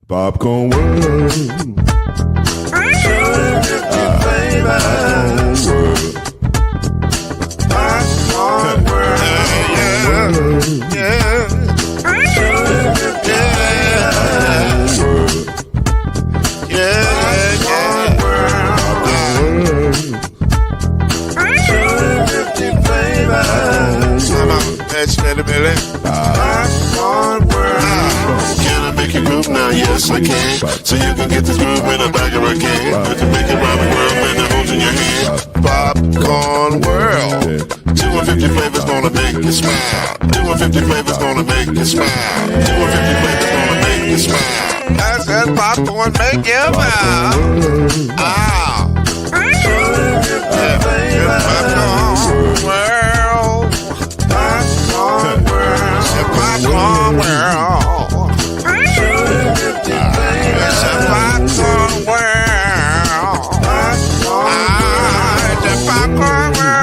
Popcorn World. Popcorn World. Yeah. Can I make you groove now? Yes, I can. So you can get this groove in the back of a can. You can make it round the world and the holes in your hand. Popcorn World. 250 flavors gonna make you smile. 250 flavors gonna make you smile. 250 flavors gonna make you smile. I said popcorn make you smile. Ah. Popcorn World. Popcorn World. Popcorn World. It's a popcorn world. It's a popcorn world.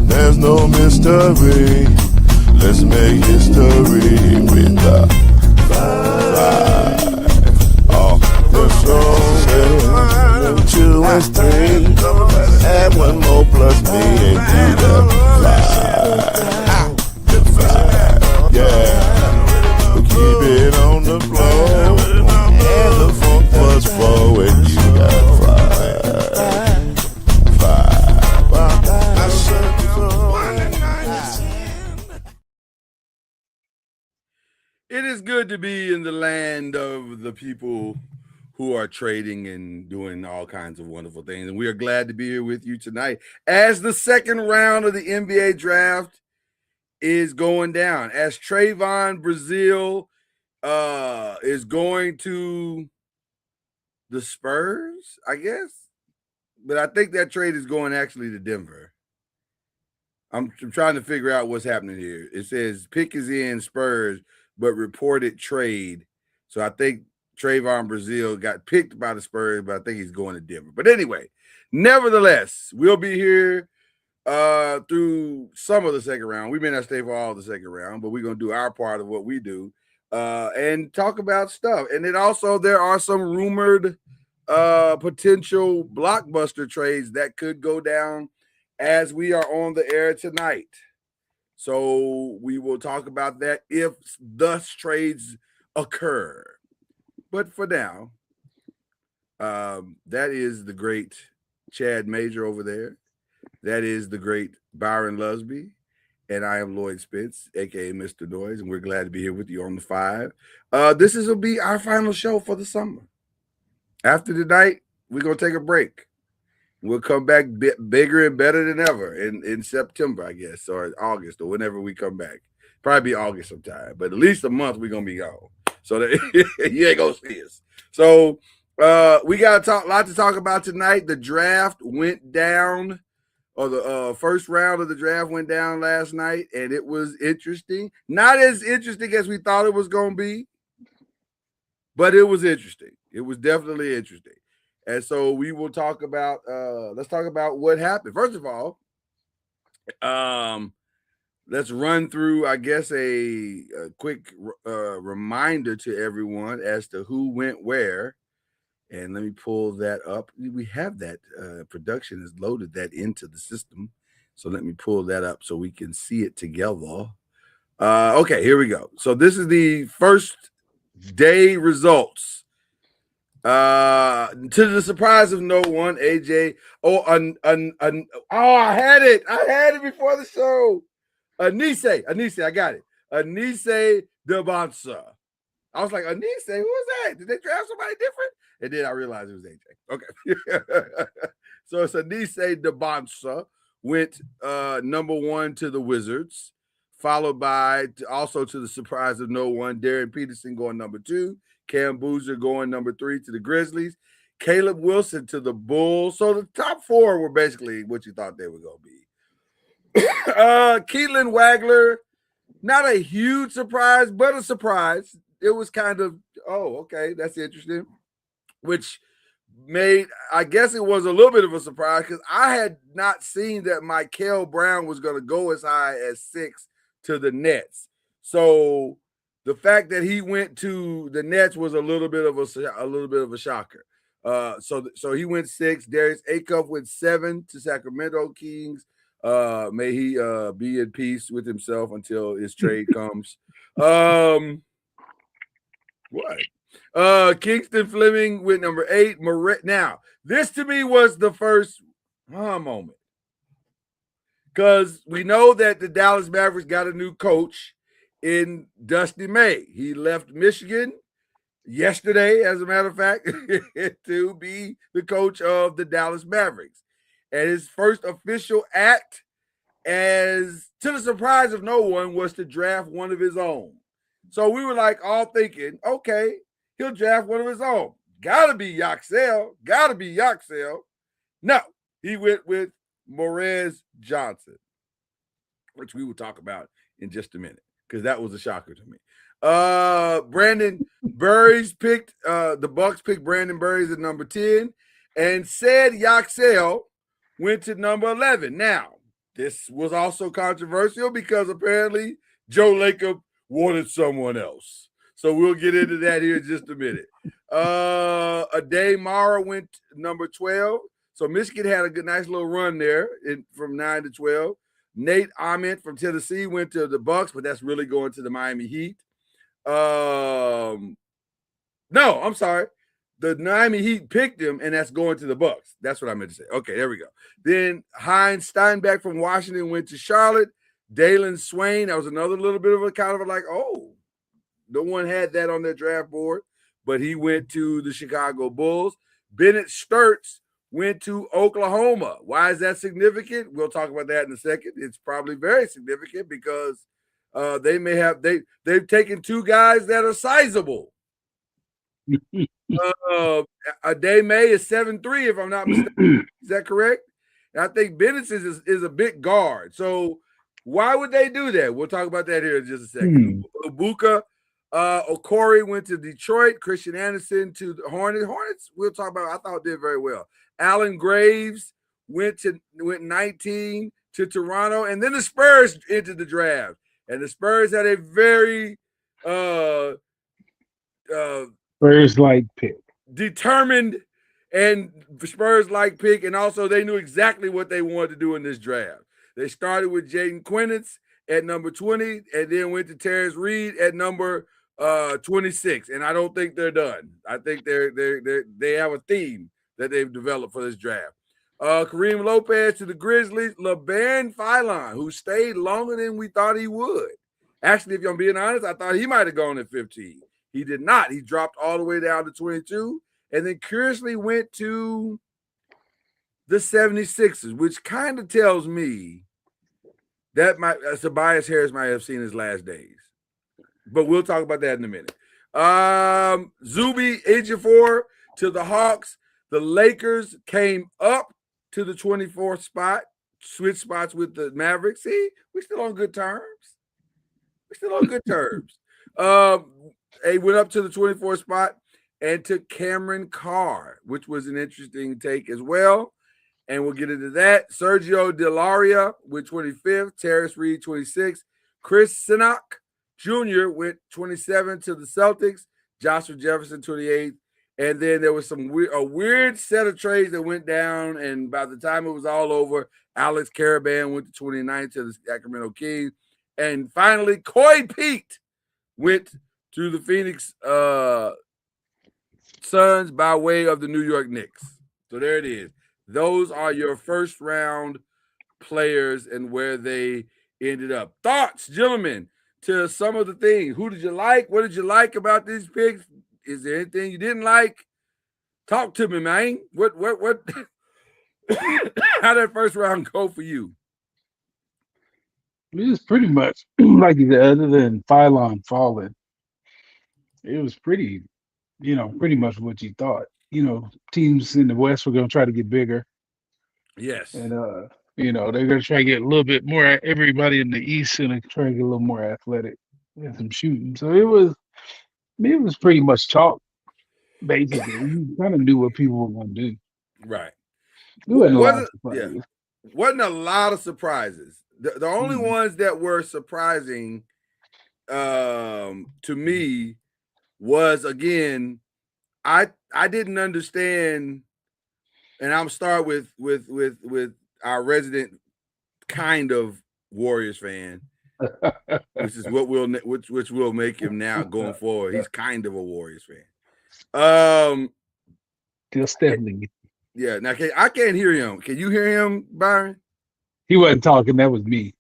There's no mystery. Let's make history with the five. Oh, the show 2 and 3. Add 1 more plus me and do the 5. The 5. Yeah. We keep it on the floor. And the funk was 4 and you got 5. It is good to be in the land of the people who are trading and doing all kinds of wonderful things. And we are glad to be here with you tonight as the second round of the NBA draft is going down, as Trayvon Brazile is going to the Spurs, I guess. But I think that trade is going actually to Denver. I'm trying to figure out what's happening here. It says pick is in Spurs, but reported trade. So I think Trayvon Brazile got picked by the Spurs, but I think he's going to Denver. But anyway, nevertheless, we'll be here through some of the second round. We may not stay for all of the second round, but we're going to do our part of what we do and talk about stuff. And then also there are some rumored potential blockbuster trades that could go down as we are on the air tonight. So we will talk about that if thus trades occur. But for now, that is the great Chad Major over there. That is the great Byron Lusby. And I am Lloyd Spence, a.k.a. Mr. Noise. And we're glad to be here with you on the 5. This will be our final show for the summer. After tonight, we're going to take a break. We'll come back bigger and better than ever in September, I guess, or August, or whenever we come back. Probably be August sometime, but at least a month we're going to be gone. So that you ain't going to see us. So we got a lot to talk about tonight. The draft went down, or the first round of the draft went down last night, and it was interesting. Not as interesting as we thought it was going to be, but it was interesting. It was definitely interesting. And so we will talk about, let's talk about what happened. First of all, let's run through, I guess, a quick reminder to everyone as to who went where. And let me pull that up. We have that. Production has loaded that into the system. So let me pull that up so we can see it together. Okay, here we go. So this is the first day results. To the surprise of no one, AJ. I had it before the show. Anise, I got it. Anise Debansa. I was like, Anise, who was that? Did they draft somebody different? And then I realized it was AJ. Okay. So it's Anise Debansa went number 1 to the Wizards, followed by, also to the surprise of no one, Darren Peterson going number 2, Cam Boozer going number 3 to the Grizzlies, Caleb Wilson to the Bulls. So the top 4 were basically what you thought they were going to be. Keelan Wagler, not a huge surprise, but a surprise. It was kind of, oh, okay, that's interesting, which made, I guess it was a little bit of a surprise because I had not seen that Michael Brown was going to go as high as 6 to the Nets. So the fact that he went to the Nets was a little bit of a shocker. So he went 6. Darius Acuff went 7 to Sacramento Kings. May he be in peace with himself until his trade comes. What? Kingston Fleming with number 8. Now, this to me was the first moment. Because we know that the Dallas Mavericks got a new coach in Dusty May. He left Michigan yesterday, as a matter of fact, to be the coach of the Dallas Mavericks. And his first official act, as to the surprise of no one, was to draft one of his own. So we were like all thinking, okay, he'll draft one of his own. Gotta be Yaxel. No, he went with Morez Johnson, which we will talk about in just a minute, because that was a shocker to me. Brandon Burries picked, the Bucks picked Brandon Burries at number 10, and said Yaxel went to number 11. Now, this was also controversial because apparently Joe Lacob wanted someone else. So we'll get into that here in just a minute. Ade Mara went number 12. So Michigan had a nice little run there from 9 to 12. Nate Ament from Tennessee went to the Bucks, but that's really going to the Miami Heat. No, I'm sorry. The Miami Heat picked him, and that's going to the Bucks. That's what I meant to say. Okay, there we go. Then Heinz Steinbeck from Washington went to Charlotte. Dalen Swain, that was another little bit of a kind of a like, oh, no one had that on their draft board, but he went to the Chicago Bulls. Bennett Sturts went to Oklahoma. Why is that significant? We'll talk about that in a second. It's probably very significant because they've taken 2 guys that are sizable. Ade May is 7'3", if I'm not mistaken. Is that correct? And I think Bennett is a big guard. So why would they do that? We'll talk about that here in just a second. Ibuka Okori went to Detroit. Christian Anderson to the Hornets. Hornets, we'll talk about, I thought did very well. Alan Graves went 19 to Toronto. And then the Spurs entered the draft. And the Spurs had a very Spurs-like pick. Determined and Spurs-like pick. And also they knew exactly what they wanted to do in this draft. They started with Jaden Quinitz at number 20 and then went to Terrence Reed at number 26. And I don't think they're done. I think they have a theme that they've developed for this draft. Kareem Lopez to the Grizzlies. LeBaron Philon, who stayed longer than we thought he would. Actually, if I'm being honest, I thought he might have gone at 15. He did not. He dropped all the way down to 22 and then curiously went to the 76ers, which kind of tells me that Tobias Harris might have seen his last days. But we'll talk about that in a minute. Zuby Ejiofor to the Hawks. The Lakers came up to the 24th spot, switch spots with the Mavericks. See, we're still on good terms. They went up to the 24th spot and took Cameron Carr, which was an interesting take as well. And we'll get into that. Sergio Delaria with 25th, Terrence Reed 26th, Chris Sinnock Jr. went 27 to the Celtics, Joshua Jefferson 28th. And then there was a weird set of trades that went down. And by the time it was all over, Alex Caravan went to 29th to the Sacramento Kings. And finally, Coy Pete went to the Phoenix Suns by way of the New York Knicks. So there it is. Those are your first round players and where they ended up. Thoughts, gentlemen, to some of the things. Who did you like? What did you like about these picks? Is there anything you didn't like? Talk to me, man. What how did that first round go for you? It was pretty much like you said, other than Phylon falling, it was pretty, pretty much what you thought. Teams in the West were going to try to get bigger, Yes. and they're going to try to get a little bit more. Everybody in the East going to try to get a little more athletic and some shooting. So it was pretty much chalk. Basically, you kind of knew what people were going to do. Right. There wasn't a lot of Wasn't yeah. surprises. Wasn't a lot of surprises. The only Mhm. ones that were surprising to me was, again, I didn't understand, and I'm start with our resident kind of Warriors fan, which is what which will make him now going forward. He's kind of a Warriors fan. Just definitely. Yeah. Now I can't hear him. Can you hear him, Byron? He wasn't talking. That was me.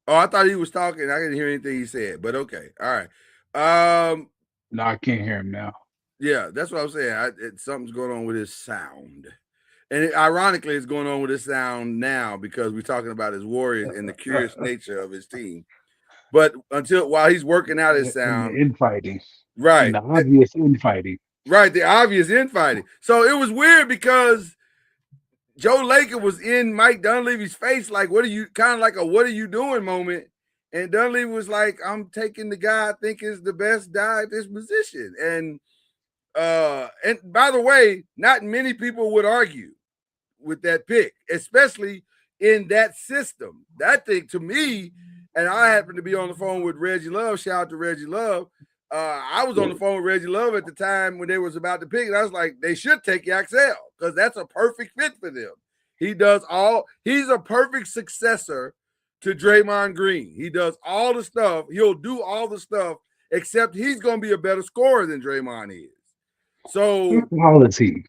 Oh, I thought he was talking. I didn't hear anything he said, but okay. All right. No, I can't hear him now. Yeah, that's what I'm saying. Something's going on with his sound. And ironically, it's going on with his sound now because we're talking about his Warriors and the curious nature of his team. But while he's working out his sound, and the infighting, right, and the obvious infighting, right, the obvious infighting. So it was weird because Joe Laker was in Mike Dunleavy's face, like, what are you doing moment? And Dunleavy was like, I'm taking the guy I think is the best guy at this position. And by the way, not many people would argue with that pick, especially in that system. That thing to me, and I happened to be on the phone with Reggie Love. Shout out to Reggie Love. I was on the phone with Reggie Love at the time when they was about to pick, and I was like, they should take Yaxel because that's a perfect fit for them. He's a perfect successor to Draymond Green. He does all the stuff. He'll do all the stuff, except he's going to be a better scorer than Draymond is. So how is he?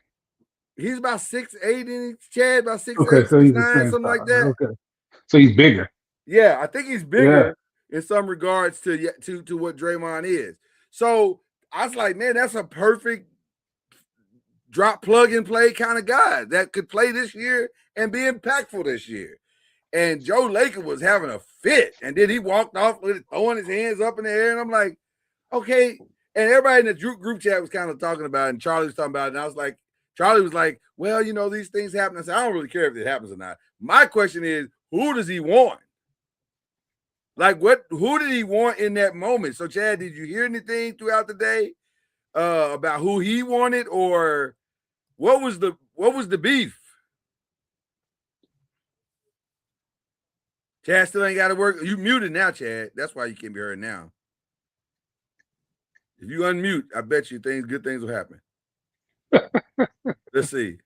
He's about 6'8" in Chad, about 6'8", Okay, so he's the 6'9", same something like size. that. Okay, so he's bigger. Yeah, I think he's bigger in some regards to what Draymond is. So I was like, man, that's a perfect drop, plug and play kind of guy that could play this year and be impactful this year. And Joe Laker was having a fit, and then he walked off with it, throwing his hands up in the air, and I'm like, okay. And everybody in the group chat was kind of talking about it, and Charlie was talking about it, and I was like, Charlie was like, well, these things happen. I said, I don't really care if it happens or not. My question is, who does he want? Like, who did he want in that moment? So, Chad, did you hear anything throughout the day about who he wanted, or what was the beef? Chad still ain't got to work. You muted now, Chad. That's why you can't be heard now. If you unmute, I bet you good things will happen. Let's see.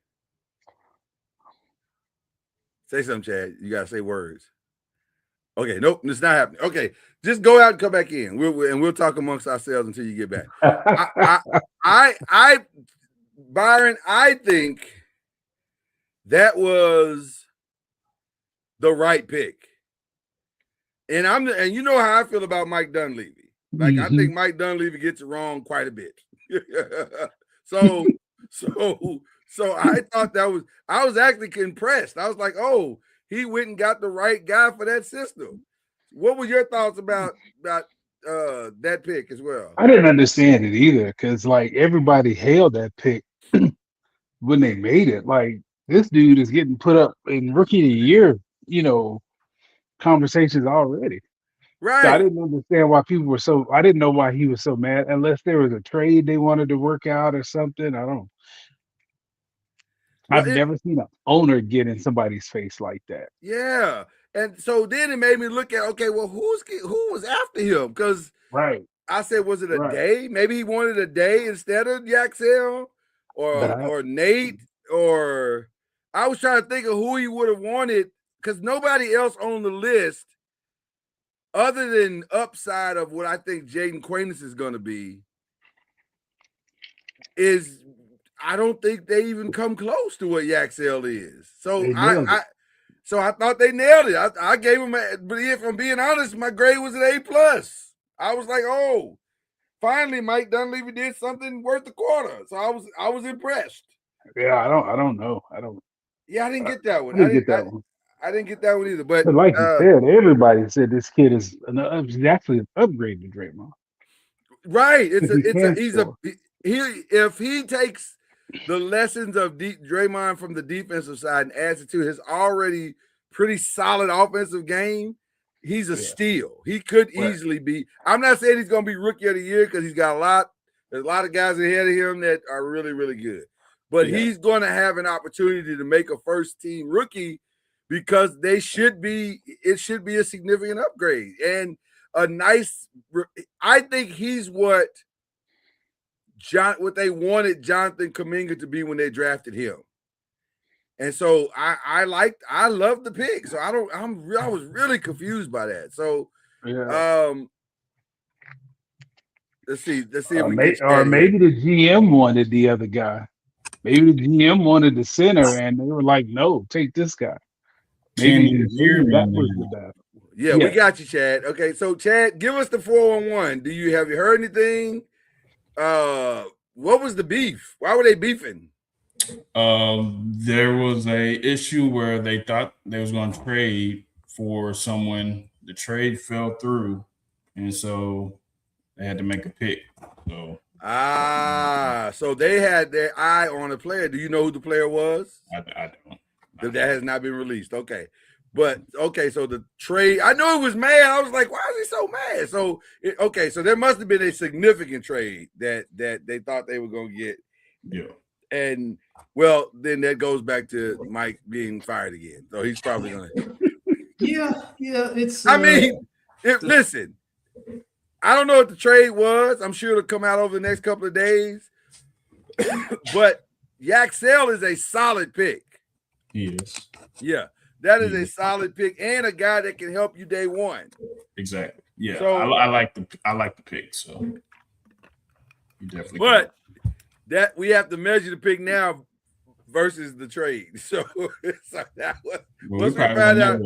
Say something, Chad. You got to say words. Okay, nope, it's not happening. Okay, just go out and come back in. We'll talk amongst ourselves until you get back. Byron, I think that was the right pick. And you know how I feel about Mike Dunleavy. Like, I think Mike Dunleavy gets it wrong quite a bit. So I thought I was actually impressed. I was like, oh, he went and got the right guy for that system. What were your thoughts about that pick as well? I didn't understand it either because like everybody hailed that pick when they made it. Like this dude is getting put up in rookie of the year, conversations already. Right. So I didn't understand why people were so. I didn't know why he was so mad unless there was a trade they wanted to work out or something. I don't. I've never seen an owner get in somebody's face like that. Yeah. And so then it made me look at, okay, well, who was after him? Because I said, was it a day? Maybe he wanted a day instead of Yaxel or Nate, or I was trying to think of who he would have wanted because nobody else on the list, other than upside of what I think Jaden Quainus is going to be, I don't think they even come close to what Yaxel is. So I thought they nailed it. I gave him, but if I'm being honest, my grade was an A+. I was like, oh, finally Mike Dunleavy did something worth the quarter. So I was impressed. Yeah, I don't know. Yeah, I didn't get that one. I didn't get that one. I didn't get that one either. But But like you said, everybody said this kid is he's actually an upgrade to Draymond. right, He can he's a score. he if he takes the lessons of Draymond from the defensive side and adds it to his already pretty solid offensive game, he's a steal. He could easily be. I'm not saying he's going to be rookie of the year because he's got a lot. There's a lot of guys ahead of him that are really, really good. But he's going to have an opportunity to make a first team rookie because it should be a significant upgrade and a nice. I think he's what they wanted Jonathan Kuminga to be when they drafted him. And so I love the pick. So I was really confused by that. So let's see if we maybe the GM wanted the other guy. Maybe the GM wanted the center, and they were like, "No, take this guy." Maybe that was the battle. Yeah, we got you, Chad. Okay, so Chad, give us the 411. Have you heard anything? What was the beef? Why were they beefing? There was a issue where they thought they was going to trade for someone. The trade fell through, and so they had to make a pick. So so they had their eye on a player. Do you know who the player was? I don't. That has not been released. Okay. But okay, so the trade, I know it was mad. I was like, why is he so mad? So so there must have been a significant trade that they thought they were gonna get. Yeah. And well, then that goes back to Mike being fired again. So he's probably gonna Yeah, it's I mean, listen, I don't know what the trade was. I'm sure it'll come out over the next couple of days. But Yaxel is a solid pick. He is. Yeah. That is a solid pick and a guy that can help you day one. Exactly. Yeah. So, I like the pick. So you definitely. But that we have to measure the pick now versus the trade. So once we find out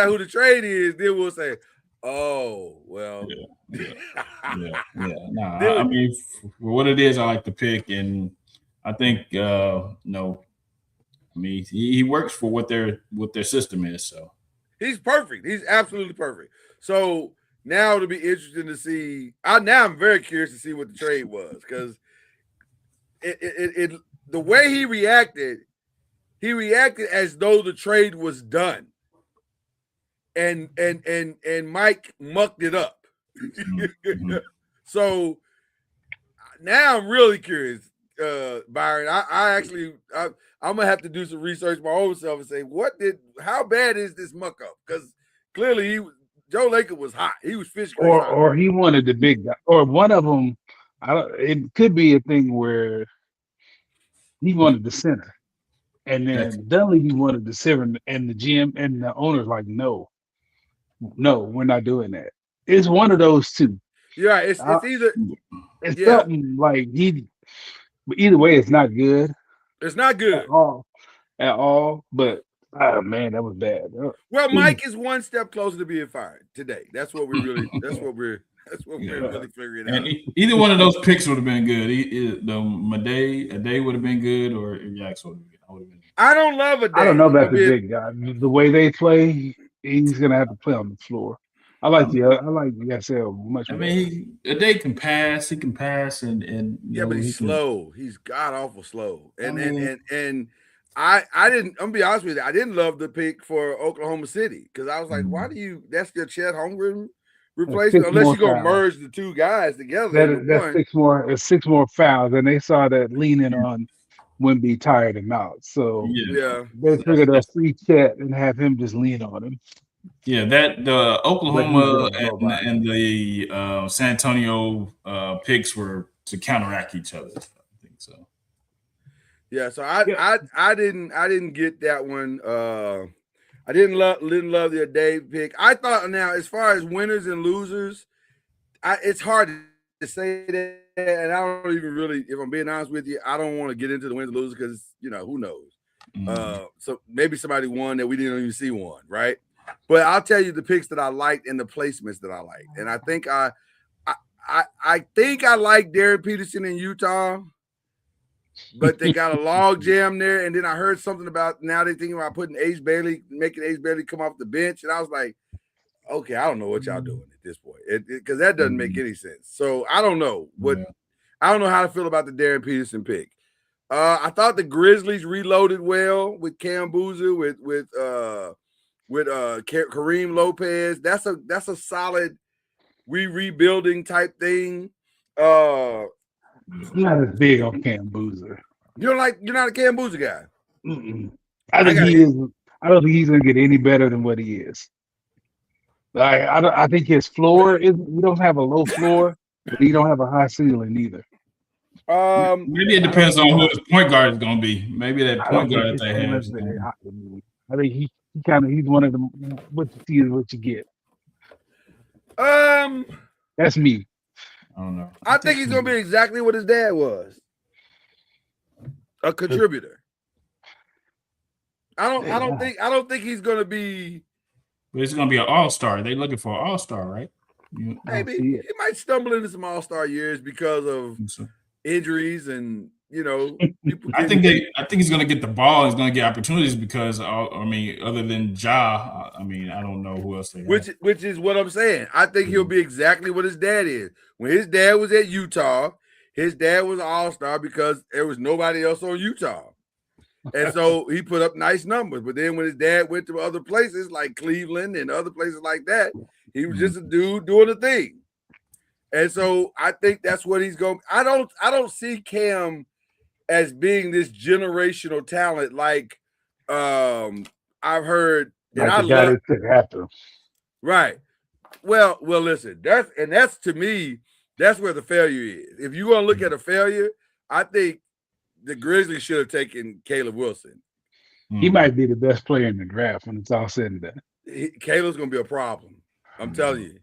who the trade is, then we'll say, oh well. Yeah. I mean, for what it is, I like the pick, and I think I mean, he works for what their system is. So he's perfect. He's absolutely perfect. So now it'll be interesting to see. I'm very curious to see what the trade was because the way he reacted as though the trade was done, and Mike mucked it up. Mm-hmm. So now I'm really curious, Byron. I'm gonna have to do some research my own self and say how bad is this muck up? Because clearly Joe Laker was hot. He was fish grease hot. Or he wanted the big guy. Or one of them. It could be a thing where he wanted the center, and then Dunleavy wanted the center, and the GM and the owner's like, no, we're not doing that. It's one of those two. Yeah, it's either something like but either way, it's not good. It's not good at all. But man, that was bad. Well, Mike is one step closer to being fired today. That's what we're really figuring out. And either one of those picks would have been good. A day would have been good, or Jax would have been. I don't love a day. I don't know about the big guy. The way they play, he's gonna have to play on the floor. I like Yaxel much more. I mean, a day can pass. He can pass, and but he's slow. He's god awful slow. And I didn't. I'm gonna be honest with you. I didn't love the pick for Oklahoma City because I was like, why do you? That's your Chet Holmgren replacement, unless you're gonna merge the two guys together. That's six more fouls, and they saw that leaning on Wemby tired him out. So they figured a free Chet and have him just lean on him. Yeah, that the Oklahoma and the San Antonio picks were to counteract each other. I think so. Yeah, so I didn't get that one. I didn't love the Dave pick. I thought now as far as winners and losers, it's hard to say that, and I don't even really, if I'm being honest with you, I don't want to get into the winners and losers because who knows. So maybe somebody won that we didn't even see won, right? But I'll tell you the picks that I liked and the placements that I liked. And I think I think I like Derek Peterson in Utah. but they got a log jam there. And then I heard something about now they thinking about putting making Ace Bailey come off the bench. And I was like, okay, I don't know what y'all doing at this point because that doesn't make any sense. So I don't know I don't know how to feel about the Darren Peterson pick. I thought the Grizzlies reloaded well with Cam Boozer, with Kareem Lopez. That's a solid rebuilding type thing. I'm not as big on Cam Boozer. You're not a Cam Boozer guy. I don't think he's gonna get any better than what he is. I think his floor is. We don't have a low floor, but he don't have a high ceiling either. Maybe it depends on who his point guard is going to be. Maybe that point guard that they have. I think he's one of them. What you see is what you get. That's me. I don't know. I think he's going to be exactly what his dad was, a contributor. I don't think he's going to be. But it's going to be an all-star. They're looking for an all-star, right? Maybe he might stumble into some all-star years because of injuries and I think he's going to get the ball. He's going to get opportunities because other than Ja, I don't know who else they have. Which is what I'm saying. I think he'll be exactly what his dad is. When his dad was at Utah, his dad was an all-star because there was nobody else on Utah. And so he put up nice numbers. But then when his dad went to other places like Cleveland and other places like that, he was just a dude doing a thing. And so I think that's what he's going. I don't see Cam as being this generational talent like I've heard. And I love after. Right. Well, listen. That's to me. That's where the failure is. If you're gonna look at a failure, I think the Grizzlies should have taken Caleb Wilson. He might be the best player in the draft when it's all said and done. Caleb's gonna be a problem. I'm telling you.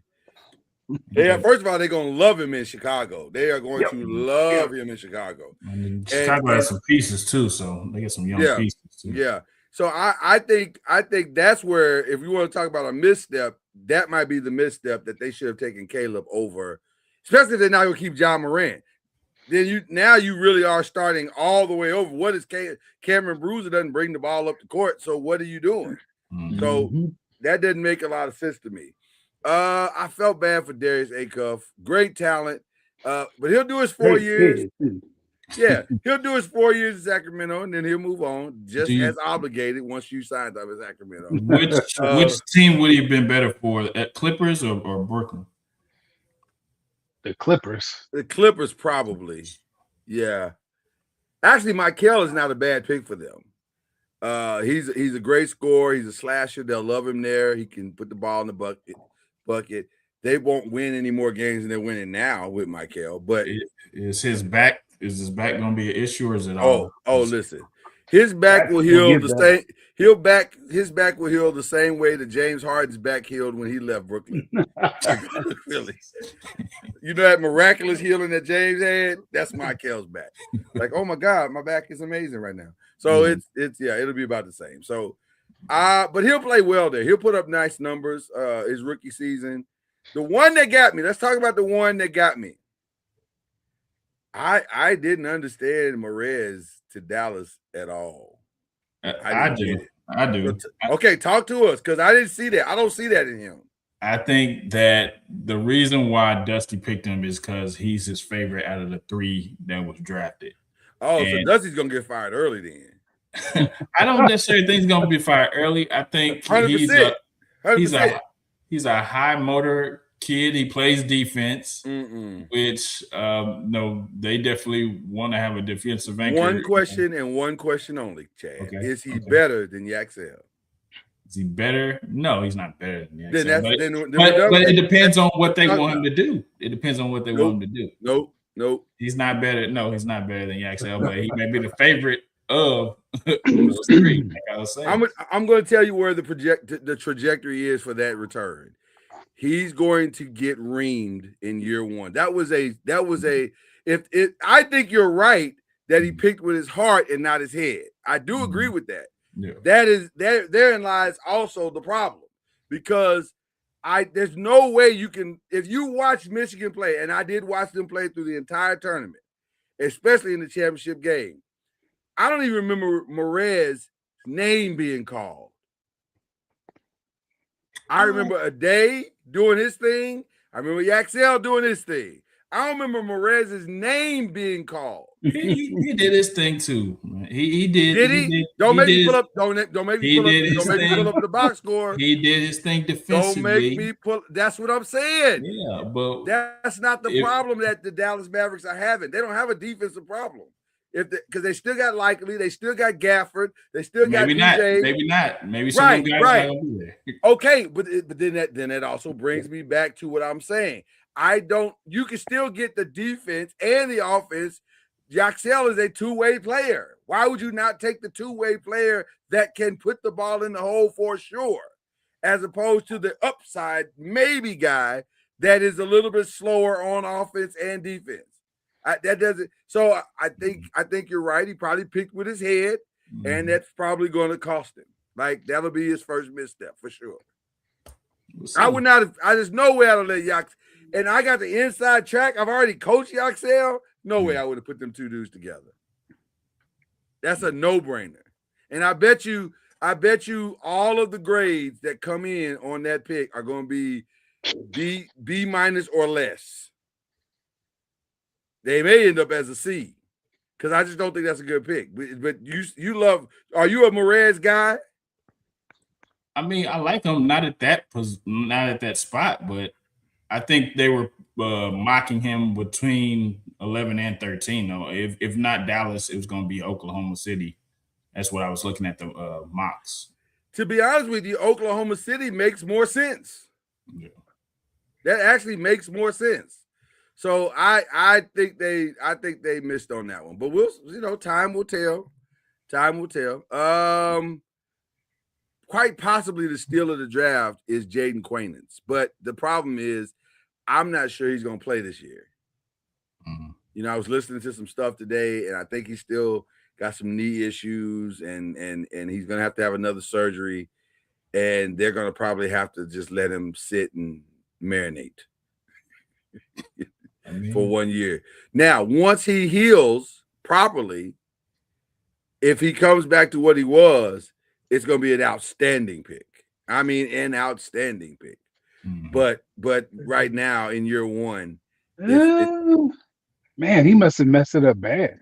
Yeah, first of all, they're gonna love him in Chicago. They are going to love him in Chicago. And Chicago has some pieces too, so they get some young pieces too. Yeah. So I think that's where, if you want to talk about a misstep, that might be the misstep that they should have taken Caleb over, especially if they're not gonna keep John Morant. Then you really are starting all the way over. What is Cameron Bruiser doesn't bring the ball up the court? So what are you doing? So that doesn't make a lot of sense to me. I felt bad for Darius Acuff. Great talent. But he'll do his 4 years. Yeah, he'll do his 4 years in Sacramento, and then he'll move on, just as obligated once you signed up in Sacramento. Which team would he have been better for, at Clippers or Brooklyn? The Clippers. The Clippers, probably. Yeah. Actually, Michael is not a bad pick for them. He's a great scorer. He's a slasher. They'll love him there. He can put the ball in the bucket. They won't win any more games than they're winning now with Michael. But is his back going to be an issue, or is it all? Oh, listen. His back will heal the same. His back will heal the same way that James Harden's back healed when he left Brooklyn. Really, you know that miraculous healing that James had. That's Michael's back. Like, oh my God, my back is amazing right now. So it'll be about the same. So, but he'll play well there. He'll put up nice numbers. His rookie season. The one that got me. Let's talk about the one that got me. I didn't understand Morez to Dallas at all. I do. Okay, talk to us, because I didn't see that. I don't see that in him. I think that the reason why Dusty picked him is because he's his favorite out of the three that was drafted. Oh, so Dusty's going to get fired early then. I don't necessarily think he's going to be fired early. I think 100%. He's a high motor kid. He plays defense, which they definitely want to have a defensive anchor. One question and one question only, Chad. Okay. Is he better than Yaxel? Is he better? No, he's not better than Yaxel. But it depends on what they want him to do. It depends on what they want him to do. Nope. He's not better. No, he's not better than Yaxel, but he may be the favorite of those three. Like I was saying. I'm going to tell you where the trajectory is for that return. He's going to get reamed in year one. I think you're right that he picked with his heart and not his head. I do agree with that. Yeah. Therein lies also the problem, because there's no way you can, if you watch Michigan play, and I did watch them play through the entire tournament, especially in the championship game. I don't even remember Morez's name being called. I remember a day doing his thing. I remember Yaxel doing his thing. I don't remember Morez's name being called. He did his thing too. He did. Did he? Don't make me pull up. Don't make me pull up the box score. He did his thing defensively. Don't make me pull. That's what I'm saying. Yeah, but that's not the problem that the Dallas Mavericks are having. They don't have a defensive problem. Because they still got Likely, they still got Gafford, they still got DJ. Maybe not. Maybe some guys right. Not be there. Okay, but then that also brings me back to what I'm saying. You can still get the defense and the offense. Yaxel is a two-way player. Why would you not take the two-way player that can put the ball in the hole for sure, as opposed to the upside maybe guy that is a little bit slower on offense and defense? That doesn't. So I think you're right. He probably picked with his head, and that's probably going to cost him. Like that'll be his first misstep for sure. I would not have. There's no way I'd have let Yax. And I got the inside track. I've already coached Yaxel. No way I would have put them two dudes together. That's a no-brainer. And I bet you all of the grades that come in on that pick are going to be B minus or less. They may end up as a C, because I just don't think that's a good pick. But you love. Are you a Morez guy? I mean, I like him not at that spot, but I think they were mocking him between 11 and 13. Though, if not Dallas, it was going to be Oklahoma City. That's what I was looking at the mocks. To be honest with you, Oklahoma City makes more sense. Yeah. That actually makes more sense. So I think they missed on that one, but time will tell. Time will tell. Quite possibly the steal of the draft is Jaden Quainance, but the problem is I'm not sure he's going to play this year. Mm-hmm. I was listening to some stuff today, and I think he's still got some knee issues, and he's going to have another surgery, and they're going to probably have to just let him sit and marinate. For 1 year. Now, once he heals properly, if he comes back to what he was, it's going to be an outstanding pick. I mean, an outstanding pick. Mm-hmm. But right now in year one, man, he must have messed it up bad.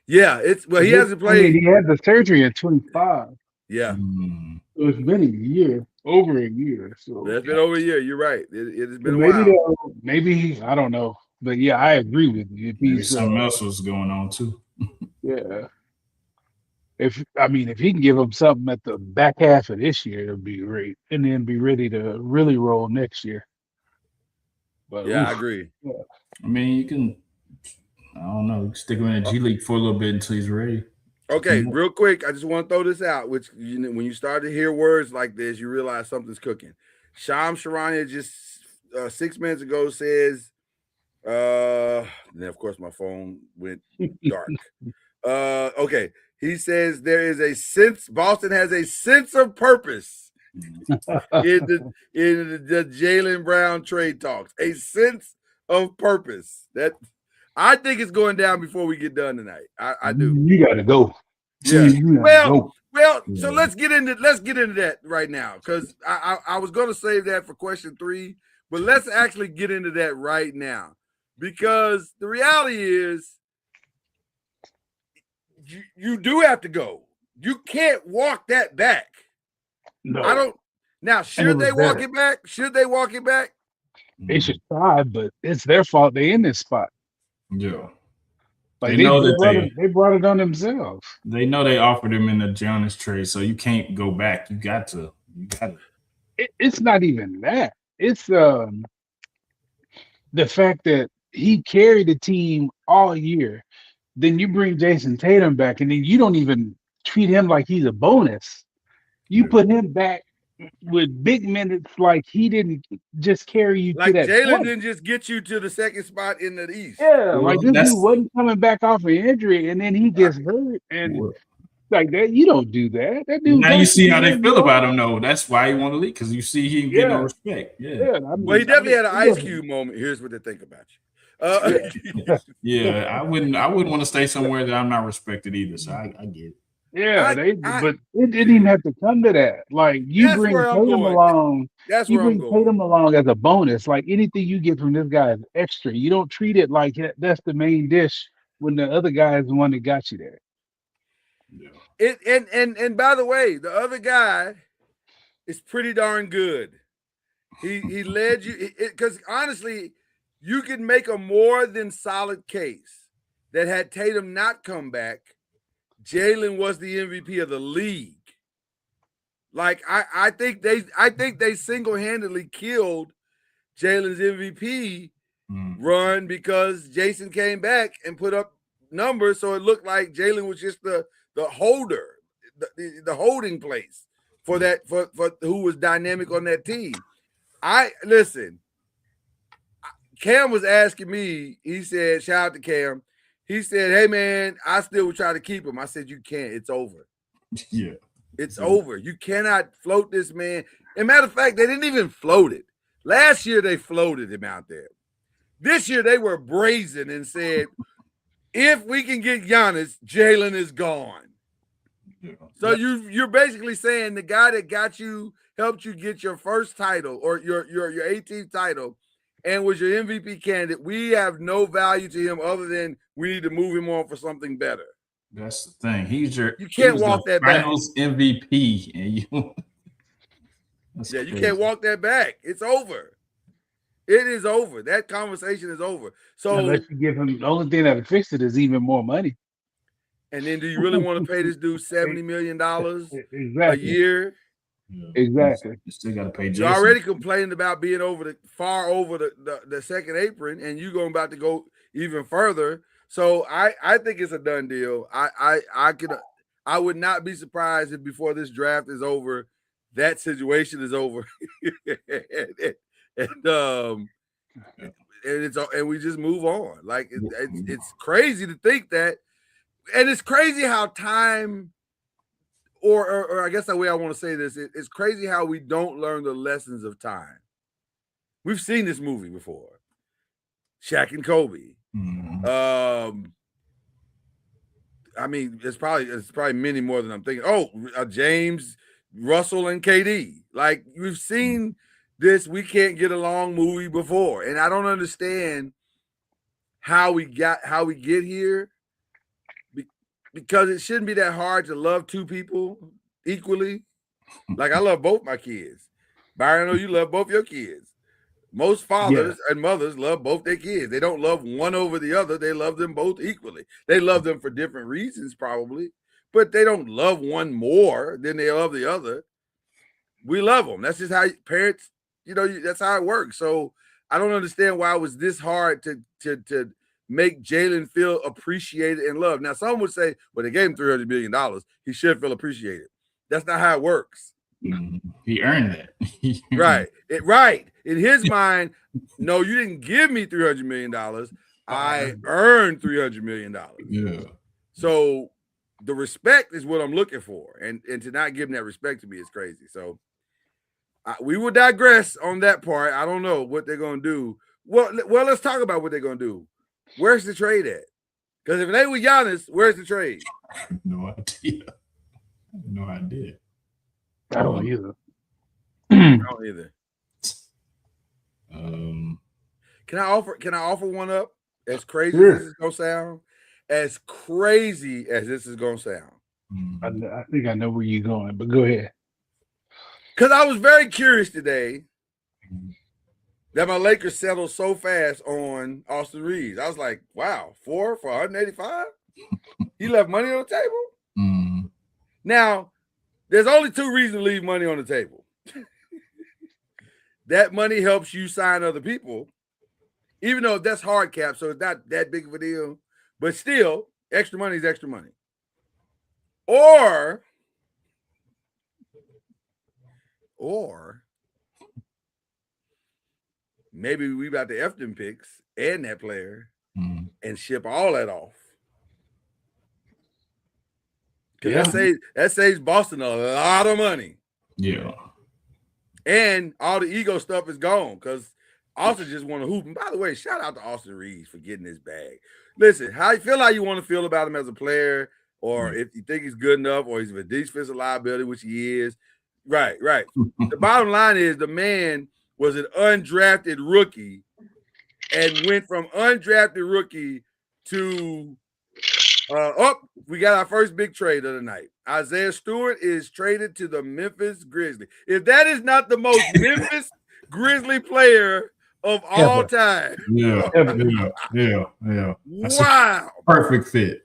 Yeah, he hasn't played. He had the surgery at 25. Yeah, so it's been a year, over a year. So it's been over a year. You're right. It has been a while. Maybe I don't know, but yeah, I agree with you. Maybe something else was going on too. Yeah. If he can give him something at the back half of this year, it'll be great, and then be ready to really roll next year. But yeah, I agree. Yeah. I mean, you can. I don't know. You can stick him in the G League for a little bit until he's ready. Okay, real quick, I just want to throw this out. Which when you start to hear words like this, you realize something's cooking. Shams Charania just 6 minutes ago says, and then of course my phone went dark. Okay. He says there is a sense. Boston has a sense of purpose in the Jaylen Brown trade talks. A sense of purpose. That I think it's going down before we get done tonight. I do. You got to go. Yeah. Well. So let's get into that right now, because I was going to save that for question 3, but let's actually get into that right now, because the reality is. You do have to go. You can't walk that back. No, I don't. Now, should they walk it back? Should they walk it back? They should try, but it's their fault. They in this spot. Yeah, like they brought it on themselves. They know they offered him in the Giannis trade, so you can't go back. You got to. It's not even that. It's the fact that he carried the team all year. Then you bring Jason Tatum back, and then you don't even treat him like he's a bonus. You put him back with big minutes, like he didn't just carry you like to that Jalen point. Didn't just get you to the second spot in the East. Yeah, like this dude wasn't coming back off an injury, and then he gets hurt, and like that. You don't do that. That dude. Now you see how they feel about him, though. That's why he want to leave, because you see he get no respect. Yeah. Well, he definitely had an Ice Cube moment. Here's what they think about you. Yeah, I wouldn't want to stay somewhere that I'm not respected either. So I get it. Yeah, I but it didn't even have to come to that. Like you that's bring where I'm Tatum going. along, That's you where I'm bring going. Tatum along as a bonus. Like anything you get from this guy is extra. You don't treat it like that's the main dish when the other guy is the one that got you there. Yeah. And by the way, the other guy is pretty darn good. He led you because honestly, you could make a more than solid case that had Tatum not come back, Jalen was the MVP of the league. Like I think they single-handedly killed Jalen's MVP run because Jason came back and put up numbers, so it looked like Jalen was just the holder, the holding place for that for who was dynamic on that team. Listen. Cam was asking me. He said, "Shout out to Cam." He said, "Hey man, I still would try to keep him." I said, "You can't. It's over. Yeah, It's over. You cannot float this man." And matter of fact, they didn't even float it. Last year they floated him out there. This year they were brazen and said, "If we can get Giannis, Jalen is gone." yeah. So you're basically saying the guy that helped you get your first title or your 18th title and was your MVP candidate, we have no value to him other than we need to move him on for something better. That's the thing. You can't walk that back. Finals MVP, and you. Yeah, you can't walk that back. It's over. It is over. That conversation is over. So unless you give him the only thing that would fix it is even more money. And then do you really want to pay this dude $70 million exactly. a year? Yeah. Exactly. You still got to pay. You already complained about being far over the second apron, and you're going about to go even further. So I think it's a done deal. I would not be surprised if before this draft is over, that situation is over, and we just move on. Like it's crazy to think that, and it's crazy how time. Or I guess the way I want to say this, it's crazy how we don't learn the lessons of time. We've seen this movie before. Shaq and Kobe. Mm-hmm. I mean, it's probably many more than I'm thinking. Oh, James, Russell, and KD. Like we've seen this "we can't get along" movie before, and I don't understand how we get here. Because it shouldn't be that hard to love two people equally. Like I love both my kids. Byron, I know you love both your kids. Most fathers and mothers love both their kids. They don't love one over the other. They love them both equally. They love them for different reasons probably, but they don't love one more than they love the other. We love them. That's just how parents, that's how it works. So I don't understand why it was this hard to make Jalen feel appreciated and loved. Now, some would say, well, they gave him $300 million. He should feel appreciated. That's not how it works. He earned that. Right. Right. In his mind, no, you didn't give me $300 million. I earned $300 million. Yeah. So the respect is what I'm looking for. And to not give him that respect to me is crazy. So we will digress on that part. I don't know what they're going to do. Well, let's talk about what they're going to do. Where's the trade at? Because if it ain't with Giannis, where's the trade? No idea. No idea. I don't either. I don't either. Can I offer one up? As crazy as this is gonna sound, as crazy as this is gonna sound. I think I know where you're going, but go ahead. Because I was very curious today that my Lakers settled so fast on Austin Reeves. I was like, wow, 4 for 185? He left money on the table? Now, there's only two reasons to leave money on the table. That money helps you sign other people, even though that's hard cap, so it's not that big of a deal. But still, extra money is extra money. Or maybe we about to F them picks and that player and ship all that off. Because that saves Boston a lot of money. Yeah. And all the ego stuff is gone because Austin just want to hoop. And by the way, shout out to Austin Reeves for getting his bag. Listen, how you want to feel about him as a player, or if you think he's good enough, or he's a defensive liability, which he is. Right. The bottom line is the man was an undrafted rookie and went from undrafted rookie to we got our first big trade of the night. Isaiah Stewart is traded to the Memphis Grizzlies. If that is not the most Memphis Grizzly player of all time. Yeah. Wow. Perfect fit.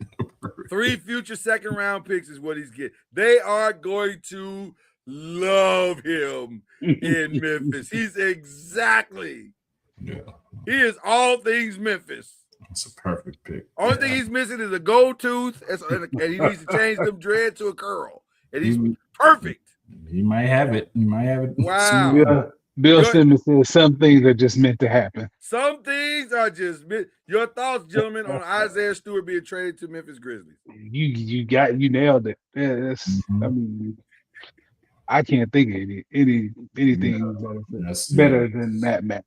3 future second-round picks is what he's getting. They are going to love him in Memphis. He's exactly. Yeah. He is all things Memphis. It's a perfect pick. Only thing he's missing is a gold tooth, and he needs to change them dread to a curl. And he's perfect. He might have it. Wow. Bill Simmons said some things are just meant to happen. Some things are just your thoughts, gentlemen, on Isaiah Stewart being traded to Memphis Grizzlies. You nailed it. Yeah, I mean, I can't think of anything better than that match.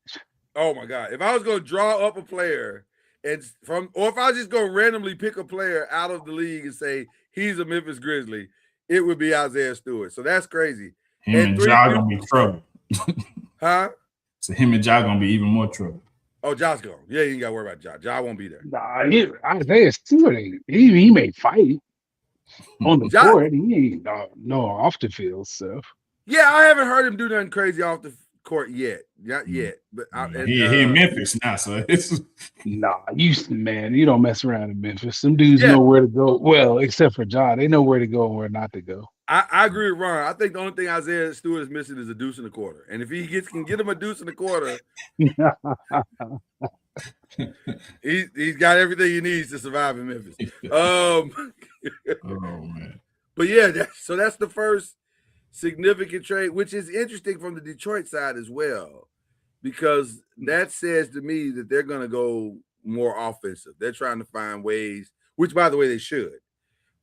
Oh my God. If I was gonna draw up a player or if I was just gonna randomly pick a player out of the league and say he's a Memphis Grizzly, it would be Isaiah Stewart. So that's crazy. Him and Ja gonna be trouble. Huh? So him and Ja gonna be even more trouble. Oh, Ja's gone. Yeah, you ain't gotta worry about Ja. Ja won't be there. Nah, Isaiah Stewart he may fight on the court. He ain't no off the field stuff. Yeah, I haven't heard him do nothing crazy off the court yet. Not yet. But he in Memphis now, so it's you don't mess around in Memphis. Some dudes know where to go. Well, except for John, they know where to go and where not to go. I agree with Ron. I think the only thing Isaiah Stewart is missing is a deuce and a quarter. And if he can get him a deuce and a quarter, he's got everything he needs to survive in Memphis. Oh man. But yeah, so that's the first significant trade, which is interesting from the Detroit side as well, because that says to me that they're going to go more offensive. They're trying to find ways, which by the way they should.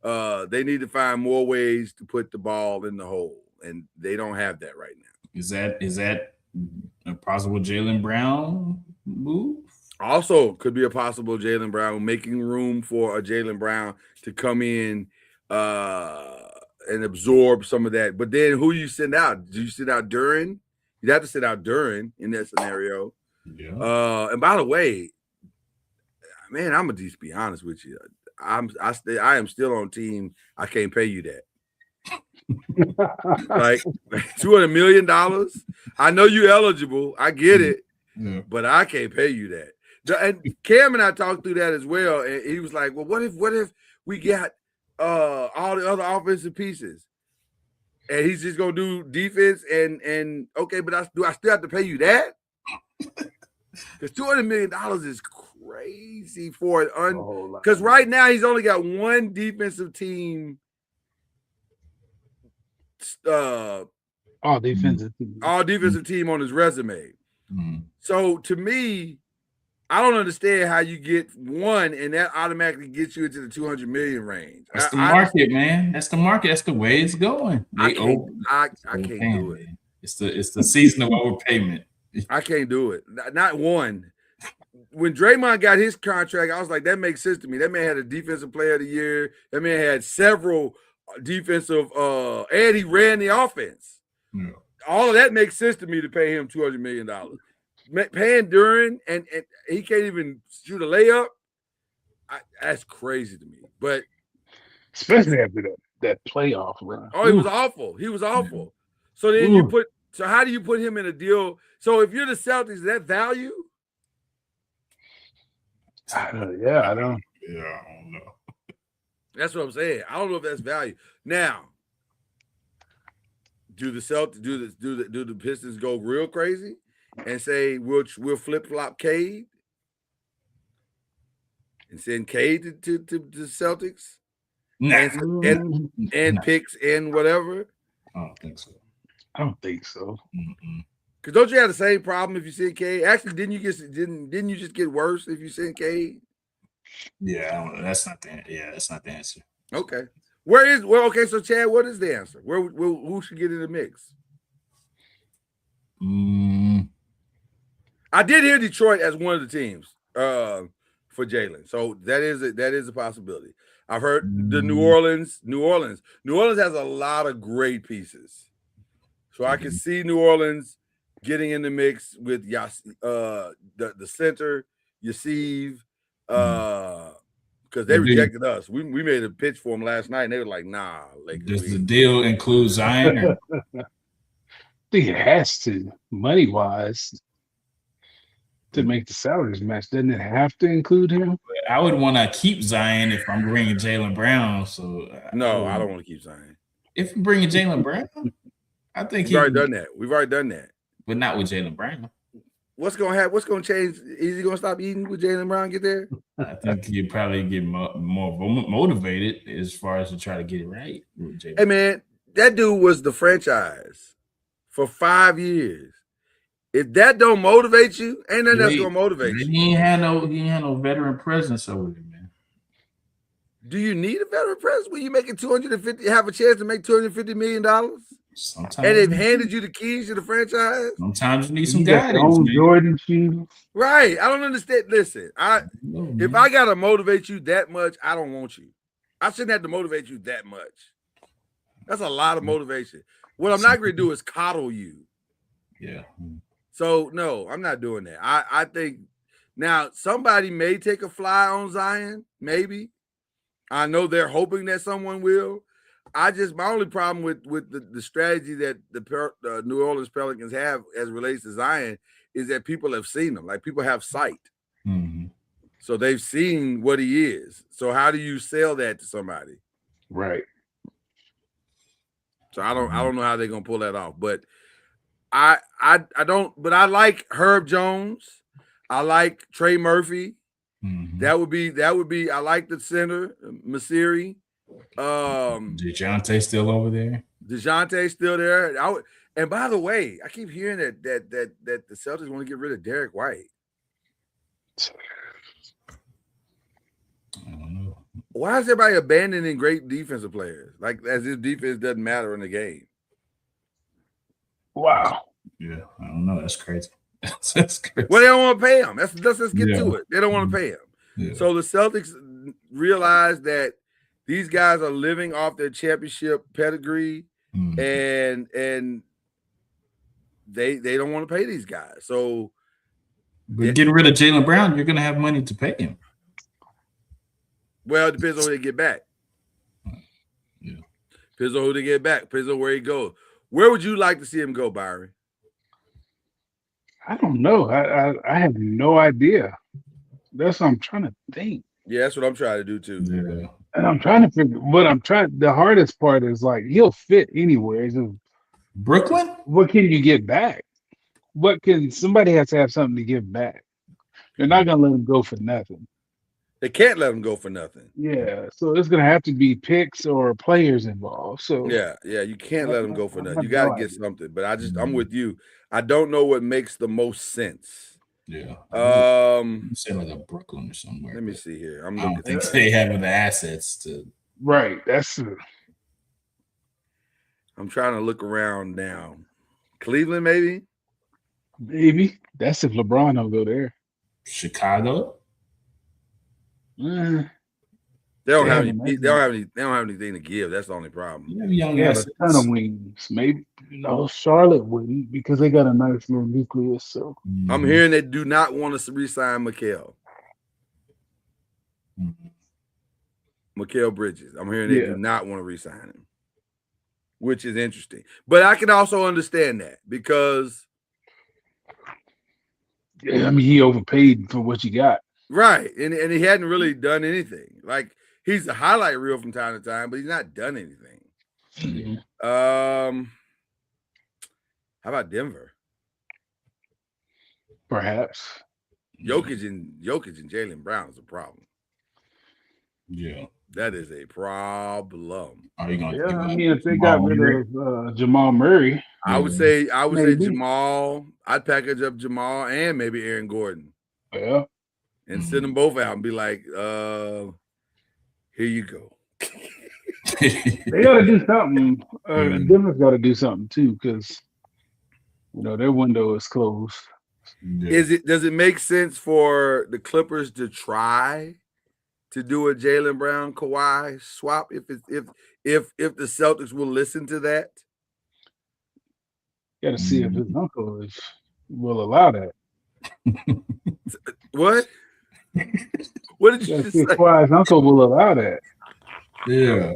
They need to find more ways to put the ball in the hole, and they don't have that right now. Is that a possible Jaylen Brown move? Also, could be a possible Jaylen Brown, making room for a Jaylen Brown to come in and absorb some of that. But then who you send out? Do you send out Duren? You'd have to send out Duren in that scenario. Yeah. And by the way, man, I'm gonna just be honest with you. I am still on team. I can't pay you that. Like $200 million. I know you're eligible. I get it, but I can't pay you that. And Cam and I talked through that as well. And he was like, "Well, what if we got all the other offensive pieces, and he's just gonna do defense and okay, but do I still have to pay you that? Because $200 million is crazy for it. Because right now he's only got one defensive team. All defensive team on his resume. So to me, I don't understand how you get one and that automatically gets you into the 200 million range. That's the market, man. That's the market. That's the way it's going. I can't do it. It's the season of overpayment. I can't do it. Not one. When Draymond got his contract, I was like, that makes sense to me. That man had a defensive player of the year. That man had several defensive and he ran the offense. Yeah. All of that makes sense to me to pay him $200 million. Paying Duren and he can't even shoot a layup. That's crazy to me. But especially after that playoff run. Oh, he was awful. He was awful. So then how do you put him in a deal? So if you're the Celtics, is that value? I don't know. That's what I'm saying. I don't know if that's value. Now, do the Celtics do the Pistons go real crazy and say we'll flip-flop Cade and send Cade to the Celtics? And picks and whatever? I don't think so. Because don't you have the same problem if you send Cade? Actually, didn't you just get worse if you send Cade? Yeah, that's not the answer. Okay. So Chad, what is the answer? Who should get in the mix? I did hear Detroit as one of the teams for Jalen, so that is a possibility. I've heard the New Orleans has a lot of great pieces, so I can see New Orleans getting in the mix with the center, Yasiv, because they rejected us. We made a pitch for them last night, and they were like, "Nah, Lakers." Does the deal include Zion? Or? I think it has to, money wise, to make the salaries match. Doesn't it have to include him? I would want to keep Zion if I'm bringing Jalen Brown. So no, I don't want to keep Zion. If I'm bringing Jalen Brown, I think We've already done that. We've already done that, but not with Jalen Brown. What's gonna happen? What's gonna change? Is he gonna stop eating with Jalen Brown get there? I think he'd probably get more motivated as far as to try to get it right. With Jalen. Hey man, that dude was the franchise for 5 years. If that don't motivate you, ain't nothing that's gonna motivate you. He ain't had no veteran presence over there, man. Do you need a veteran presence when you making 250? Have a chance to make $250 million? Sometimes, and they've handed you the keys to the franchise. Sometimes you need some guidance. Jordan shoes. Right. I don't understand. Listen, if I gotta motivate you that much, I don't want you. I shouldn't have to motivate you that much. That's a lot of motivation. What I'm not gonna do is coddle you. Yeah. So no, I'm not doing that. I think now somebody may take a fly on Zion, maybe. I know they're hoping that someone will. My only problem with the strategy that the New Orleans Pelicans have as it relates to Zion is that people have seen him. Like people have sight. Mm-hmm. So they've seen what he is. So how do you sell that to somebody? Right. So I don't know how they're gonna pull that off. But I like Herb Jones. I like Trey Murphy. Mm-hmm. That would be I like the center, Masiri. DeJounte still over there. DeJounte still there. And by the way, I keep hearing that the Celtics want to get rid of Derek White. I don't know. Why is everybody abandoning great defensive players? Like as if defense doesn't matter in the game. Wow. Yeah, I don't know. That's crazy. That's crazy. Well, they don't want to pay him. Let's get to it. They don't want to pay him. Yeah. So the Celtics realize that these guys are living off their championship pedigree, and they don't want to pay these guys. So, but getting rid of Jalen Brown, you're going to have money to pay him. Well, it depends on who they get back. Yeah, depends on who they get back. Depends on where he goes. Where would you like to see him go, Byron? I don't know. I have no idea. That's what I'm trying to think. Yeah, that's what I'm trying to do too. Yeah. And I'm trying to figure the hardest part is like he'll fit anywhere. So Brooklyn? What can you get back? Somebody has to have something to give back. You're not gonna let him go for nothing. They can't let him go for nothing. Yeah. So it's gonna have to be picks or players involved. So yeah, you can't let him go for nothing. You gotta get something. But I'm with you. I don't know what makes the most sense. Yeah. Say like a Brooklyn or somewhere. Let me see here. I don't think they have the assets to. Right. I'm trying to look around now. Cleveland, maybe. Maybe that's if LeBron don't go there. Chicago. They don't have any. They don't have anything to give. That's the only problem. Yeah, a ton of wings. Maybe Charlotte wouldn't because they got a nice little nucleus. So I'm hearing they do not want to re-sign Mikal. Mikal Bridges. I'm hearing they do not want to re-sign him, which is interesting. But I can also understand that because he overpaid for what you got. Right, and he hadn't really done anything. Like he's a highlight reel from time to time, but he's not done anything. Mm-hmm. How about Denver? Perhaps. Jokic and Jalen Brown is a problem. Yeah, that is a problem. Are you going? Yeah, I mean, if they got rid of Jamal Murray, I would say Jamal. I'd package up Jamal and maybe Aaron Gordon. Yeah. And send them both out and be like, here you go. They got to do something. Denver's got to do something too because, their window is closed. Yeah. Does it make sense for the Clippers to try to do a Jaylen Brown Kawhi swap if the Celtics will listen to that? Got to see if his uncle will allow that. What? What did Got you to just see if say? Kawhi's uncle will allow that. Yeah.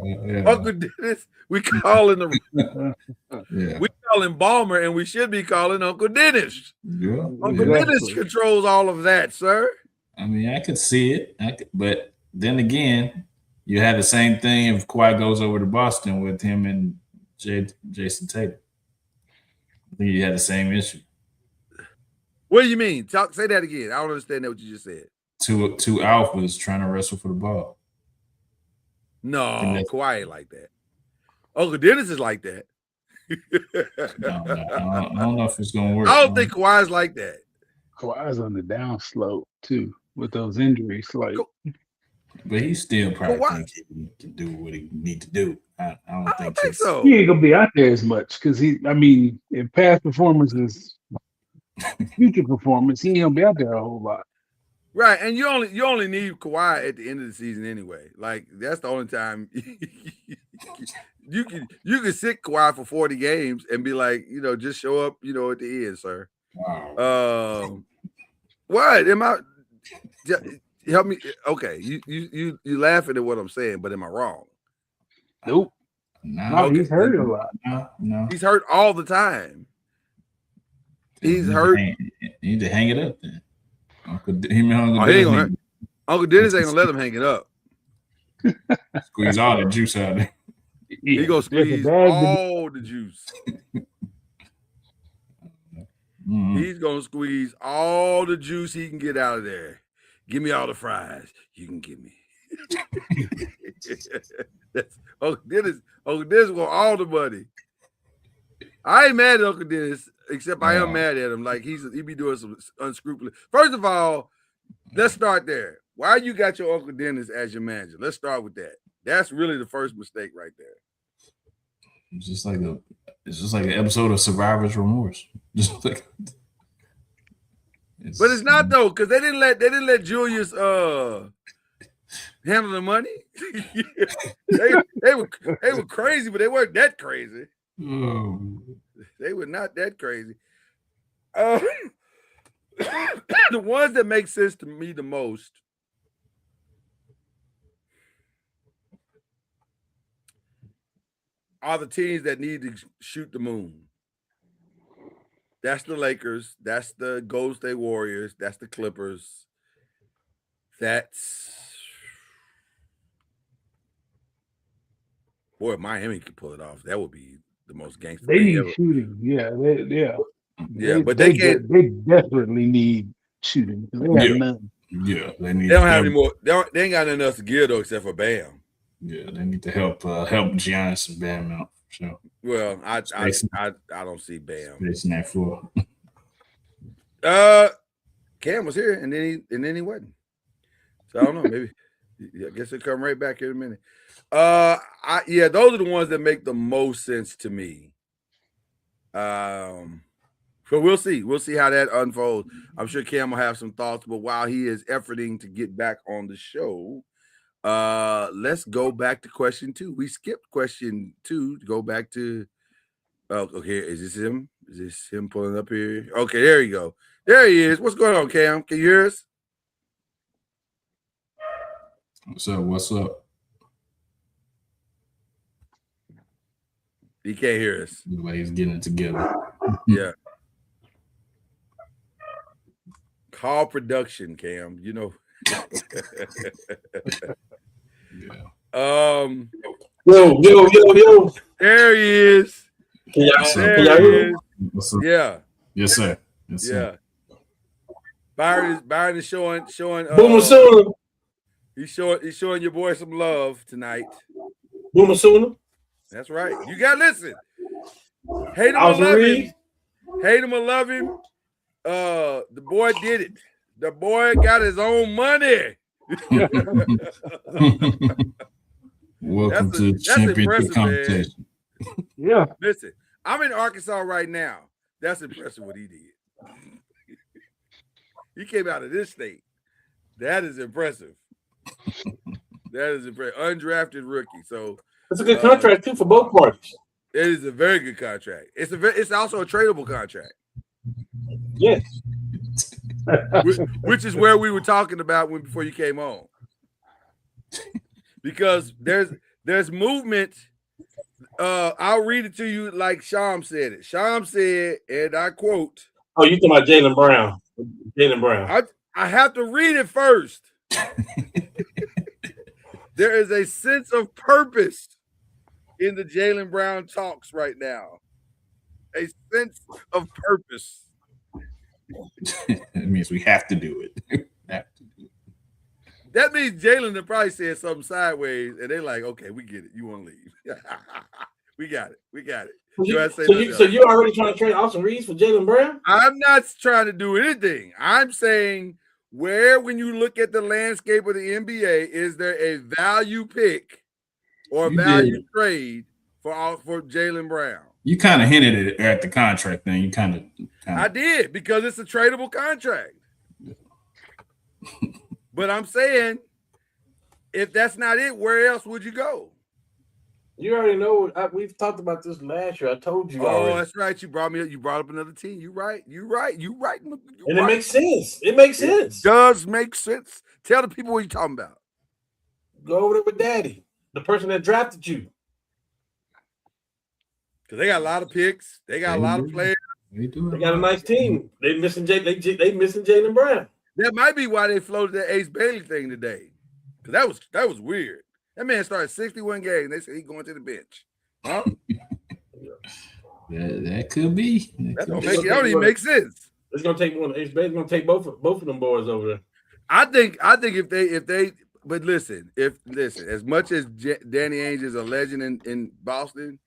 Uncle Dennis, we calling him Yeah. we call him Balmer, and we should be calling Uncle Dennis. Yeah. Uncle Yeah. Dennis controls all of that, sir. I mean, I could see it. But then again, you had the same thing if Kawhi goes over to Boston with him and Jason Tatum. I think you had the same issue. What do you mean? Say that again. I don't understand what you just said. Two alphas trying to wrestle for the ball. No, Kawhi ain't like that. Uncle Dennis is like that. No, I don't know if it's gonna work. I don't think Kawhi's like that. Kawhi's on the down slope too with those injuries. Like, but he still probably thinks he can do what he need to do. I don't think so. He ain't gonna be out there as much because in past performances, future performance, he ain't gonna be out there a whole lot. Right, and you only need Kawhi at the end of the season anyway. Like that's the only time you can sit Kawhi for 40 games and be like, just show up, at the end, sir. Wow. What am I? Help me. Okay, you laughing at what I'm saying, but am I wrong? Nope. No, he's hurt a lot. No, he's hurt all the time. He's hurt. You need to hang it up then. Uncle Dennis ain't gonna let him hang it up. Squeeze all the juice out of it. He gonna squeeze all the juice. He's gonna squeeze all the juice he can get out of there. Give me all the fries you can give me. Uncle Dennis want all the money. I ain't mad at Uncle Dennis, except I am mad at him. Like he be doing some unscrupulous. First of all, let's start there. Why you got your Uncle Dennis as your manager? Let's start with that. That's really the first mistake right there. It's just like an episode of Survivor's Remorse. But it's not though, because they didn't let Julius handle the money. they were crazy, but they weren't that crazy. They were not that crazy. The ones that make sense to me the most are the teams that need to shoot the moon. That's the Lakers. That's the Golden State Warriors. That's the Clippers. Boy, if Miami could pull it off, that would be the most gangster. They need shooting. Yeah, but they can't. They desperately need shooting. They have none. Yeah, they don't have any more. They ain't got nothing else to give though, except for Bam. Yeah, they need to help Giannis and Bam out. So, well, I don't see Bam. Spacing that floor. Cam was here, and then he wasn't. So I don't know. Maybe I guess he'll come right back here in a minute. Those are the ones that make the most sense to me. So we'll see. We'll see how that unfolds. I'm sure Cam will have some thoughts, but while he is efforting to get back on the show, let's go back to question 2. We skipped question 2 to go back to. Okay, is this him? Is this him pulling up here? Okay, there you go. There he is. What's going on, Cam? Can you hear us? What's up? He can't hear us. He's getting it together. Yeah. Call production, Cam. Yeah. Yo. There he is. Can y'all hear me? Yeah. Yes, sir. Yes, sir. Yeah. Byron is showing Boomer Sooner. He's showing your boy some love tonight. Boomer Sooner. That's right. You gotta listen. Hate him or love him. Hate him or love him. The boy did it. The boy got his own money. Welcome to championship competition. Yeah. Listen, I'm in Arkansas right now. That's impressive what he did. He came out of this state. That is impressive. That is impressive. Undrafted rookie. So it's a good contract too for both parties. it is a very good contract. It's also a tradable contract. Yes. Which is where we were talking about before you came on. Because there's movement. I'll read it to you like Sham said it. Sham said, and I quote. Oh, you talking about Jaylen Brown? Jaylen Brown. I have to read it first. There is a sense of purpose in the Jaylen Brown talks right now. A sense of purpose. It means we have to do it. That means Jalen probably said something sideways, and they're like, "Okay, we get it. You want to leave? We got it. We got it." So you're already trying to trade Austin Reeves for Jaylen Brown? I'm not trying to do anything. I'm saying when you look at the landscape of the NBA, is there a value pick or a value trade for Jaylen Brown? You kind of hinted it at the contract thing. You kind of. I did, because it's a tradable contract. But I'm saying, if that's not it, where else would you go? You already know. We've talked about this last year. I told you. Oh, that's right. You brought up another team. You're right. And it makes sense. It does make sense. Tell the people what you're talking about. Go over there with Daddy, the person that drafted you. Because they got a lot of picks. They got a lot of players. They got a nice team. They missing Jaylen Brown. That might be why they floated that Ace Bailey thing today. Because that was weird. That man started 61 games. They said he's going to the bench. Huh? That could be. That don't even make sense. It's gonna take one. Ace Bailey's gonna take both of them boys over there. I think if they but listen, as much as Danny Ainge is a legend in Boston,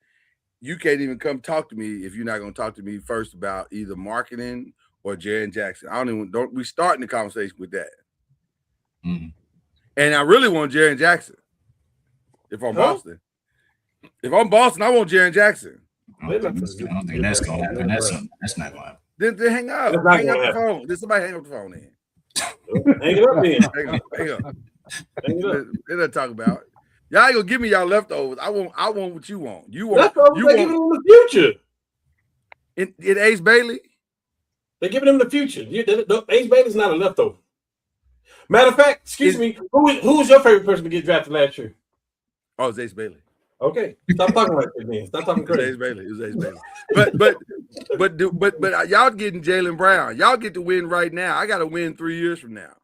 you can't even come talk to me if you're not going to talk to me first about either marketing or Jaren Jackson. We starting the conversation with that. Mm-hmm. And I really want Jaren Jackson. If I'm Boston. If I'm Boston, I want Jaren Jackson. I don't think that's going to happen. That's not going to happen. Then hang up. Hang up the phone. Did somebody hang up the phone then? Hang it up then. Hang up. They're not talking about it. Y'all ain't gonna give me y'all leftovers. I want what you want. You want leftovers. They're giving him the future. In Ace Bailey, they're giving him the future. Ace Bailey's not a leftover. Matter of fact, excuse me, who's your favorite person to get drafted last year? Oh, it's Ace Bailey. Okay, stop talking like that, man. Stop talking crazy. It was Ace Bailey. But y'all getting Jaylen Brown. Y'all get to win right now. I got to win 3 years from now.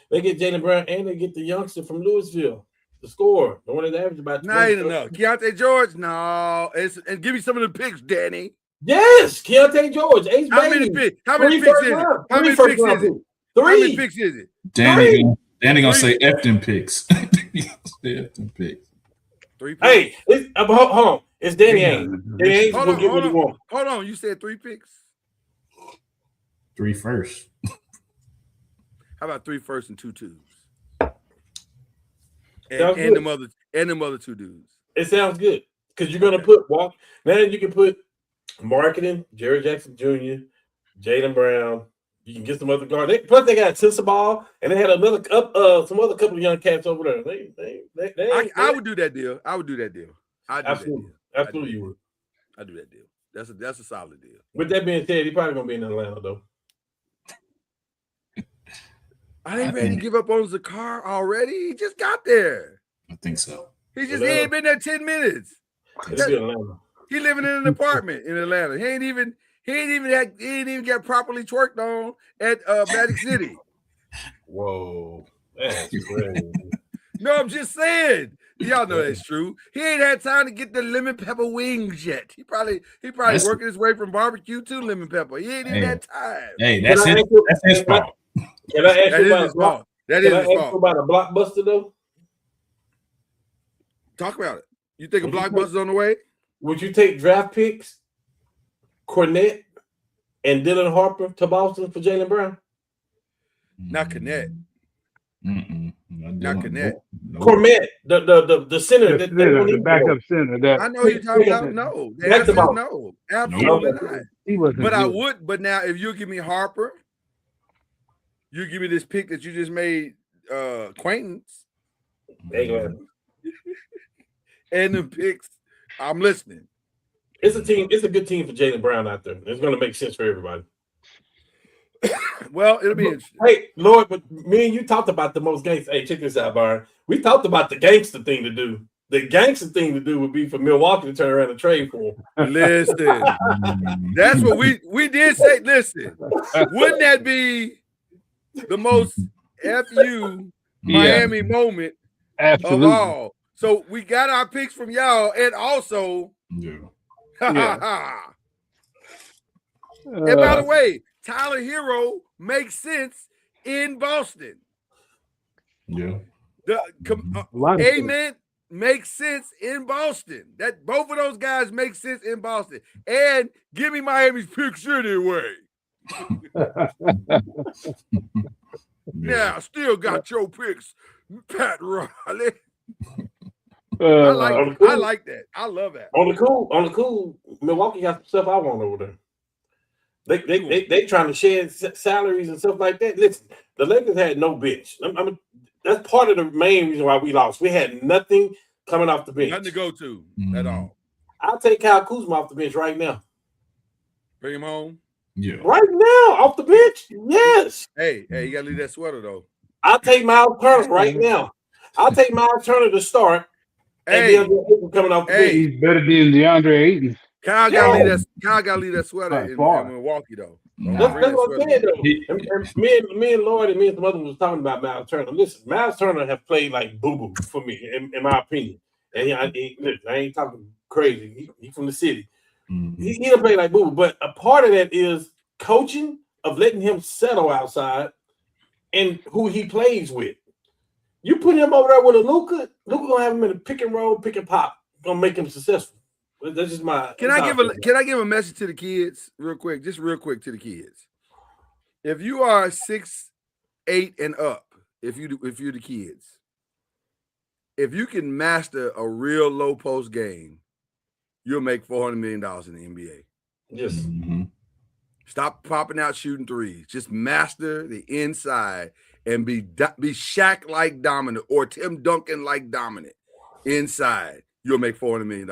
They get Jaylen Brown and they get the youngster from Louisville. The score, the one that averaged about. No, Keontae George, no. And give me some of the picks, Danny. Yes, Keontae George. Ace How many picks? How many picks is it? How many picks is it? How many picks is it? Danny gonna say Efton picks. Efton picks. 3 picks. Hey, hold on. It's Danny Ainge. Danny Ainge will get what he wants. Hold on. You said 3 picks. 3 firsts. How about 3 firsts and 2 twos? And them other 2 dudes. It sounds good because you're gonna put now you can put marketing, Jerry Jackson Jr., Jaylen Brown. You can get some other guards. Plus they got Ball, and they had some other couple of young cats over there. I would do that deal. Absolutely, you would. I do that deal. That's a solid deal. With that being said, he's probably gonna be in Atlanta though. Are they ready to give up on Zakar already? He just got there. I think so. He ain't been there 10 minutes. He living in an apartment in Atlanta. He ain't even got properly twerked on at Atlantic City. Whoa, that's crazy. No, I'm just saying. Y'all know that's true. He ain't had time to get the lemon pepper wings yet. He probably working his way from barbecue to lemon pepper. He ain't even had time. Hey, that's his fault. Can I ask you about a Blockbuster though? Talk about it. You think a Blockbuster's on the way? Would you take draft picks, Cornette, and Dylan Harper to Boston for Jaylen Brown? Not Cornette. Not Cornette. Cornette, the center, the backup center. I know you're talking about. No, the answer is no, absolutely not. But I would. But now, if you give me Harper, you give me this pick that you just made acquaintance Ain't gonna happen. and the picks, I'm listening. It's a team. It's a good team for Jaylen Brown out there. It's going to make sense for everybody. Well, it'll be interesting. Hey, Lord, but me and you talked about the most gangster. Hey, check this out, Byron. We talked about the gangster thing to do. The gangster thing to do would be for Milwaukee to turn around and trade for him. Listen, that's what we did say. Listen, wouldn't that be the most FU Miami moment Absolutely. of all? So we got our picks from y'all, and also, Yeah. And by the way, Tyler Hero makes sense in Boston. Yeah. Amen makes sense in Boston. That both of those guys make sense in Boston. And give me Miami's picks anyway. Now, still got your picks, Pat Riley. I like that. I love that. On the cool, Milwaukee got some stuff I want over there. They trying to shed salaries and stuff like that. Listen, the Lakers had no bench. That's part of the main reason why we lost. We had nothing coming off the bench. Nothing to go to at all. I'll take Kyle Kuzma off the bench right now. Bring him home. Yeah. Right now, off the bench. Yes. Hey, you gotta leave that sweater though. I'll take Miles Turner right now. I'll take Miles Turner to start. Hey, coming off the bench. He's better than DeAndre Ayton. Kyle gotta leave that sweater in Milwaukee though. That's what I'm saying though. And me and Lloyd and me and some others was talking about Miles Turner. Listen, Miles Turner have played like boo-boo for me, in my opinion. And I ain't talking crazy. He from the city. Mm-hmm. He don't play like boo-boo. But a part of that is coaching, of letting him settle outside and who he plays with. You put him over there with a Luka gonna have him in a pick and roll, pick and pop. Gonna make him successful. That's just my. Can I give a message to the kids real quick? Just real quick to the kids. If you are 6'8" and up, if you're the kids, if you can master a real low post game, you'll make $400 million in the NBA. Yes. Mm-hmm. Stop popping out shooting threes. Just master the inside and be Shaq like dominant or Tim Duncan like dominant inside. You'll make $400 million.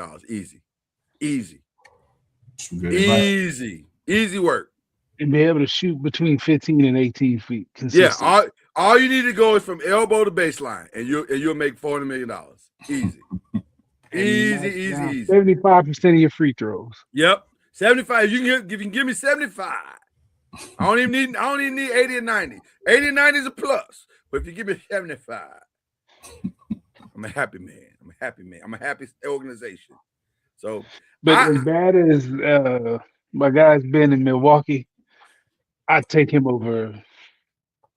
Easy work. And be able to shoot between 15 and 18 feet. Yeah, all you need to go is from elbow to baseline, and you'll make $400 million. Easy. 75% of your free throws. Yep, 75. If you can give me 75, I don't even need 80 and 90. 80 and 90 is a plus, but if you give me 75, I'm a happy man. I'm a happy organization. So, but as bad as my guy's been in Milwaukee, I'd take him over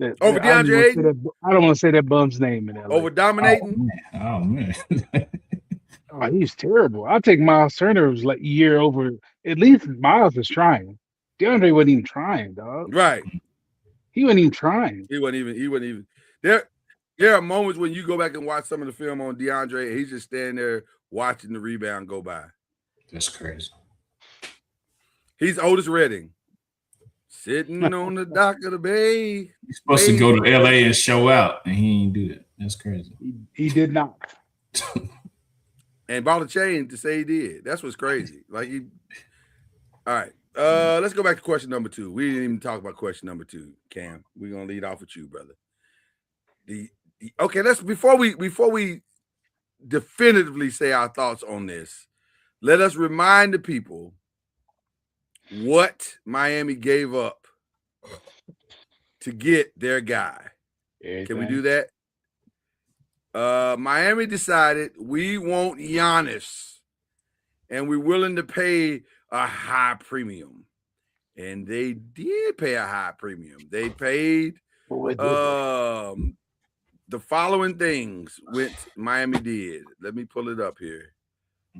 DeAndre Ayton. I don't want to say that bum's name in LA. Over dominating. Oh man. Oh, he's terrible. I'll take Miles Turner's like year over. At least Miles is trying. DeAndre wasn't even trying, dog. Right. He wasn't even trying. He wasn't even. There are moments when you go back and watch some of the film on DeAndre, and he's just standing there watching the rebound go by. That's crazy. He's Otis Redding, sitting on the dock of the bay. He's supposed to go to LA and show out, and he ain't do it. That's crazy. He did not. And bought a chain to say he did. That's what's crazy. All right. Let's go back to question number 2. We didn't even talk about question number 2, Cam. We're gonna lead off with you, brother. Let's before we definitively say our thoughts on this, let us remind the people what Miami gave up to get their guy. Can we do that? Miami decided we want Giannis, and we're willing to pay a high premium. And they did pay a high premium. They paid the following things Miami did. Let me pull it up here.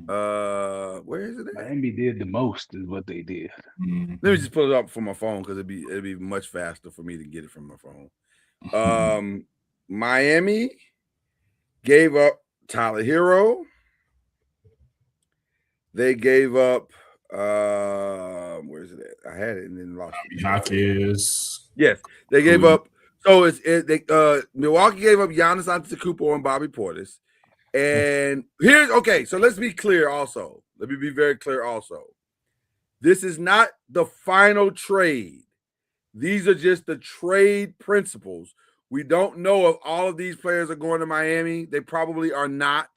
Where is it at? Miami did the most is what they did. Let me just pull it up from my phone because it'd be much faster for me to get it from my phone. Miami gave up Tyler Hero. They gave up where is it at? I had it and then lost it. Hawkins. Yes, they gave up So Milwaukee gave up Giannis Antetokounmpo and Bobby Portis. And so let's be clear also. Let me be very clear also. This is not the final trade. These are just the trade principles. We don't know if all of these players are going to Miami. They probably are not.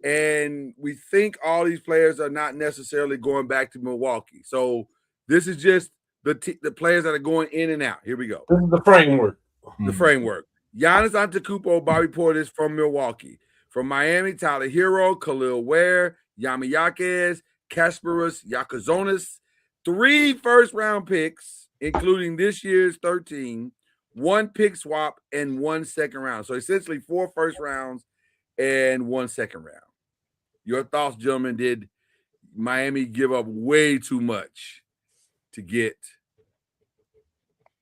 And we think all these players are not necessarily going back to Milwaukee. So this is just the players that are going in and out. Here we go. This is the framework. The framework. Giannis Antetokounmpo, Bobby Portis from Milwaukee. From Miami, Tyler Hero, Khalil Ware, Yami Yaquez, Kasparas Yakazonis. 3 first-round picks, including this year's 13, 1 pick swap, and 1 second round. So essentially 4 first rounds and 1 second round. Your thoughts, gentlemen? Did Miami give up way too much to get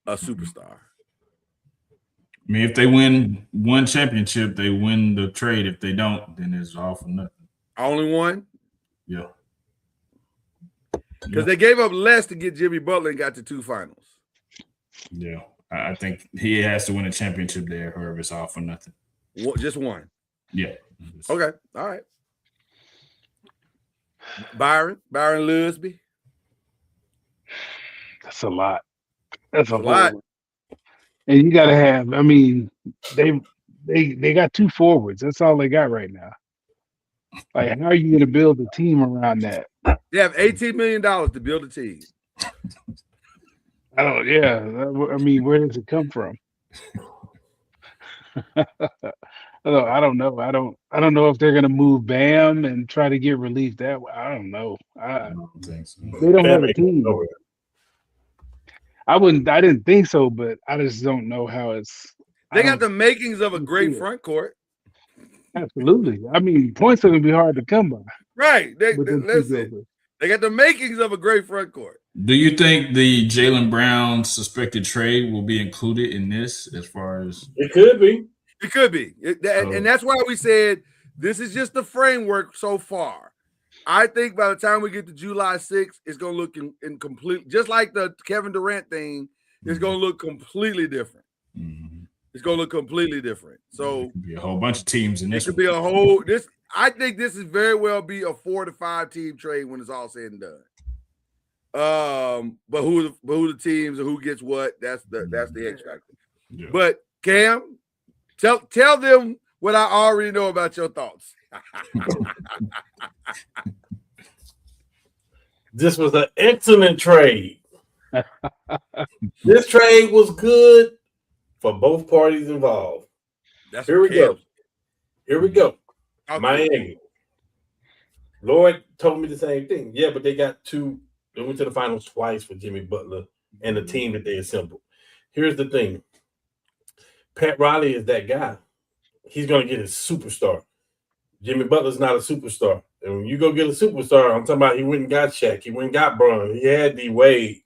a superstar? I mean, if they win one championship, they win the trade. If they don't, then it's all for nothing. Only one? Yeah. Because they gave up less to get Jimmy Butler and got to 2 finals. Yeah. I think he has to win a championship there, or it's all for nothing. Just one? Yeah. Okay. All right. Byron Lusby. That's a lot. That's a lot. And you got to have. I mean, they got 2 forwards. That's all they got right now. Like, how are you going to build a team around that? They have $18 million to build a team. I mean, where does it come from? I don't know. I don't know if they're going to move Bam and try to get relief that way. I don't know. I don't think so. They don't have a team. I didn't think so, but I just don't know how it's. They got the makings of a great front court. Absolutely. I mean, points are going to be hard to come by. Right. They got the makings of a great front court. Do you think the Jaylen Brown suspected trade will be included in this as far as? It could be. It could be. And that's why we said this is just the framework so far. I think by the time we get to July 6th, it's going to look in complete, just like the Kevin Durant thing, it's going to look completely different. Mm-hmm. It's going to look completely different. So it could be a whole bunch of teams in this. It could be a whole I think this is very well be a 4 to 5 team trade when it's all said and done. But who the teams and who gets what? That's the X factor. Yeah. But Cam, tell them what I already know about your thoughts. This was an excellent trade. This trade was good for both parties involved. Here we go. Miami. Lloyd told me the same thing. Yeah, but they got 2. They went to the finals twice with Jimmy Butler and the team that they assembled. Here's the thing. Pat Riley is that guy. He's going to get his superstar. Jimmy Butler's not a superstar. And when you go get a superstar, I'm talking about he went and got Shaq. He went and got Bron. He had D Wade.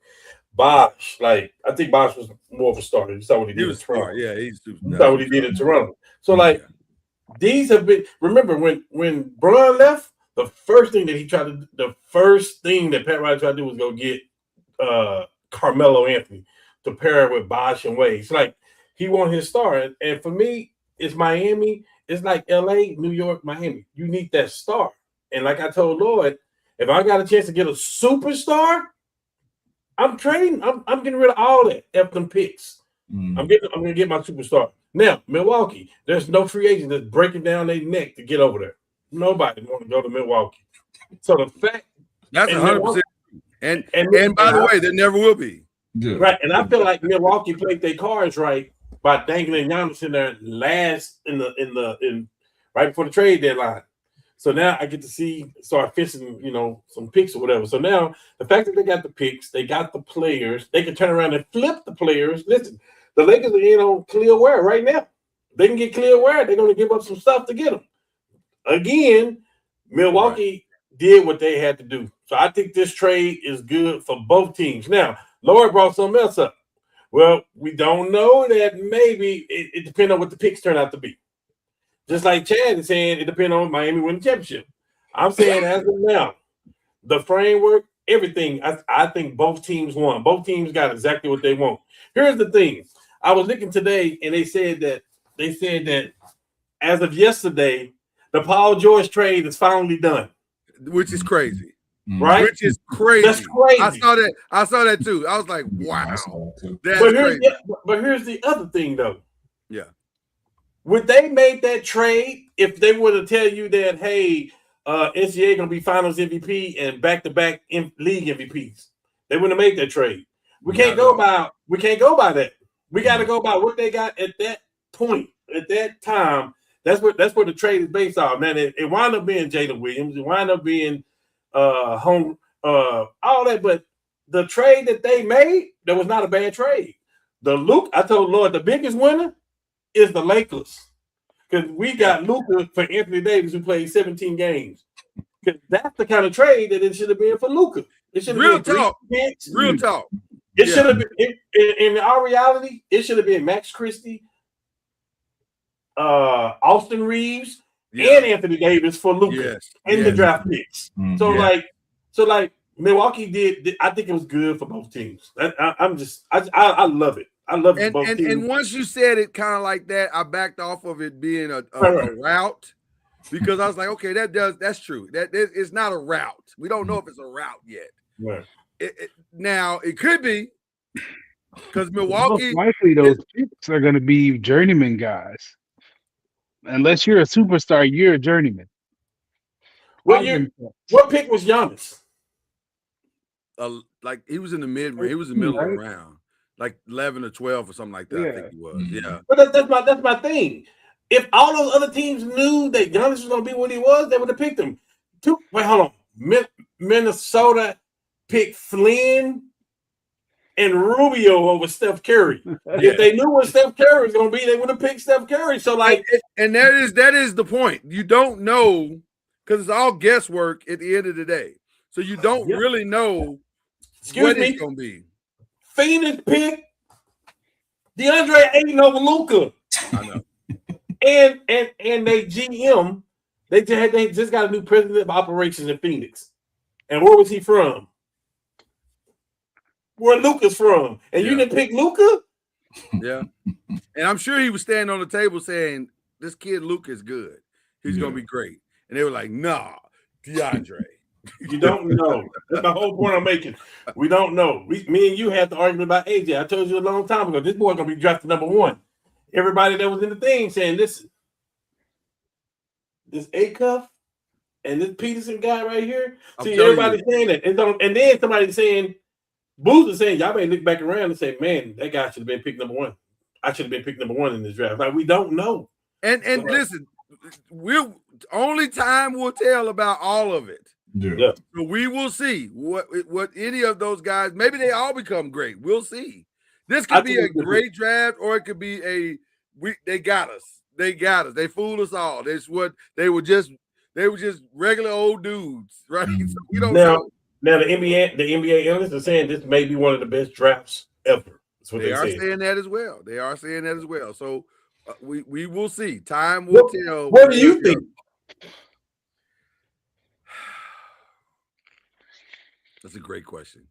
Bosh. Like, I think Bosh was more of a starter. You saw what he did in Toronto. Yeah, he's super. You saw what he did in Toronto. So, these have been. Remember when Bron left, the first thing that Pat Riley tried to do was go get Carmelo Anthony to pair with Bosh and Wade. It's like he won his star. And for me, it's Miami. It's like LA, New York, Miami. You need that star. And like I told Lloyd, if I got a chance to get a superstar, I'm trading. I'm getting rid of all that F them picks. I'm gonna get my superstar. Now, Milwaukee, there's no free agent that's breaking down their neck to get over there. Nobody want to go to Milwaukee. So the fact that's 100%. And by the way, there never will be. Good. Right. And I feel like Milwaukee played their cards right by dangling Giannis in there last in right before the trade deadline. So now I get to start fishing, some picks or whatever. So now the fact that they got the picks, they got the players, they can turn around and flip the players. Listen, the Lakers are in on Khalil Ware right now. They can get Khalil Ware. They're going to give up some stuff to get him. Again, Milwaukee did what they had to do. So I think this trade is good for both teams. Now, Lloyd brought something else up. Well, we don't know that. Maybe it depends on what the picks turn out to be. Just like Chad is saying, it depends on Miami winning the championship. I'm saying as of now, the framework, everything, I think both teams won. Both teams got exactly what they want. Here's the thing. I was looking today, and they said that as of yesterday, the Paul George trade is finally done. Which is crazy. Right? Which is crazy. That's crazy. I saw that too. I was like, wow. That's crazy. But here's the other thing, though. Yeah. Would they make that trade if they were to tell you that, hey, NCAA gonna be Finals MVP and back-to-back league MVPs? They wouldn't have made that trade. We can't go by that. We got to go by what they got at that point, at that time. That's what the trade is based off. Man, it wound up being Jalen Williams. It wound up being all that, but the trade that they made, that was not a bad trade. I told Lord, the biggest winner is the Lakers, because we got Luka for Anthony Davis, who played 17 games. Because that's the kind of trade that it should have been for Luka. It should have Real been talk. It should have been in our reality. It should have been Max Christie, Austin Reeves, and Anthony Davis for Luka in the draft picks. So like Milwaukee did. I think it was good for both teams. I love it. I love it. Both teams. And once you said it kind of like that, I backed off of it being a route, because I was like, okay, that's true. That it's not a route. We don't know if it's a route yet. Right. Now it could be, because Milwaukee. Most likely, those picks are going to be journeyman guys. Unless you're a superstar, you're a journeyman. What pick was Giannis? Like he was in the mid range. He was in the middle of the round, like 11 or 12 or something like that. I think he was. Yeah. But that's my thing. If all those other teams knew that Giannis was going to be what he was, they would have picked him. Wait, hold on. Minnesota picked Flynn and Rubio over Steph Curry. If they knew what Steph Curry was going to be, they would have picked Steph Curry. So and that is the point. You don't know, because it's all guesswork at the end of the day. So you don't really know what it's going to be. Phoenix picked DeAndre Ayton over Luka. I know. and they GM, they just got a new president of operations in Phoenix. And where was he from? Where Luka's from. And you didn't pick Luka? Yeah. And I'm sure he was standing on the table saying, this kid Luka is good. He's going to be great. And they were like, nah, DeAndre. You don't know. That's the whole point I'm making. We don't know. Me and you had the argument about AJ. I told you a long time ago, this boy going to be drafted number 1. Everybody that was in the thing saying, listen, this A-Cuff and this Peterson guy right here. See, everybody saying that. And then somebody saying, Boozer saying, y'all may look back around and say, man, that guy should have been picked number 1. I should have been picked number 1 in this draft. Like, we don't know. And listen, only time will tell about all of it. Yeah. So we will see what any of those guys, maybe they all become great. We'll see. This could be a great draft, or it could be they got us. They got us. They fooled us all. They were just regular old dudes, right? So we don't know. Now the NBA analysts are saying this may be one of the best drafts ever. That's what they are saying that as well. So we will see. Time will tell. What do you think? That's a great question.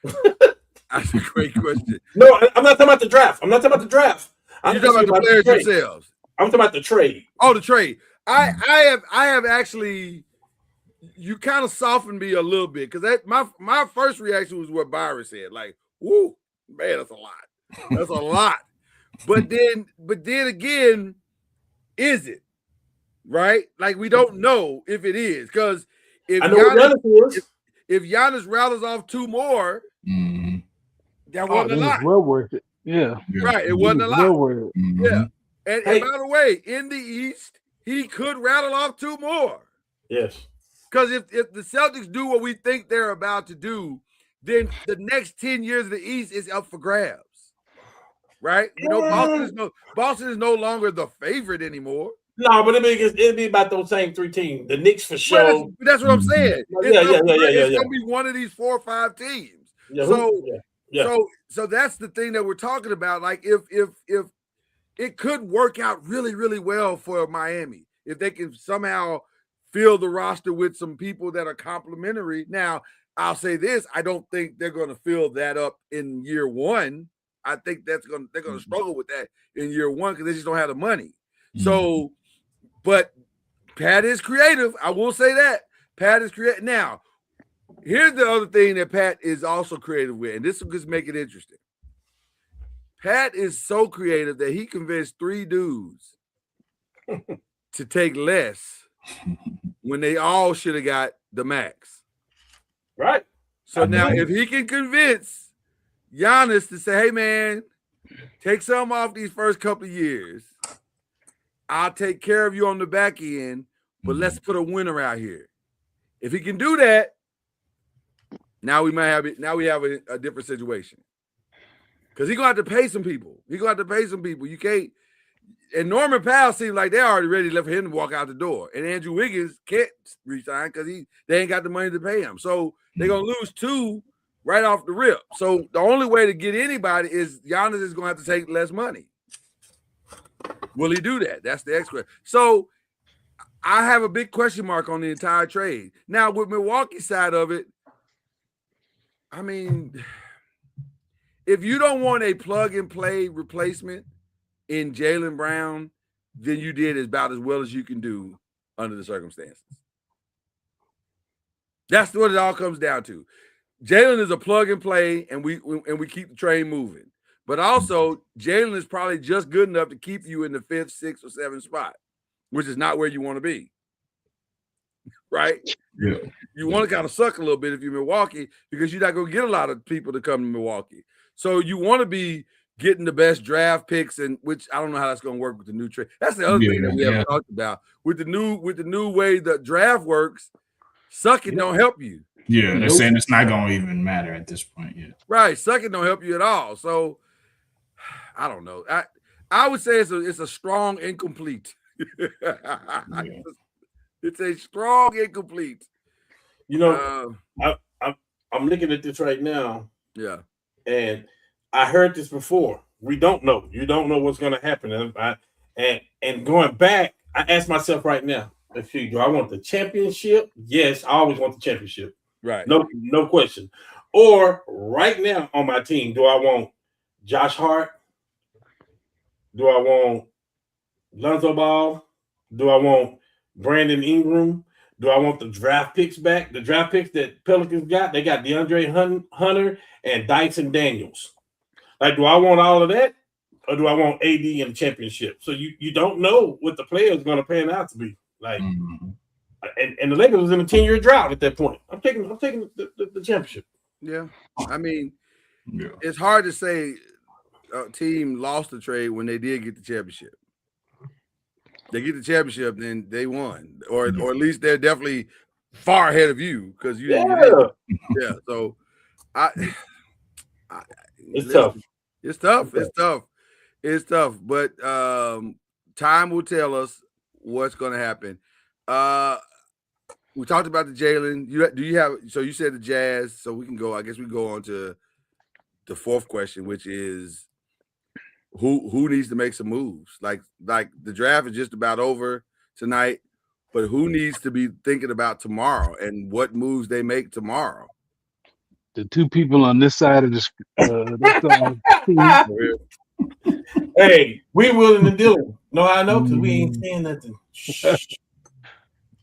That's a great question. No, I'm not talking about the draft. I'm talking about the players themselves. I'm talking about the trade. Oh, the trade. I have actually. You kind of softened me a little bit, because my first reaction was what Byron said. Like, whoo, man, that's a lot. That's a lot. But then again, is it right? Like, we don't know if it is, because if Giannis rattles off 2 more, that wasn't a lot. Well worth it. Yeah. Right. It wasn't a lot. Well worth it. Yeah. And by the way, in the East, he could rattle off 2 more. Yes. Because if the Celtics do what we think they're about to do, then the next 10 years of the East is up for grabs. Right? You know, Boston is no longer the favorite anymore. No, but it'd be about those same 3 teams. The Knicks for sure. Well, that's what I'm saying. It's gonna be one of these 4 or 5 teams. So that's the thing that we're talking about. Like, if it could work out really, really well for Miami, if they can somehow fill the roster with some people that are complimentary. Now, I'll say this: I don't think they're going to fill that up in year 1. I think they're gonna struggle with that in year one because they just don't have the money. So, but Pat is creative. I will say that Pat is creative. Now, here's the other thing that Pat is also creative with, and this will just make it interesting. Pat is so creative that he convinced 3 dudes to take less when they all should have got the max. Right. So now, if he can convince Giannis to say, "Hey, man, take some off these first couple of years. I'll take care of you on the back end, but let's put a winner out here." If he can do that, now we might have it. Now we have a different situation because he's gonna have to pay some people. You can't. And Norman Powell seems like they're already ready for him to walk out the door. And Andrew Wiggins can't resign because they ain't got the money to pay him. So they're gonna lose 2 right off the rip. So the only way to get anybody is Giannis is gonna have to take less money. Will he do that? That's the X question. So I have a big question mark on the entire trade. Now, with Milwaukee's side of it, I mean, if you don't want a plug-and-play replacement in Jaylen Brown, then you did about as well as you can do under the circumstances. That's what it all comes down to. Jaylen is a plug-and-play, and we keep the train moving. But also, Jaylen is probably just good enough to keep you in the 5th, 6th, or 7th spot, which is not where you want to be. Right? Yeah. You want to kind of suck a little bit if you're Milwaukee because you're not going to get a lot of people to come to Milwaukee. So you want to be getting the best draft picks, and which I don't know how that's going to work with the new trade. That's the other thing that we haven't talked about. With the new way the draft works, sucking don't help you. Yeah, they're saying it's not going to even matter at this point. Yeah. Right. Sucking don't help you at all. So I don't know. I would say it's a strong incomplete. It's a strong incomplete. You know, I'm looking at this right now. Yeah. And I heard this before. We don't know. You don't know what's going to happen. And going back, I ask myself right now, let's see, do I want the championship? Yes, I always want the championship. Right. No question. Or right now on my team, do I want Josh Hart? Do I want Lonzo Ball? Do I want Brandon Ingram? Do I want the draft picks back? The draft picks that Pelicans got, they got DeAndre Hunter and Dyson Daniels. Like, do I want all of that? Or do I want AD in the championship? So you don't know what the player is going to pan out to be. Like, and the Lakers was in a 10-year drought at that point. I'm taking the championship. Yeah. I mean, it's hard to say a team lost the trade when they did get the championship. They get the championship, then they won, or at least they're definitely far ahead of you because you didn't get it. Yeah. So, it's tough. It's tough. But time will tell us what's going to happen. We talked about the Jaylen. Do you have? So you said the Jazz. So we can go. I guess we go on to the 4th question, which is who needs to make some moves? Like the draft is just about over tonight, but who needs to be thinking about tomorrow and what moves they make tomorrow? The 2 people on this side of this Hey, we willing to do it. No, I know because we ain't saying nothing.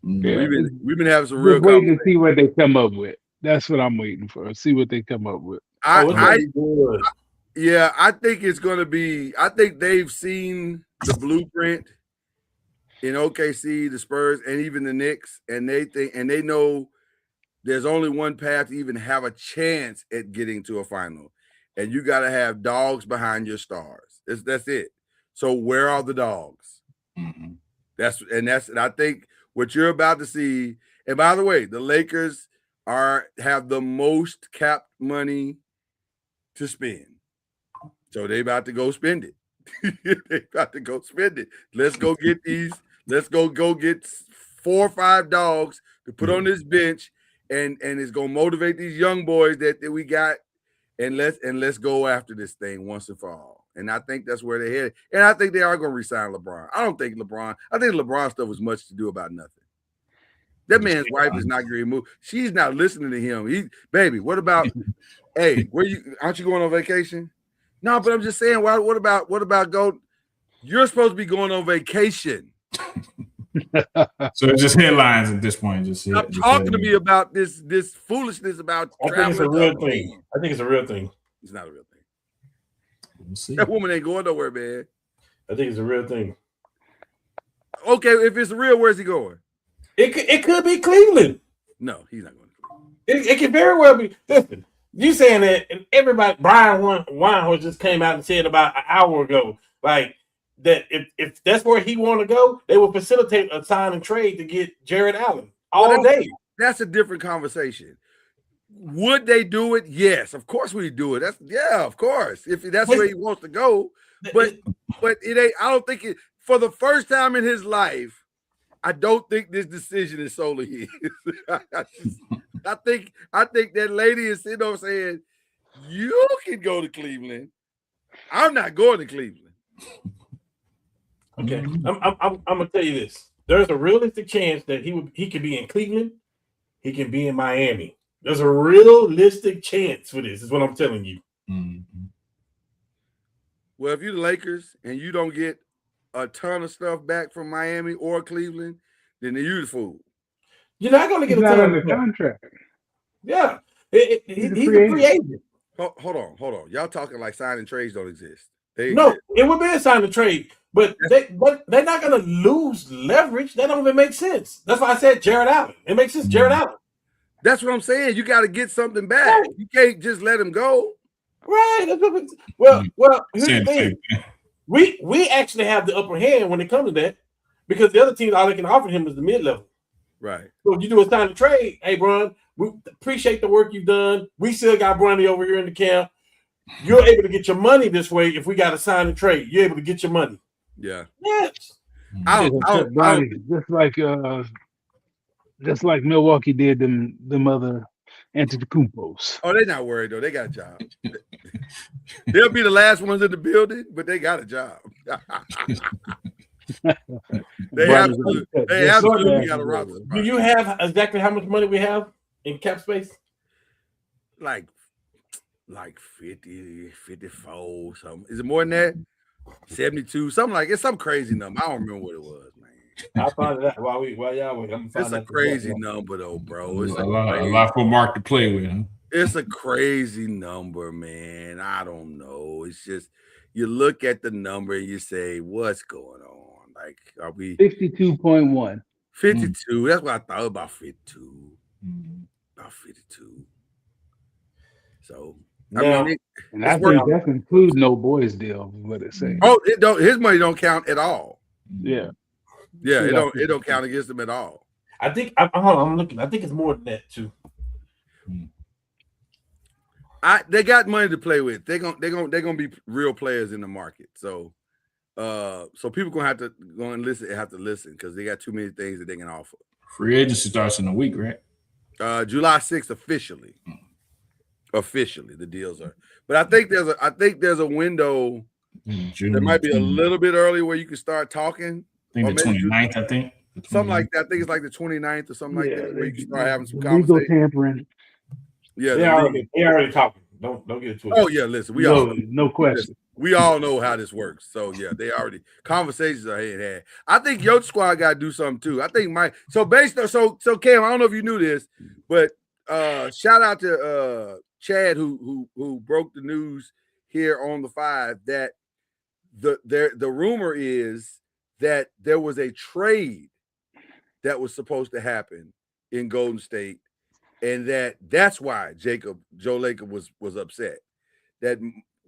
Yeah. We've been having some real waiting to see what they come up with. That's what I'm waiting for. See what they come up with. Yeah, I think it's going to be. I think they've seen the blueprint in OKC, the Spurs, and even the Knicks, and they know there's only one path to even have a chance at getting to a final, and you got to have dogs behind your stars. That's it. So where are the dogs? And I think what you're about to see. And by the way, the Lakers have the most cap money to spend. So they about to go spend it. Let's go get these. Let's go get 4 or 5 dogs to put on this bench, and it's gonna motivate these young boys that we got, and let's go after this thing once and for all. And I think that's where they're headed. And I think they are gonna resign LeBron. I think LeBron stuff was much to do about nothing. That man's wife is not getting moved. She's not listening to him. Baby, what about? Hey, aren't you going on vacation? No, but I'm just saying. What about go? You're supposed to be going on vacation. So it's just headlines at this point. Stop talking to me about this foolishness about I think it's a traveling. real thing. I think it's a real thing. It's not a real thing. We'll see. That woman ain't going nowhere, man. I think it's a real thing. Okay, if it's real, where's he going? It could be Cleveland. No, he's not going to Cleveland. It can very well be. Listen, you saying that, and everybody, Brian Weinhorst just came out and said about an hour ago, like that if that's where he want to go, they will facilitate a sign and trade to get Jared Allen all day. That's a different conversation. Would they do it? Yes, of course we do it. Of course. If that's where he wants to go, but it ain't. I don't think it. For the first time in his life, I don't think this decision is solely his. I think that lady is sitting over saying, "You can go to Cleveland. I'm not going to Cleveland." Okay, I'm gonna tell you this. There's a realistic chance that he could be in Cleveland. He can be in Miami. There's a realistic chance for this. Is what I'm telling you. Mm-hmm. Well, if you're the Lakers and you don't get a ton of stuff back from Miami or Cleveland, then you're the fool. You're not going to get He's a not ton under of stuff. contract. Yeah, he's a free agent. Hold on. Y'all talking like signing trades don't exist. They No, exist. it would be a sign to trade, but they're not going to lose leverage. That don't even make sense. That's why I said Jared Allen. It makes sense, Jared Allen. That's what I'm saying. You got to get something back. Right. You can't just let him go. Right. Well. Here's the thing. We actually have the upper hand when it comes to that, because the other teams, all they can offer him is the mid level. Right. So if you do a sign to trade, hey, Bron, we appreciate the work you've done. We still got Bronny over here in the camp. You're able to get your money this way. If we got a sign and trade, you're able to get your money. Yeah. Yes. Just like Milwaukee did them other Antetokounmpos. Oh, they're not worried though. They got a job. They'll be the last ones in the building, but they got a job. They absolutely got a roster. Do you have exactly how much money we have in cap space? Like 50, 54, something. Is it more than that? 72, something like it's some crazy number. I don't remember what it was, man. I'll find it out while y'all wait. It's a crazy number though, bro. It's a lot for Mark to play with. Huh? It's a crazy number, man. I don't know. It's just you look at the number and you say, what's going on? Like, are we 52.1? 52. That's what I thought about 52. About 52. So I think that's include no boys deal, what it say. Oh, his money don't count at all. Yeah. Yeah, it don't count against him at all. I think I'm looking. I think it's more than that too. They got money to play with. They're gonna be real players in the market. So people gonna have to go and listen because they got too many things that they can offer. Free agency starts in a week, right? July 6th officially. Officially, the deals are. But I think there's a window that might be a little bit early where you can start talking. I think the 29th, I think. Something like that. I think it's like the 29th or something like that, where you can start having some legal conversation. Tampering. Yeah, they already talking. Don't get it twisted. Oh yeah, listen, no question. We all know how this works. So yeah, they already conversations are had. I think your squad got to do something too. I think so Cam, I don't know if you knew this, but shout out to Chad who broke the news here on the 5 that the rumor is that there was a trade that was supposed to happen in Golden State, and that's why Joe Lacob was upset that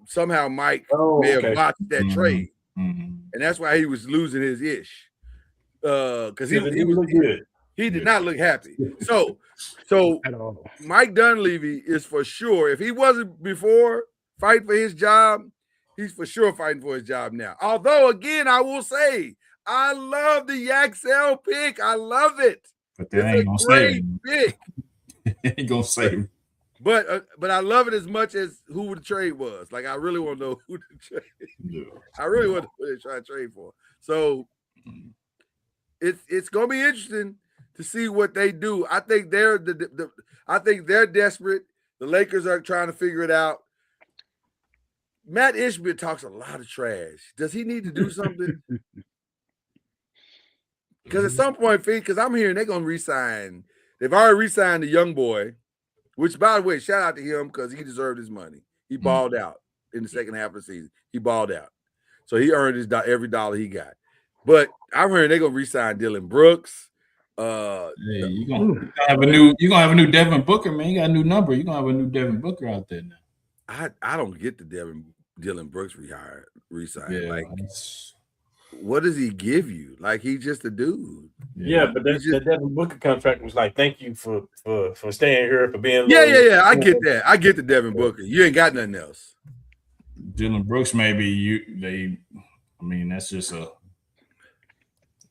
somehow Mike may have botched that trade, and that's why he was losing his ish because he did not look happy. So Mike Dunleavy is for sure, if he wasn't before fighting for his job, he's for sure fighting for his job now. Although, again, I will say, I love the Yaxel pick. I love it. But that ain't gonna save him. Pick. Ain't gonna save him. But I love it as much as who the trade was. Like, I really want to know who the trade. Yeah. I really want to know who they're trying to trade for. So it's gonna be interesting to see what they do. I think they're they're desperate. The Lakers are trying to figure it out. Matt Ishbia talks a lot of trash. Does he need to do something? Because at some point, because I'm hearing they're gonna resign. They've already re-signed the young boy, which, by the way, shout out to him because he deserved his money. He balled out in the second half of the season. He balled out, so he earned his every dollar he got. But I'm hearing they're gonna re-sign Dylan Brooks. Hey, you're gonna have a new Devin Booker, man. You got a new number. You're gonna have a new Devin Booker out there now. I don't get the Dylan Brooks re-sign. Yeah, like, what does he give you? Like, he's just a dude. Yeah, but that Devin Booker contract was like, thank you for staying here, for being. Yeah. I get that. I get the Devin Booker. You ain't got nothing else. Dylan Brooks, maybe I mean, that's just a.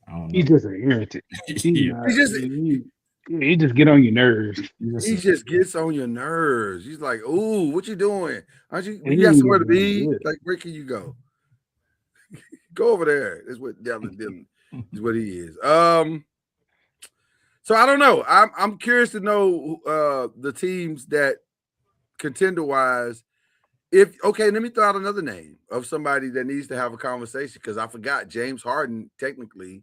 I don't know. He's just an irritant. He just get on your nerves. He just gets on your nerves. He's like, "Ooh, what you doing? Aren't you? You got somewhere to be? Like, where can you go? Go over there." That's what Dylan is. What he is. So I don't know. I'm curious to know the teams that contender wise. Let me throw out another name of somebody that needs to have a conversation because I forgot James Harden technically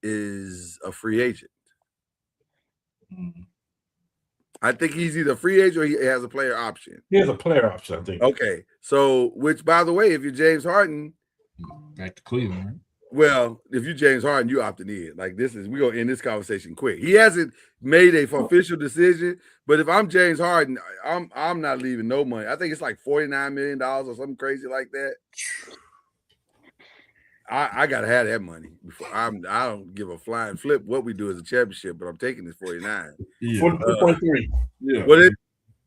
is a free agent. I think he's either a free agent or he has a player option. He has a player option, I think. Okay. So, which, by the way, if you're James Harden, back to Cleveland, right? Well, if you're James Harden, you opting in. Like, we're going to end this conversation quick. He hasn't made a official decision, but if I'm James Harden, I'm not leaving no money. I think it's like $49 million or something crazy like that. I gotta have that money before I don't give a flying flip what we do as a championship, but I'm taking this 49. 42.3. Yeah. What is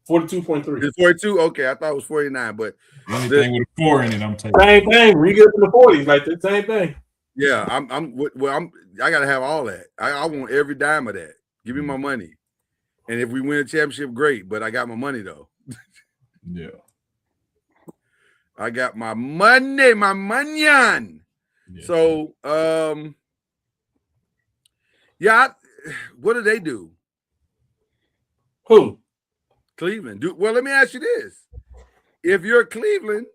42.3. It's 42? Okay, I thought it was 49, but anything with a 4 in it, I'm taking. Same thing. We get to the 40s, like the same thing. Yeah, I gotta have all that. I want every dime of that. Give me my money. And if we win a championship, great, but I got my money though. Yeah. I got my money, my money. Yeah. So, what do they do? Who? Cleveland. Well, let me ask you this. If you're Cleveland,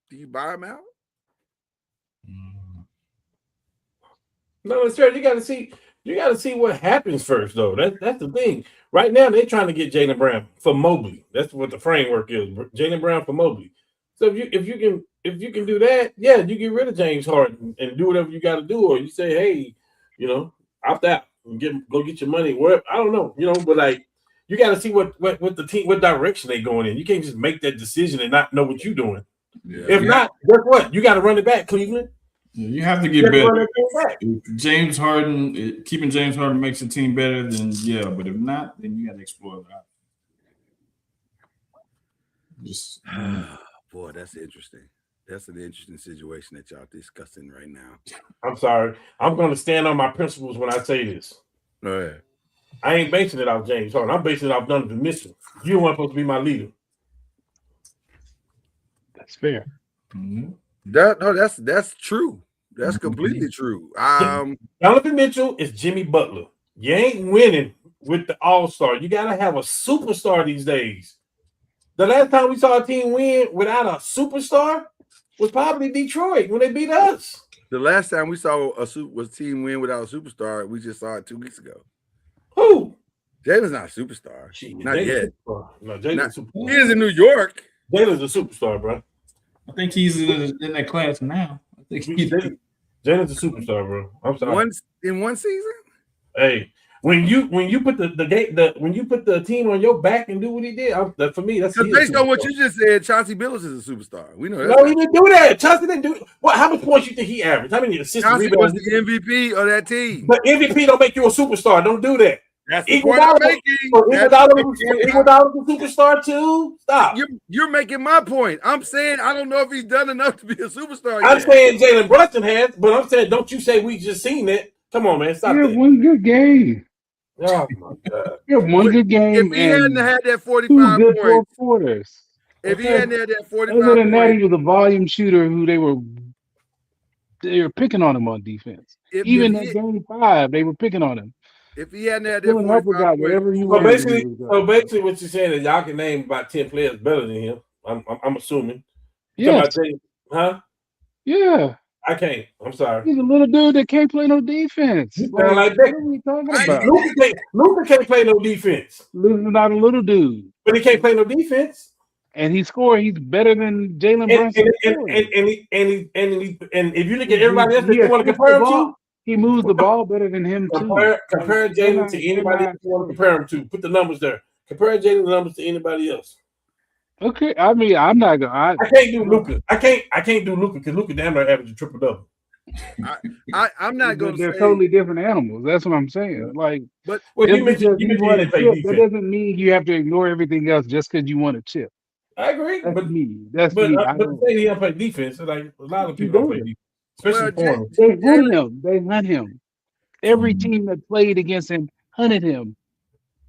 do you buy them out? No, it's fair. You got to see what happens first, though. That's the thing. Right now, they're trying to get Jaylen Brown for Mobley. That's what the framework is. Jaylen Brown for Mobley. So if you can do that, yeah, you get rid of James Harden and do whatever you got to do, or you say, hey, opt out and go get your money. Where I don't know, but like you got to see what the team, what direction they going in. You can't just make that decision and not know what you're doing. Yeah. If not, guess what? You got to run it back, Cleveland. Yeah, you have to get better. James Harden, keeping James Harden makes the team better. Then yeah, but if not, then you got to explore that. Just. Boy, that's interesting. That's an interesting situation that y'all discussing right now. I'm sorry. I'm going to stand on my principles when I say this. All right. I ain't basing it off James Harden. I'm basing it off Donovan Mitchell. You weren't supposed to be my leader. That's fair. Mm-hmm. That's true. That's completely true. Donovan Mitchell is Jimmy Butler. You ain't winning with the All-Star. You got to have a superstar these days. The last time we saw a team win without a superstar was probably Detroit when they beat us. The last time we saw a team win without a superstar, we just saw it 2 weeks ago. Who? Jalen's not a superstar. Not yet. No, Jalen's he is in New York. Jalen's a superstar, bro. I think he's in that class now. I think Jalen's a superstar, bro. I'm sorry. In one season? Hey. When you put the team on your back and do what he did, for me, that's based on what you just said. Chauncey Billups is a superstar. We know that. No, he didn't do that. Chauncey didn't do it. What? How much points you think he averaged? How many assists? Chauncey was the MVP of that team. But MVP don't make you a superstar. Don't do that. That's the point I'm making. Iguodala's a superstar too. Stop. You're making my point. I'm saying I don't know if he's done enough to be a superstar. I'm saying Jalen Brunson has, but I'm saying don't you say we just seen it. Come on, man. Stop that. One good game. Oh my God! Yeah, one good game. If he hadn't had that 45 points, quarters. If he hadn't had that 45 other than that, he was a volume shooter who they were picking on him on defense. Even in game 5, they were picking on him. If he hadn't had that Dylan Harper 45 got points, whatever he So wanted. basically, what you're saying is y'all can name about 10 players better than him. I'm assuming. You Yes. talking about Huh? Yeah. I can't. I'm sorry. He's a little dude that can't play no defense. You sound like What are we talking about? Luka can't play no defense. Luka's not a little dude. But he can't play no defense. And he's scoring. He's better than Jalen Brunson. And if you look at everybody else that you want to compare him to, he moves the ball better than him too. Compare Jalen to anybody else you want to compare him to. Put the numbers there. Compare Jalen's numbers to anybody else. Okay, I mean, I'm not gonna. I can't do Luka. I can't do Luka because Luka damn near average a triple double. I'm not going to say they're totally different animals. That's what I'm saying. Like, but you mentioned you want a chip, that doesn't mean you have to ignore everything else just because you want a chip. I agree. That's but me. That's but, me. But to say he don't play defense, like a lot of people don't play defense, especially foreigners. They hunt him. They hunt him. Every team that played against him hunted him.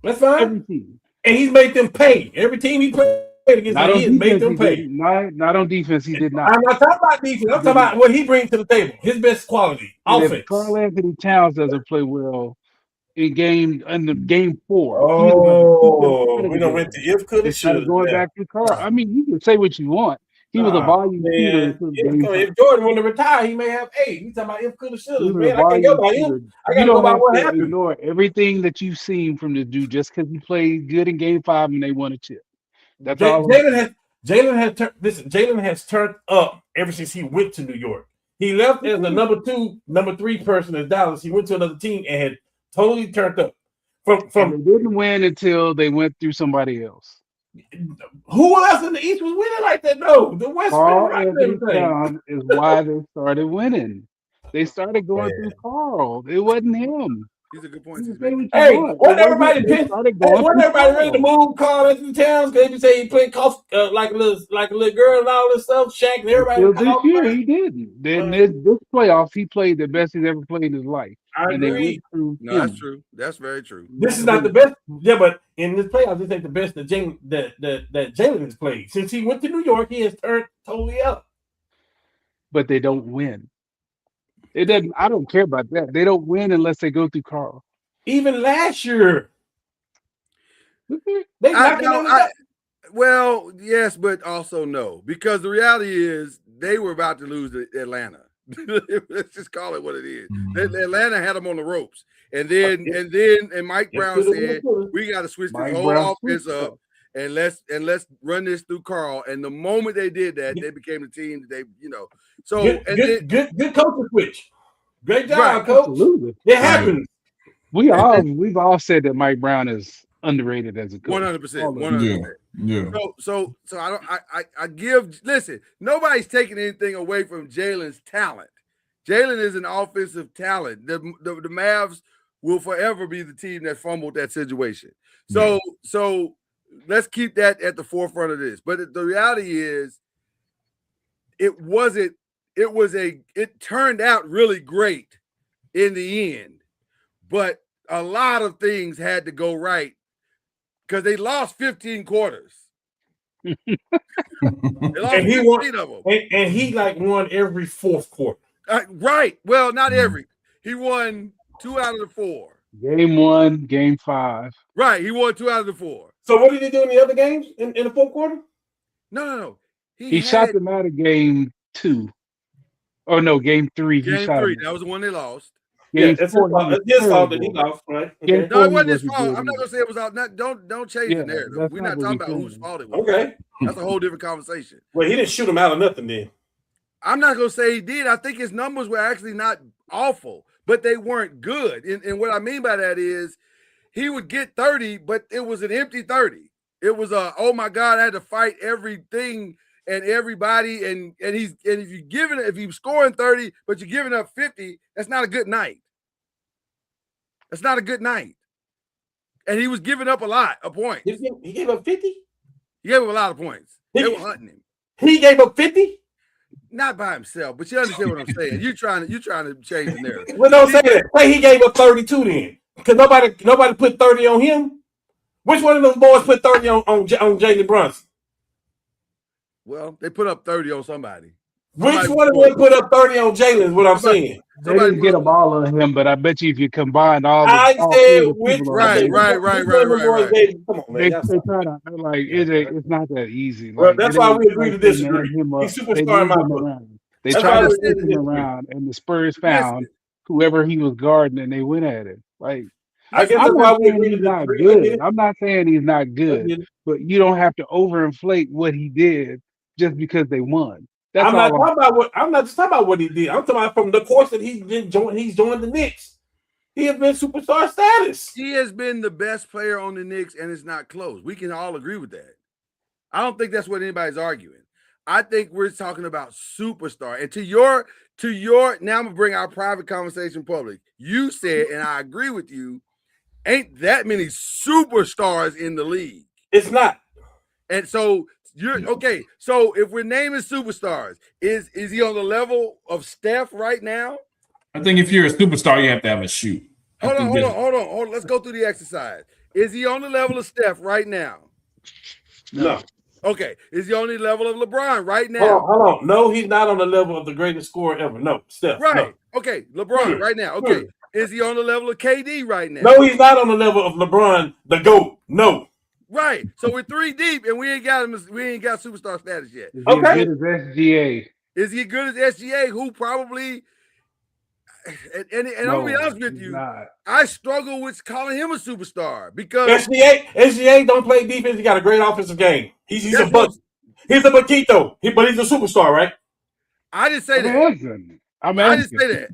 That's fine. Every team. And he's made them pay. Every team he played against him, he made them pay. Not on defense, he did not. I'm not talking about defense. I'm talking about what he brings to the table. His best quality, offense. Carl Anthony Towns doesn't play well in game 4. We don't went to if could should going back to Carl. I mean, you can say what you want. He was a volume shooter. If Jordan wanted to retire, he may have 8. You talking about if could have should have. Man, I can't go by him. I gotta go by what happened. Ignore everything that you've seen from the dude just because he played good in game 5 and they won a chip. That's all. Jalen has turned up ever since he went to New York. He left as the number 3 person in Dallas. He went to another team and had totally turned up. From they didn't win until they went through somebody else. Who else in the East was winning like that? No, the West. Carl Anthony Towns is why they started winning. They started going through Carl. It wasn't him. He's a good point. Hey, wasn't everybody ready to move Carl Anthony Towns? Because they say he played like a little girl and all this stuff. Shaq and everybody. This year he didn't. Then this playoffs, he played the best he's ever played in his life. I agree. That's true. That's very true. This is not the best. Yeah, but in this playoffs, this ain't the best that Jalen has played. Since he went to New York, he has turned totally up. But they don't win. It doesn't. I don't care about that. They don't win unless they go through Carl. Even last year, well, yes, but also no, because the reality is they were about to lose to Atlanta. Let's just call it what it is. Atlanta had them on the ropes, and Mike Brown said, "We got to switch the whole offense up, and let's run this through Carl." And the moment they did that, they became the team that they, So good coaching switch. Great job, coach. Absolutely. It happens. We've all said that Mike Brown is underrated as a coach. 100%. 100%. Yeah. So I give. Listen, nobody's taking anything away from Jalen's talent. Jalen is an offensive talent. The Mavs will forever be the team that fumbled that situation. So let's keep that at the forefront of this. But the reality is, it turned out really great in the end, but a lot of things had to go right because they lost 15 quarters. They lost 15 of them. And he won every fourth quarter. Right. Well, not every. He won 2 out of the 4. Game 1, game 5. Right. He won 2 out of the 4. So what did he do in the other games in the fourth quarter? No. He shot them out of game 2. Oh no, game 3. Game 3. That was the one they lost. Game 4. It's his fault that he lost, right? Okay. No, it wasn't his fault. I'm not gonna say it was out. Don't change the narrative. We're not talking about whose fault it was. Okay. That's a whole different conversation. Well, he didn't shoot him out of nothing then. I'm not gonna say he did. I think his numbers were actually not awful, but they weren't good. And what I mean by that is he would get 30, but it was an empty 30. It was oh my God, I had to fight everything and everybody, and if you're scoring 30, but you're giving up 50, that's not a good night. That's not a good night. And he was giving up a lot of points. He gave up 50? He gave up a lot of points. They were hunting him. He gave up 50? Not by himself, but you understand what I'm saying. You're trying to change the narrative. Well, don't say that. Say he gave up 32 then. Because nobody put 30 on him. Which one of those boys put 30 on Jalen Brunson? Well, they put up 30 on somebody. Which one of them put up 30 on Jalen is what I'm saying. They didn't get a ball on him, but I bet you if you combine all I three said of the which people one. on Right. Come on, man. they try to like it's not that easy. Well, Like that's it why ain't we agree like to they disagree. man him up. He's They superstar in moved my him book. around. They That's tried why to we stick agree to him disagree. around, and the Spurs found whoever he was guarding, and they went at him. Like I guess I'm that's why not we saying agree to he's not disagree. I get good. it. I'm not saying he's not I good, get it. but you don't have to overinflate what he did just because they won. That's I'm not all. talking about what I'm not just talking about what he did. I'm talking about from the course that he's joined the Knicks. He has been superstar status. He has been the best player on the Knicks, and it's not close. We can all agree with that. I don't think that's what anybody's arguing. I think we're talking about superstar. And to your now I'm gonna bring our private conversation public. You said, and I agree with you, ain't that many superstars in the league. It's not. And so you're okay. So if we're naming superstars, is he on the level of Steph right now? I think if you're a superstar, you have to have a shoe. Hold on. Let's go through the exercise. Is he on the level of Steph right now? No. Okay. Is he on the level of LeBron right now? Hold on. No, he's not on the level of the greatest scorer ever. No, Steph. Right. No. Okay. LeBron right now. Okay. Is he on the level of KD right now? No, he's not on the level of LeBron, the GOAT. No. Right. So we're 3 deep and we ain't got superstar status yet. Is he as good as SGA? Is he good as SGA? Who probably and I'll be honest with you, I struggle with calling him a superstar because SGA don't play defense. He got a great offensive game. He's a Paquito, but he's a superstar, right? I didn't say that. I didn't say that.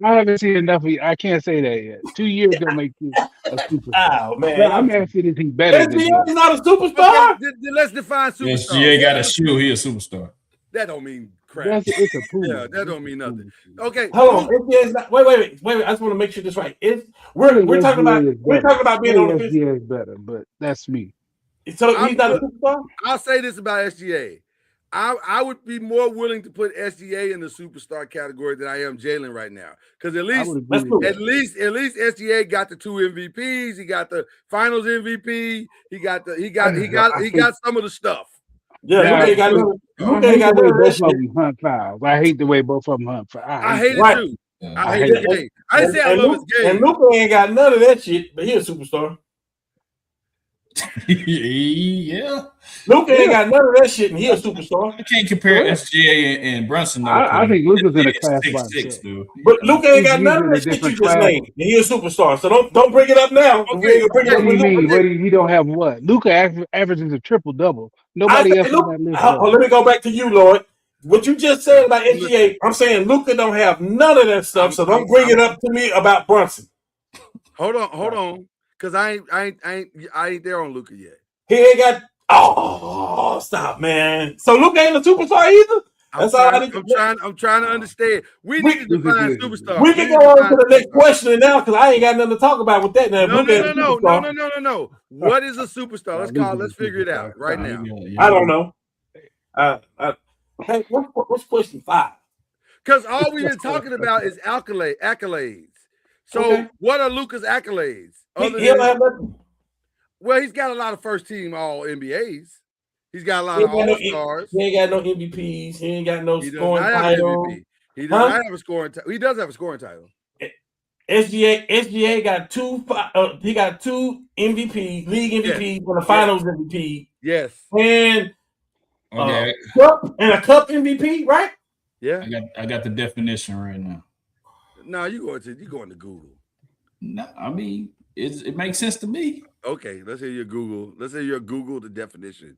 I haven't seen enough of you. I can't say that yet. 2 years don't make you a superstar. Oh man, but I'm asking, is he better than you? SGA is not a superstar. Okay, then let's define superstar. SGA got a shoe. He a superstar. That don't mean crap. It's a pool. Yeah, that don't mean nothing. Okay, hold on. SGA is not, wait. I just want to make sure this right. We're talking about being on the fence. SGA is better, but that's me. So he's not a superstar. I'll say this about SGA. I would be more willing to put SGA in the superstar category than I am Jalen right now, because at least SGA got the 2 MVPs. He got the Finals MVP. He got some of the stuff. Yeah, Luka got both of them hunt fouls. I hate the way both of them hunt fouls. I hate it too. I hate the game. I didn't say I love his game. And Luka ain't got none of that shit, but he's a superstar. Yeah. Luka ain't got none of that shit, and he's a superstar. I can't compare SGA and Brunson. Though, I think Luka's in a class by himself, dude. But Luka ain't got none of that shit you just named, and he's a superstar. So don't bring it up now. Okay. What do you mean? He don't have what? Luka averages a triple double. Nobody else on that list. Let me go back to you, Lord. What you just said about SGA, I'm saying Luka don't have none of that stuff. So don't bring it up to me about Brunson. Hold on. Because I ain't there on Luka yet. He ain't got. Oh, stop, man! So Luka ain't a superstar either. I'm trying to understand. We need to define superstar. We can go on to the next question now because I ain't got nothing to talk about with that. Now, no. What is a superstar? Let's figure it out right now. I don't know. Hey, what's question 5? Because all we've been talking about is accolades. So what are Luka's accolades? Well, he's got a lot of first team all NBAs. He's got a lot of all stars. He ain't got no MVPs. He ain't got no scoring title. He does not have a scoring title. He does have a scoring title. SGA got 2. He got 2 MVP, league MVP, and a Finals MVP. Yes, and a cup MVP, right? Yeah, I got the definition right now. No, you going to Google. No, I mean it makes sense to me. Okay, let's hear your Google. The definition.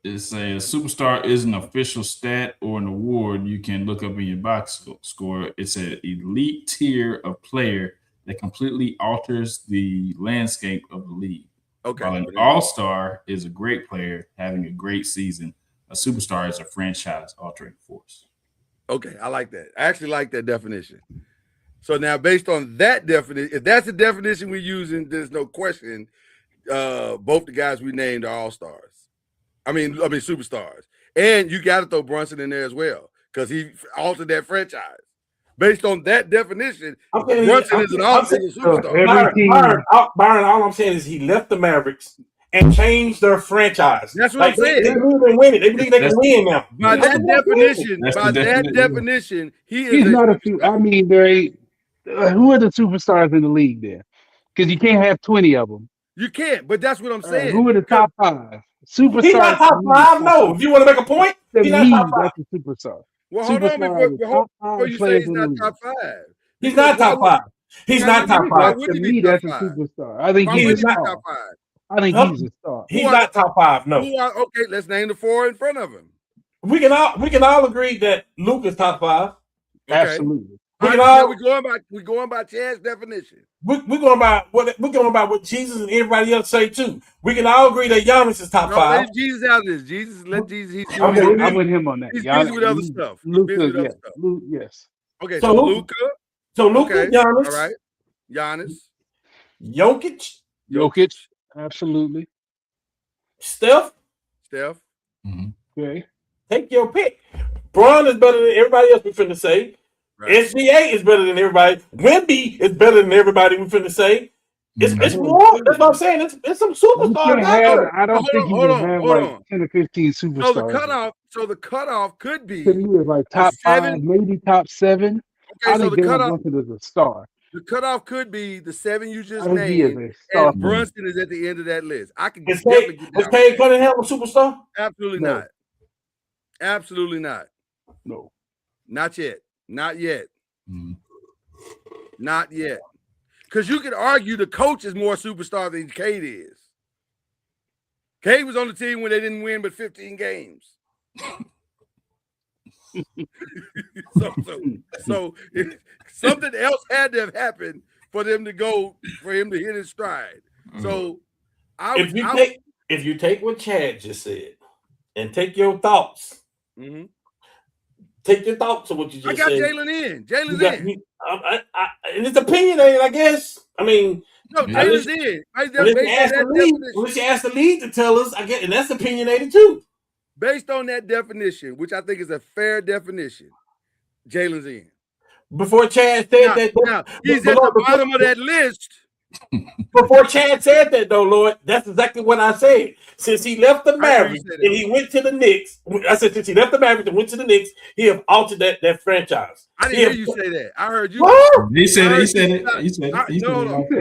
It's a superstar is an official stat or an award you can look up in your box score. It's an elite tier of player that completely alters the landscape of the league. Okay. While an all-star is a great player having a great season, a superstar is a franchise-altering force. Okay, I like that. I actually like that definition. So now, based on that definition, if that's the definition we're using, there's no question. Both the guys we named are all-stars. I mean superstars. And you got to throw Brunson in there as well because he altered that franchise. Based on that definition, Brunson is an all-star superstar. Byron, all I'm saying is he left the Mavericks and change their franchise. That's what I'm saying. They believe they win it. They believe they can win now. By that definition, he is. He's not a. I mean, there ain't. Who are the superstars in the league there? Because you can't have 20 of them. You can't, but that's what I'm saying. Who are the top 5 superstars? He's not top 5. No, if you want to make a point, he's not top 5. That's a superstar. Well, hold on before you say he's not top 5. He's not top 5. He's not top 5. To me, that's a superstar. I think he's a top 5. I think he's a star. He's not top 5. No. Okay, let's name the 4 in front of him. We can all agree that Luke is top 5. Okay. Absolutely. We're going by Chad's definition. We're going by what Jesus and everybody else say too. We can all agree that Giannis is top 5. Let Jesus out of this. Let Jesus. I'm with him on that. He's busy with other stuff. Luka, yes. Okay, so Luka. Okay. Giannis. All right. Giannis. Jokic. Absolutely. Steph. Mm-hmm. Okay. Take your pick. Braun is better than everybody else we finna say. Right. SGA is better than everybody. Wemby is better than everybody we finna say. It's more. That's what I'm saying. It's some superstars. I don't think you can have like 10 or 15 superstars. So the cutoff could be to me is like top 5, maybe top 7. Okay, I think the cutoff is a star. The cutoff could be the 7 you just named, and Brunson is at the end of that list. I can definitely get Is Cade Cunningham a superstar? Absolutely not. Absolutely not. No. Not yet. Not yet. Mm-hmm. Not yet. Because you could argue the coach is more superstar than Cade is. Cade was on the team when they didn't win but 15 games. so if something else had to have happened for him to hit his stride. So if you take what Chad just said and take your thoughts, take your thoughts of what you just said. I got Jalen in. And it's opinionated, I guess. I mean, no, Jalen's in. Unless you ask the league to tell us, I get, and that's opinionated too. Based on that definition, which I think is a fair definition, Jalen's in. Before Chad said he's at the bottom of that list. Before Chad said that, though, Lord, that's exactly what I said. Since he left the Mavericks and he went to the Knicks, I said since he left the Mavericks and went to the Knicks, he have altered that franchise. I didn't hear you say that. I heard you. He said it.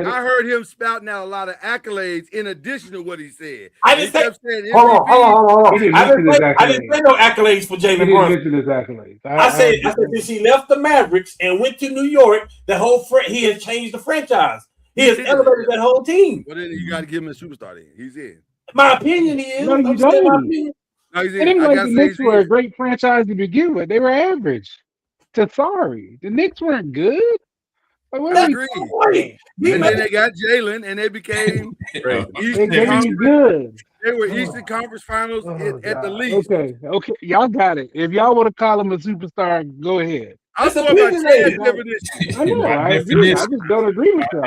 I heard him spouting out a lot of accolades in addition to what he said. I didn't say. Hold on. I didn't say no accolades for Jalen Brunson. I said since he left the Mavericks and went to New York, he has changed the franchise. He has elevated that whole team. Well, then you got to give him a superstar. Then he's in. My opinion is. No, you don't. The Knicks were a great franchise to begin with. They were average. Sorry, the Knicks weren't good. I agree. And then they got Jalen, and they became good. They were Eastern Conference Finals at the least. Okay, y'all got it. If y'all want to call him a superstar, go ahead. I'm talking about Chad's definition. I know. I agree. I just don't agree with that.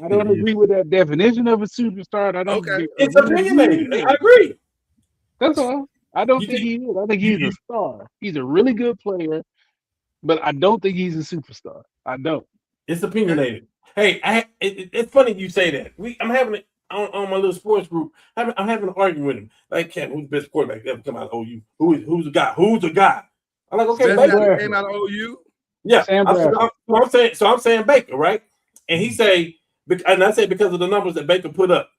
I don't agree with that definition of a superstar. I don't. Okay, it's opinionated. I agree. That's all. I don't think he is. I think he's a star. He's a really good player, but I don't think he's a superstar. I don't. It's opinionated. Hey, it's funny you say that. I'm having it on my little sports group. I'm having an argument with him. Like, who's the best quarterback ever come out of OU? Who's the guy? Who's the guy? I'm like, okay, Baker came out of OU. Yeah, I'm saying Baker, right? And he say, and I say because of the numbers that Baker put up.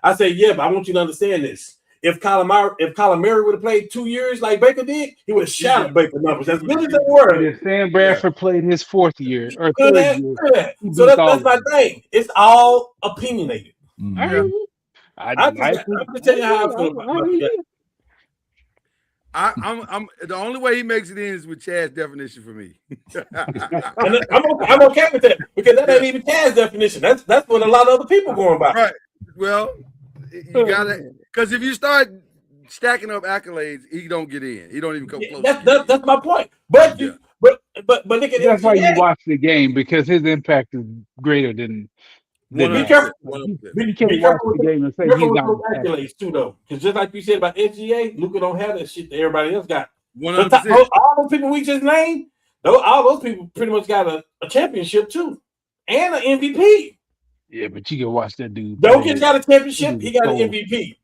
I say, yeah, but I want you to understand this. If Kyler Murray would have played 2 years like Baker did, he would have shouted Baker numbers as good as they were. If Sam Bradford played his 4th year or 3rd year, so that's my thing. It's all opinionated. Mm-hmm. I'm just telling you how I feel about it. I'm the only way he makes it in is with Chad's definition for me. And I'm okay with that because that ain't even Chad's definition. That's what a lot of other people going by. Right. Well, you gotta, because if you start stacking up accolades, he don't get in. He don't even come close. That's my point. But look at that's why you watch the game because his impact is greater than. Be careful. Be careful with the game and say he's not accolades too, though, because just like you said about SGA, Luka don't have that shit that everybody else got. 100%. All those people we just named, all those people pretty much got a championship too, and an MVP. Yeah, but you can watch that dude. Jokic got a He championship. was He got an cold. MVP.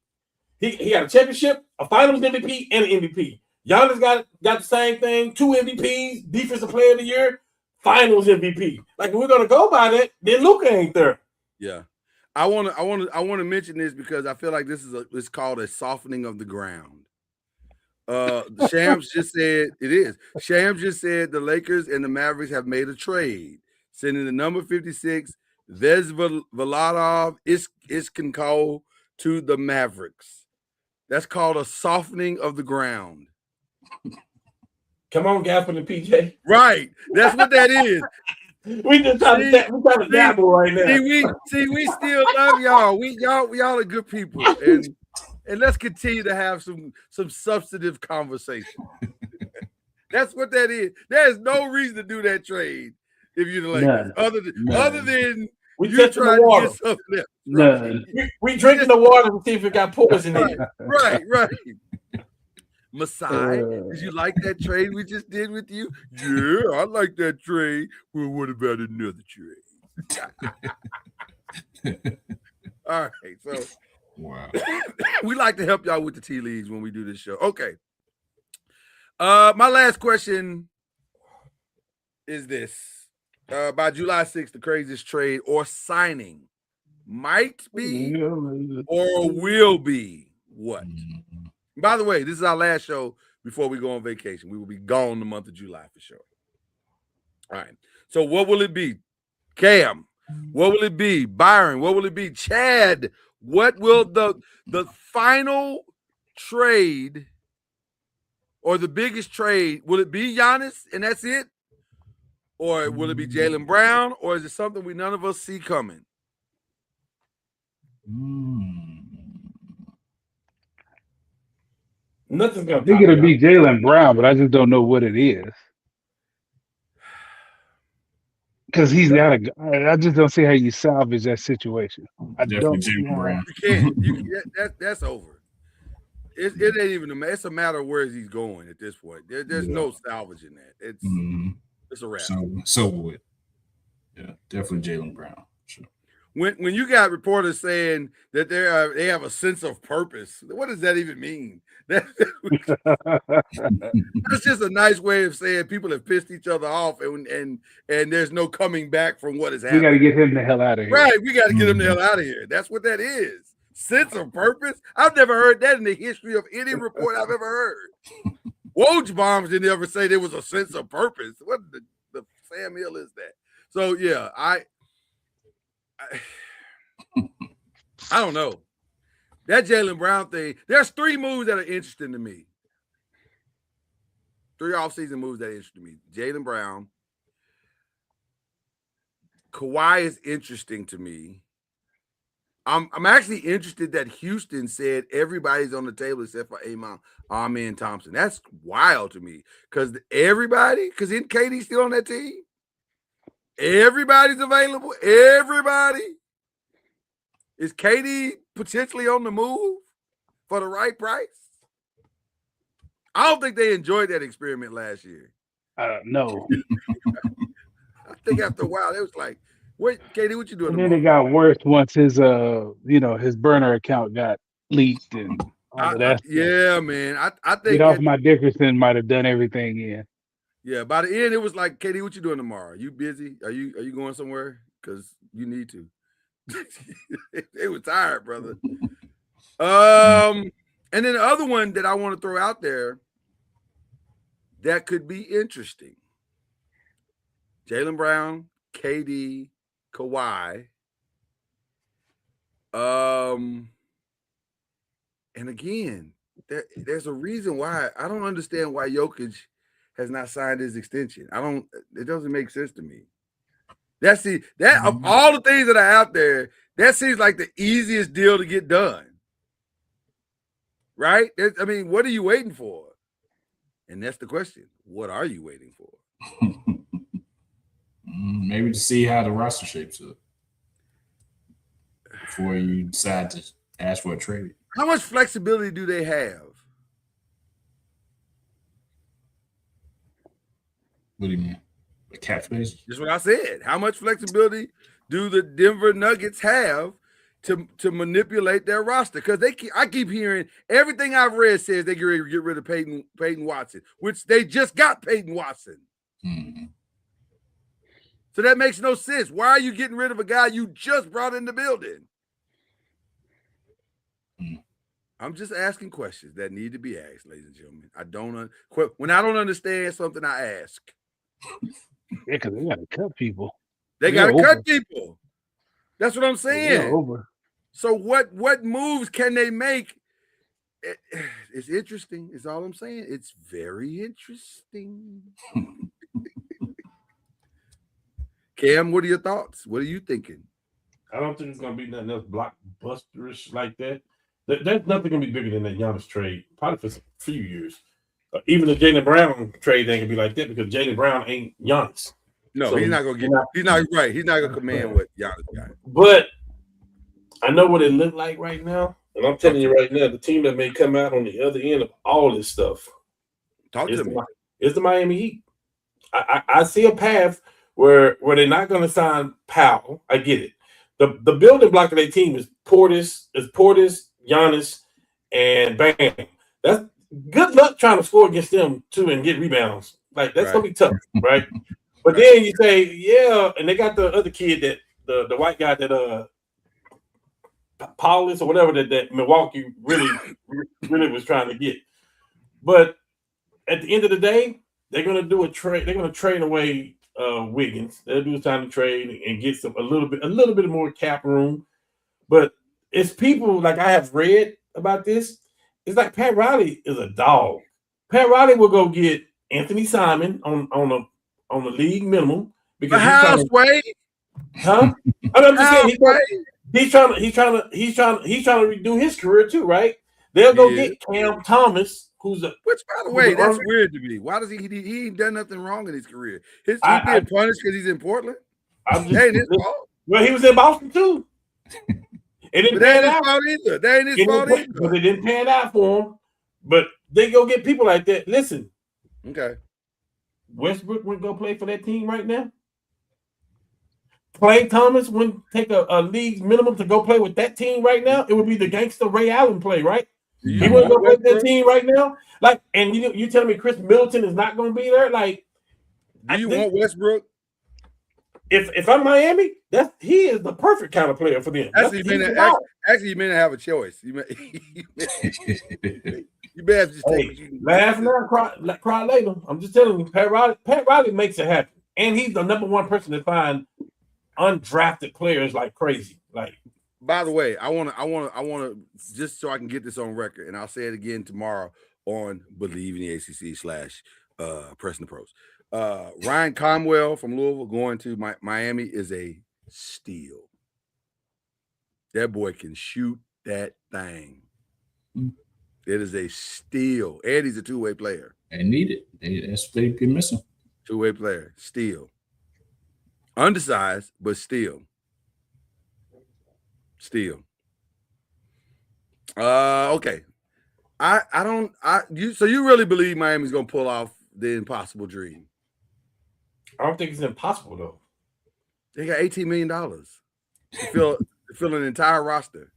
He got a championship, a Finals MVP, and an MVP. Giannis got the same thing. 2 MVPs, Defensive Player of the Year, Finals MVP. Like if we're gonna go by that, then Luka ain't there. Yeah. I want to mention this because I feel like it's called a softening of the ground. Shams just said it is. Shams just said the Lakers and the Mavericks have made a trade, sending the number 56 Vezveladov Iskinko to the Mavericks. That's called a softening of the ground. Come on, Gafford and PJ. Right. That's what that is. We just trying to dabble right now. We still love y'all. Y'all are good people. And let's continue to have some substantive conversation. That's what that is. There's no reason to do that trade if you're the Lakers. Other than we you trying to get something else. Right. We drinking the water to see if it got poison in it. Right. Masai, did you like that trade we just did with you? Yeah, I like that trade. Well, what about another trade? All right, so Wow. we like to help y'all with the tea leaves when we do this show. Okay. My last question is this. By July 6th, the craziest trade or signing might be or will be what? By the way, this is our last show before we go on vacation. We will be gone the month of July for sure. All right. So what will it be? Cam, what will it be? Byron, what will it be? Chad, what will the final trade or the biggest trade, will it be Giannis and that's it? Or will it be Jaylen Brown? Or is it something none of us see coming? Nothing's gonna. I think it'll be Jaylen Brown, but I just don't know what it is. Because he's got I just don't see how you salvage that situation. I don't see how. Brown. You can't. That's over. It ain't even it's a matter of where he's going at this point. There's no salvaging that. It's a wrap. So with definitely Jaylen Brown. Sure. When you got reporters saying that they have a sense of purpose, what does that even mean? That's just a nice way of saying people have pissed each other off and there's no coming back from what has happened. We got to get him the hell out of here. Right, we got to get him the hell out of here. That's what that is. Sense of purpose. I've never heard that in the history of any report I've ever heard. Woj bombs didn't ever say there was a sense of purpose. What the Sam Hill is that? So yeah, I don't know. That Jaylen Brown thing, there's 3 moves that are interesting to me. 3 offseason moves that are interesting to me. Jaylen Brown. Kawhi is interesting to me. I'm actually interested that Houston said everybody's on the table except for Amen Thompson. That's wild to me. Because isn't KD still on that team? Everybody's available. Everybody. Is KD potentially on the move for the right price? I don't think they enjoyed that experiment last year. No. I think after a while, it was like, wait, KD, what you doing? And then it got worse once his his burner account got leaked and all of that. Yeah, man. I think Get off my Dickerson might have done everything in. Yeah, by the end, it was like, KD, what you doing tomorrow? You busy? Are you going somewhere? Because you need to. They were tired, brother. And then the other one that I want to throw out there that could be interesting. Jaylen Brown, KD, Kawhi. And again, there's a reason why I don't understand why Jokic has not signed his extension. It doesn't make sense to me. Of all the things that are out there, that seems like the easiest deal to get done. Right? What are you waiting for? And that's the question. What are you waiting for? Maybe to see how the roster shapes up before you decide to ask for a trade. How much flexibility do they have? What do you mean? The cap space? That's what I said. How much flexibility do the Denver Nuggets have to manipulate their roster? Because I keep hearing everything I've read says they get ready to get rid of Peyton Watson, which they just got Peyton Watson. Mm-hmm. So that makes no sense. Why are you getting rid of a guy you just brought in the building? I'm just asking questions that need to be asked, ladies and gentlemen. When I don't understand something, I ask. Yeah, because they got to cut people. They got to cut people. That's what I'm saying. They're over. So what moves can they make? It's interesting. Is all I'm saying. It's very interesting. Cam, what are your thoughts? What are you thinking? I don't think it's gonna be nothing else blockbusterish like that. There's nothing gonna be bigger than that Giannis trade, probably for a few years. Even the Jaylen Brown trade ain't gonna be like that because Jaylen Brown ain't Giannis. No, So he's not gonna get. He's not right. He's not gonna command what Giannis got. But I know what it looked like right now, and I'm telling you right now, the team that may come out on the other end of all this stuff. Talk to me. It's the Miami Heat. I see a path where they're not going to sign Powell. I get it. The building block of their team is Portis, Giannis, and Bam. That's good luck trying to score against them too and get rebounds. Like that's gonna be tough, right? But then you say, yeah, and they got the other kid that the white guy that Paulus or whatever that Milwaukee really was trying to get. But at the end of the day, they're gonna do a trade. They're gonna trade away Wiggins. They'll do a time to trade and get a little bit more cap room. But it's people like I have read about this. It's like Pat Riley is a dog. Pat Riley will go get Anthony Simon on the league minimum because huh? I'm just saying he's trying to redo his career too, right? They'll go get Cam Thomas, which by the way, that's weird to me. Why does he ain't done nothing wrong in his career? He's being punished because he's in Portland. Ain't his fault. Well, he was in Boston too. It didn't pan out either. They ain't his fault either. But it didn't pan out for him. But they go get people like that. Listen. Okay. Westbrook would go play for that team right now. Klay Thomas wouldn't take a league minimum to go play with that team right now. It would be the gangster Ray Allen play, right? He wouldn't go play with that team right now. Like, and you telling me Chris Middleton is not going to be there? Like, do you want Westbrook? If I'm Miami, he is the perfect kind of player for them. Actually, you may not have a choice. You may have to just take laugh now, cry later. I'm just telling you, Pat Riley makes it happen, and he's the number one person to find undrafted players like crazy. Like, by the way, I want to just so I can get this on record, and I'll say it again tomorrow on Believe in the ACC / Pressing the Pros. Ryan Conwell from Louisville going to Miami is a steal. That boy can shoot that thing. It is a steal. And he's a two-way player. They need it. That's what they've been missing. Two-way player. Steal. Undersized, but still. Still. Okay. So you really believe Miami's gonna pull off the impossible dream? I don't think it's impossible though. They got $18 million to fill an entire roster.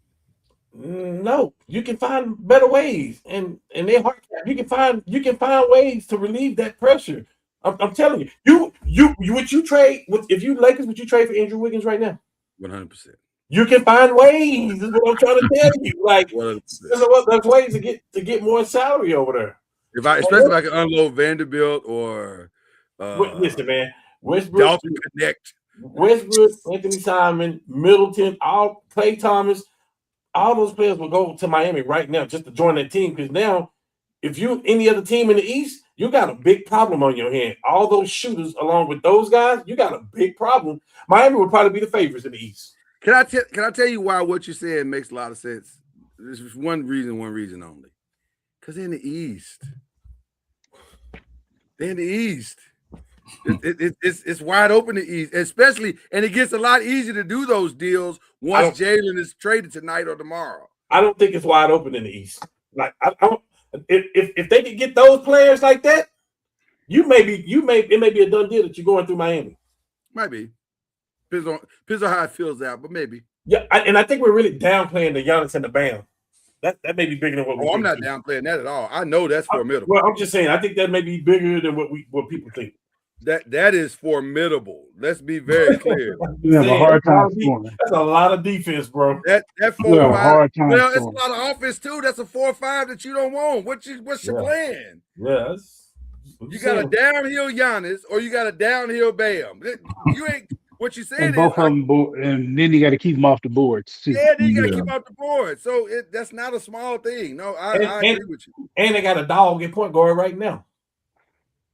No, you can find better ways, and they're hard. You can find ways to relieve that pressure. I'm telling you, would you trade if you Lakers? Would you trade for Andrew Wiggins right now? 100%. You can find ways. This is what I'm trying to tell you. Like, there's ways to get more salary over there. Especially if I can unload Vanderbilt or listen, man, Westbrook, Dalton Connect, Westbrook, Anthony Simon, Middleton, Klay Thomas, all those players will go to Miami right now just to join that team. Because now, if you any other team in the East, you got a big problem on your hand. All those shooters, along with those guys, you got a big problem. Miami would probably be the favorites in the East. Can I tell you why what you're saying makes a lot of sense? There's just one reason only. Because they're in the East. It's wide open in the East, especially, and it gets a lot easier to do those deals once Jalen is traded tonight or tomorrow. I don't think it's wide open in the East. Like, if they could get those players like that, it may be a done deal that you're going through Miami. Might be. Depends on how it feels out, but maybe. Yeah, and I think we're really downplaying the Giannis and the Bam. That may be bigger than what we Oh, I'm think. not downplaying that at all. I know that's formidable. Well, I'm just saying, I think that may be bigger than what people think. That is formidable. Let's be very clear. You have a hard time scoring. That's a lot of defense, bro. That You have a 4-5. hard time Well, it's a scoring. lot of offense too. That's a 4-5 that you don't want. What's your plan? Yeah, You got a downhill Giannis or you got a downhill Bam. You ain't what you said And is both of them, and then you got to keep them off the boards too. yeah, then you got to keep off the board. So that's not a small thing. No, I agree with you. And they got a dog at point guard right now.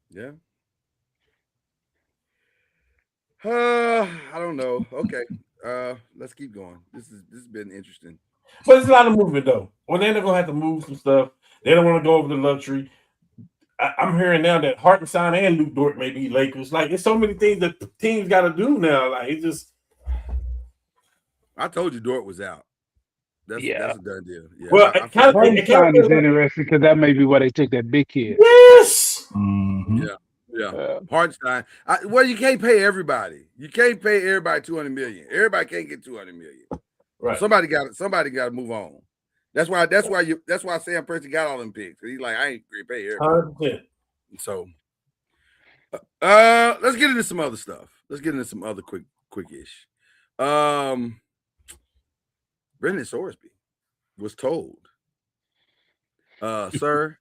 Yeah. I don't know. Okay. Let's keep going. This has been interesting. But it's a lot of movement though. Well, then they're gonna have to move some stuff. They don't want to go over the luxury. I'm hearing now that Hartenstein and Luke Dort may be Lakers. Like, there's so many things that teams got to do now. Like, it's just. I told you Dort was out. That's a done deal. Yeah. Well, Hartenstein is interesting because that may be why they took that big kid. Yes. Mm-hmm. Yeah. Hartenstein. Well, you can't pay everybody. You can't pay everybody $200 million. Everybody can't get $200 million. Right. Somebody got to move on. That's why Sam Presti got all them picks. He's like, I ain't gonna pay everybody. 100%. So let's get into some other stuff. Let's get into some other quickish. Brendan Sorsby was told, sir,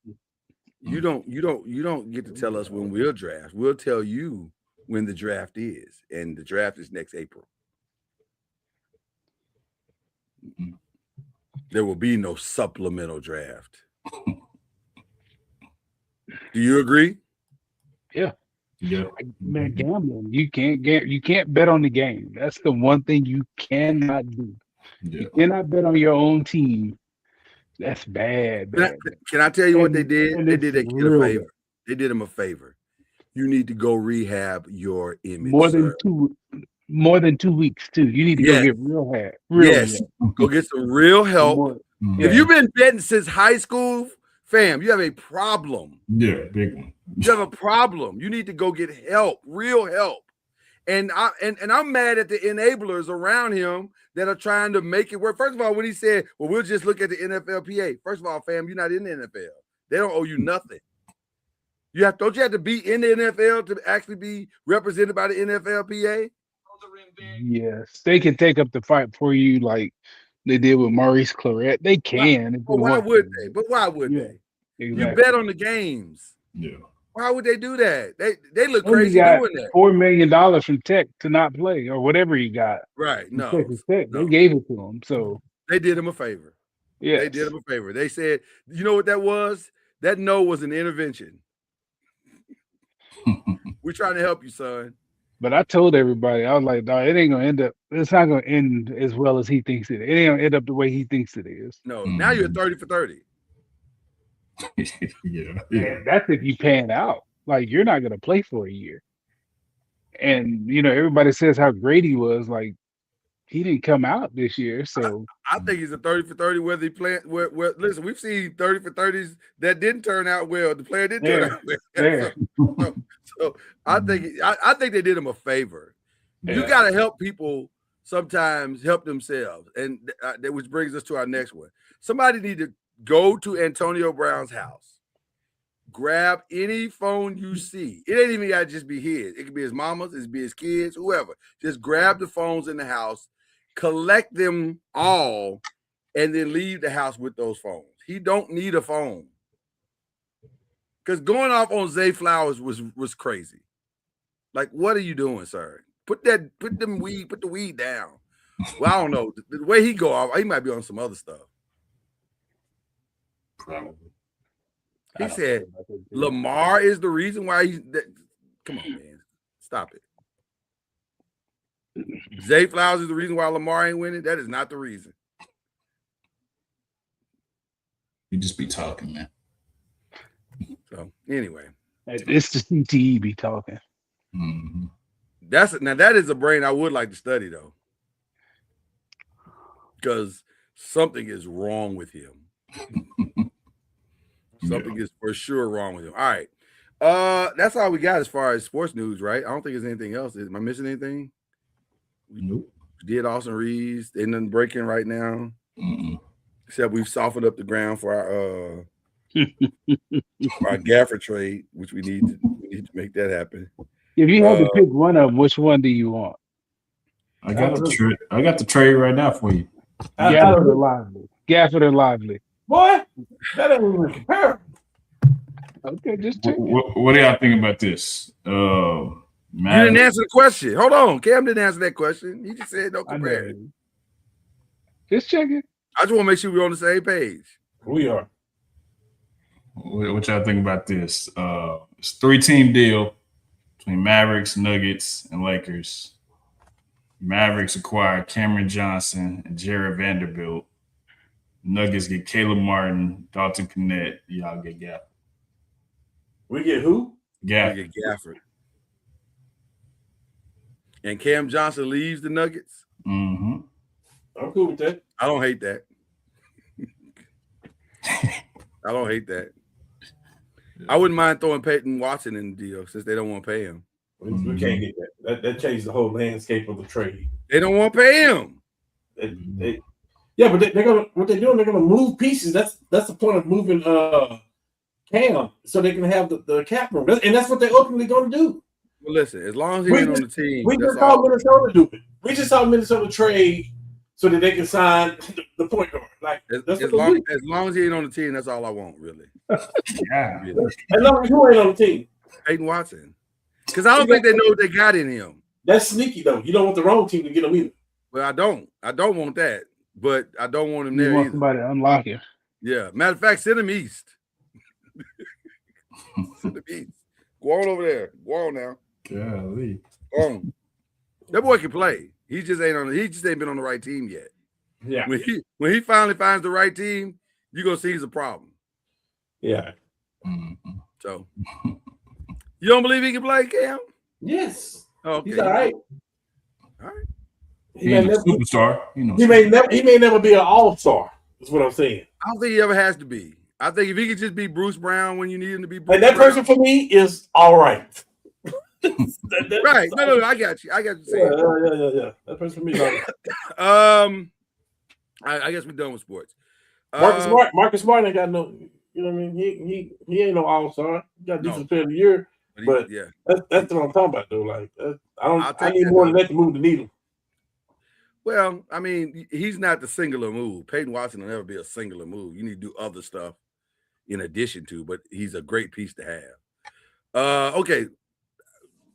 you don't get to tell us when we'll draft. We'll tell you when the draft is, and the draft is next April. There will be no supplemental draft. Do you agree? Yeah. Yeah. Man, gambling. You can't bet on the game. That's the one thing you cannot do. Yeah. You cannot bet on your own team. That's bad. Can I tell you what they did? They did that kid a favor. Bad. They did him a favor. You need to go rehab your image. More than 2 weeks too. You need to go get real help. Go get some real help. If you've been betting since high school, fam, you have a problem. Yeah, big one. You have a problem. You need to go get help, real help. And I'm mad at the enablers around him that are trying to make it work. First of all, when he said, "Well, we'll just look at the NFLPA." First of all, fam, you're not in the NFL. They don't owe you nothing. Don't you have to be in the NFL to actually be represented by the NFLPA? Yes, they can take up the fight for you like they did with Maurice Claret. They can. Why would they? But why would they? Exactly. You bet on the games. Yeah. Why would they do that? They look Well, crazy got doing that. $4 million from Tech to not play or whatever he got. Right. No. Tech. They gave it to him. So they did him a favor. Yeah. They did him a favor. They said, you know what that was? That no was an intervention. We're trying to help you, son. But I told everybody, I was like, no, it ain't gonna end up. It's not gonna end as well as he thinks it. It ain't gonna end up the way he thinks it is. No, now you're 30 for 30. Yeah. And that's if you pan out. Like you're not gonna play for a year. And everybody says how great he was. Like he didn't come out this year, so I think he's a 30 for 30. Whether he playing, listen, we've seen 30 for 30s that didn't turn out well. The player didn't turn out well. So I think they did him a favor. Yeah. You got to help people sometimes help themselves, and that which brings us to our next one. Somebody need to go to Antonio Brown's house, grab any phone you see. It ain't even got to just be his. It could be his mama's, it could be his kids, whoever. Just grab the phones in the house, collect them all, and then leave the house with those phones. He don't need a phone. Because going off on Zay Flowers was crazy. Like, what are you doing, sir? Put the weed down. Well, I don't know. The way he go off, he might be on some other stuff. Probably. He said Lamar is the reason why he's come on, man. Stop it. Zay Flowers is the reason why Lamar ain't winning. That is not the reason. You just be talking, man. So anyway, it's the CTE be talking. Mm-hmm. That is a brain I would like to study though, because something is wrong with him. Something is for sure wrong with him. All right, that's all we got as far as sports news, right? I don't think there's anything else. Am I missing anything? Nope. We did Austin Reeves. Ain't nothing breaking right now. Mm-mm. Except we've softened up the ground for our gaffer trade, which we need to make that happen. If you had to pick one of them, which one do you want? I got the trade right now for you. Gafford or Lively? Gafford or Lively? Boy, that ain't even comparable. Okay, just check it. What do y'all think about this? You didn't answer the question. Hold on. Cam didn't answer that question. He just said don't compare it. Just check it. I just want to make sure we're on the same page. We are. What y'all think about this? It's a 3-team deal between Mavericks, Nuggets, and Lakers. Mavericks acquire Cameron Johnson and Jared Vanderbilt. Nuggets get Caleb Martin, Dalton Connect. Y'all get Gafford. We get who? Gafford. We get Gafford. And Cam Johnson leaves the Nuggets. Mm-hmm. I'm cool with that. I don't hate that. I don't hate that. I wouldn't mind throwing Peyton Watson in the deal since they don't want to pay him. We can't get that. That changed the whole landscape of the trade. They don't want to pay him. Yeah, but they're gonna what they're doing. They're gonna move pieces. That's the point of moving Cam so they can have the cap room, and that's what they're ultimately going to do. Well, listen, as long as he ain't on the team, we just saw Minnesota do it. We just saw Minnesota trade so that they can sign the point guard. Like as long as he ain't on the team, that's all I want, really. Yeah. Really. As long as you ain't on the team, Peyton Watson, because I don't think they know what they got in him. That's sneaky though. You don't want the wrong team to get him either. Well, I don't want that, but I don't want him You there want either. somebody to unlock him. Yeah, matter of fact, send him east. Send him east. Go on over there. Go on now. Golly. Go on. That boy can play. He just ain't been on the right team yet. Yeah. When he finally finds the right team, you're gonna see he's a problem. Yeah. Mm-hmm. So you don't believe he can play, Cam? Yes. Okay. He's all right. All right. He's a superstar. He may never be an all-star. That's what I'm saying. I don't think he ever has to be. I think if he could just be Bruce Brown when you need him to be Bruce And that Brown. person for me is all right. Right. No, I got you. I got you saying. Yeah. That person for me is all right. I guess we're done with sports. Marcus Smart ain't got no, you know what I mean? He ain't no all-star. He got defensive player of the year. But yeah, that's what I'm talking about though. Like I need more than that to move the needle. Well, I mean, he's not the singular move. Peyton Watson will never be a singular move. You need to do other stuff in addition to, but he's a great piece to have. Okay.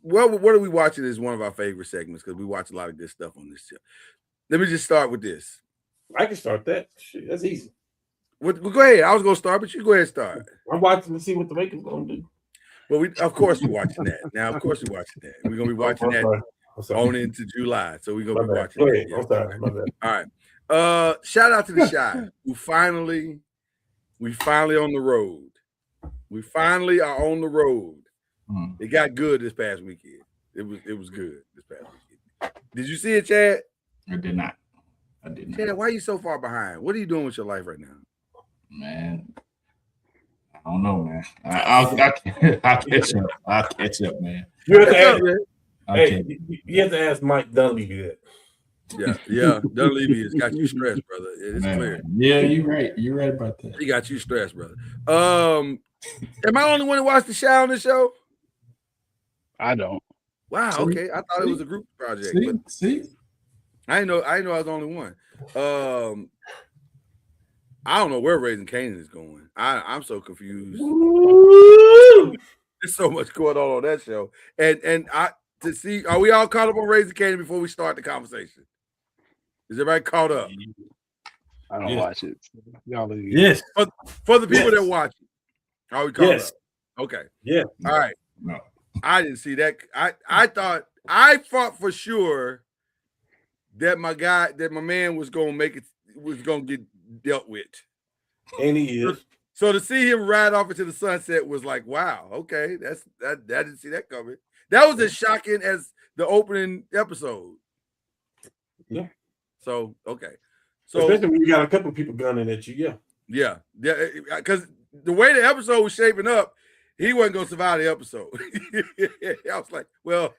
Well, what are we watching is one of our favorite segments because we watch a lot of good stuff on this show. Let me just start with this. I can start that. Shit, that's easy. Well, go ahead. I was going to start, but you go ahead and start. I'm watching to see what the Lakers going to do. Well, of course we're watching that. Now, of course we're watching that. We're going to be watching that on into July. So we're going to be watching that. Yeah. I'm sorry. My bad. All right. Shout out to the Shy, who we finally on the road. We finally are on the road. It got good this past weekend. It was good this past weekend. Did you see it, Chad? I did not. Chad, why are you so far behind? What are you doing with your life right now? Man, I don't know, man. I'll catch up. I'll catch up, man. You have to ask, you have to ask Mike Dunleavy that. Yeah. Dunleavy has got you stressed, brother. It's clear. Yeah, you're right. You're right about that. He got you stressed, brother. Am I the only one to watch the Shy on this show? I don't. Wow. Okay. I thought it was a group project. See? I didn't know I was the only one. I don't know where Raising Canaan is going. I'm so confused. There's so much going on that show. And to see, are we all caught up on Raising Canaan before we start the conversation? Is everybody caught up? I don't watch it. Yes. For the people that watch it, are we caught up? Okay. Yeah. All right. No. I didn't see that. I thought for sure that my man was gonna make it, was gonna get dealt with. And he is. So to see him ride off into the sunset was like, wow, okay, I didn't see that coming. That was as shocking as the opening episode. Yeah. So okay. So especially when you got a couple of people gunning at you, yeah, because the way the episode was shaping up, he wasn't gonna survive the episode. I was like, well,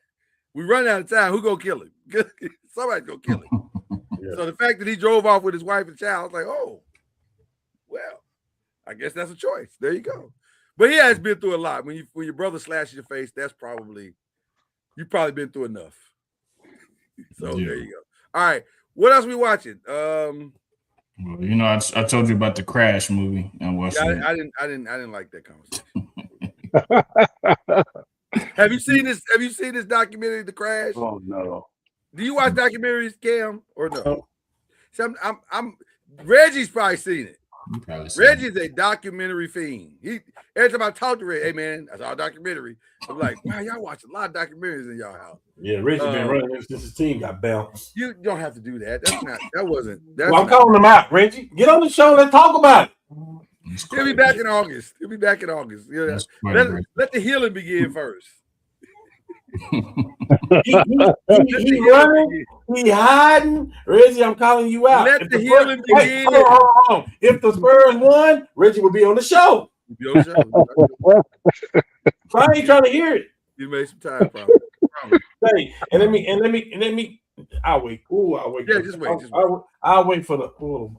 We run out of time. Who gonna kill him? Somebody's gonna kill him. Yeah. So the fact that he drove off with his wife and child, I was like, oh, well, I guess that's a choice. There you go. But he has been through a lot. When your brother slashes your face, you've probably been through enough. So there you go. All right. What else we watching? Well, you know, I told you about the Crash movie and watching. Yeah, I didn't like that conversation. Have you seen this? Have you seen this documentary, The Crash? Oh no. Do you watch documentaries, Cam, or no? So I'm Reggie's probably seen it. Reggie's a documentary fiend. Every time I talk to Reggie, hey man, that's our documentary. I'm like, wow, y'all watch a lot of documentaries in y'all house. Yeah, Reggie been running since his team got bounced. You don't have to do that. I'm calling him out, Reggie. Get on the show. Let's talk about it. He'll be back in August. Yeah, let the healing begin first. he running, he hiding. Reggie, I'm calling you out. Let the healing begin. Hold on. If the Spurs won, Reggie would be on the show. So I ain't trying to hear it. You made some time, probably. Hey, and let me. I'll wait. Ooh, I'll wait. Yeah, just wait. I'll wait for the. Oh.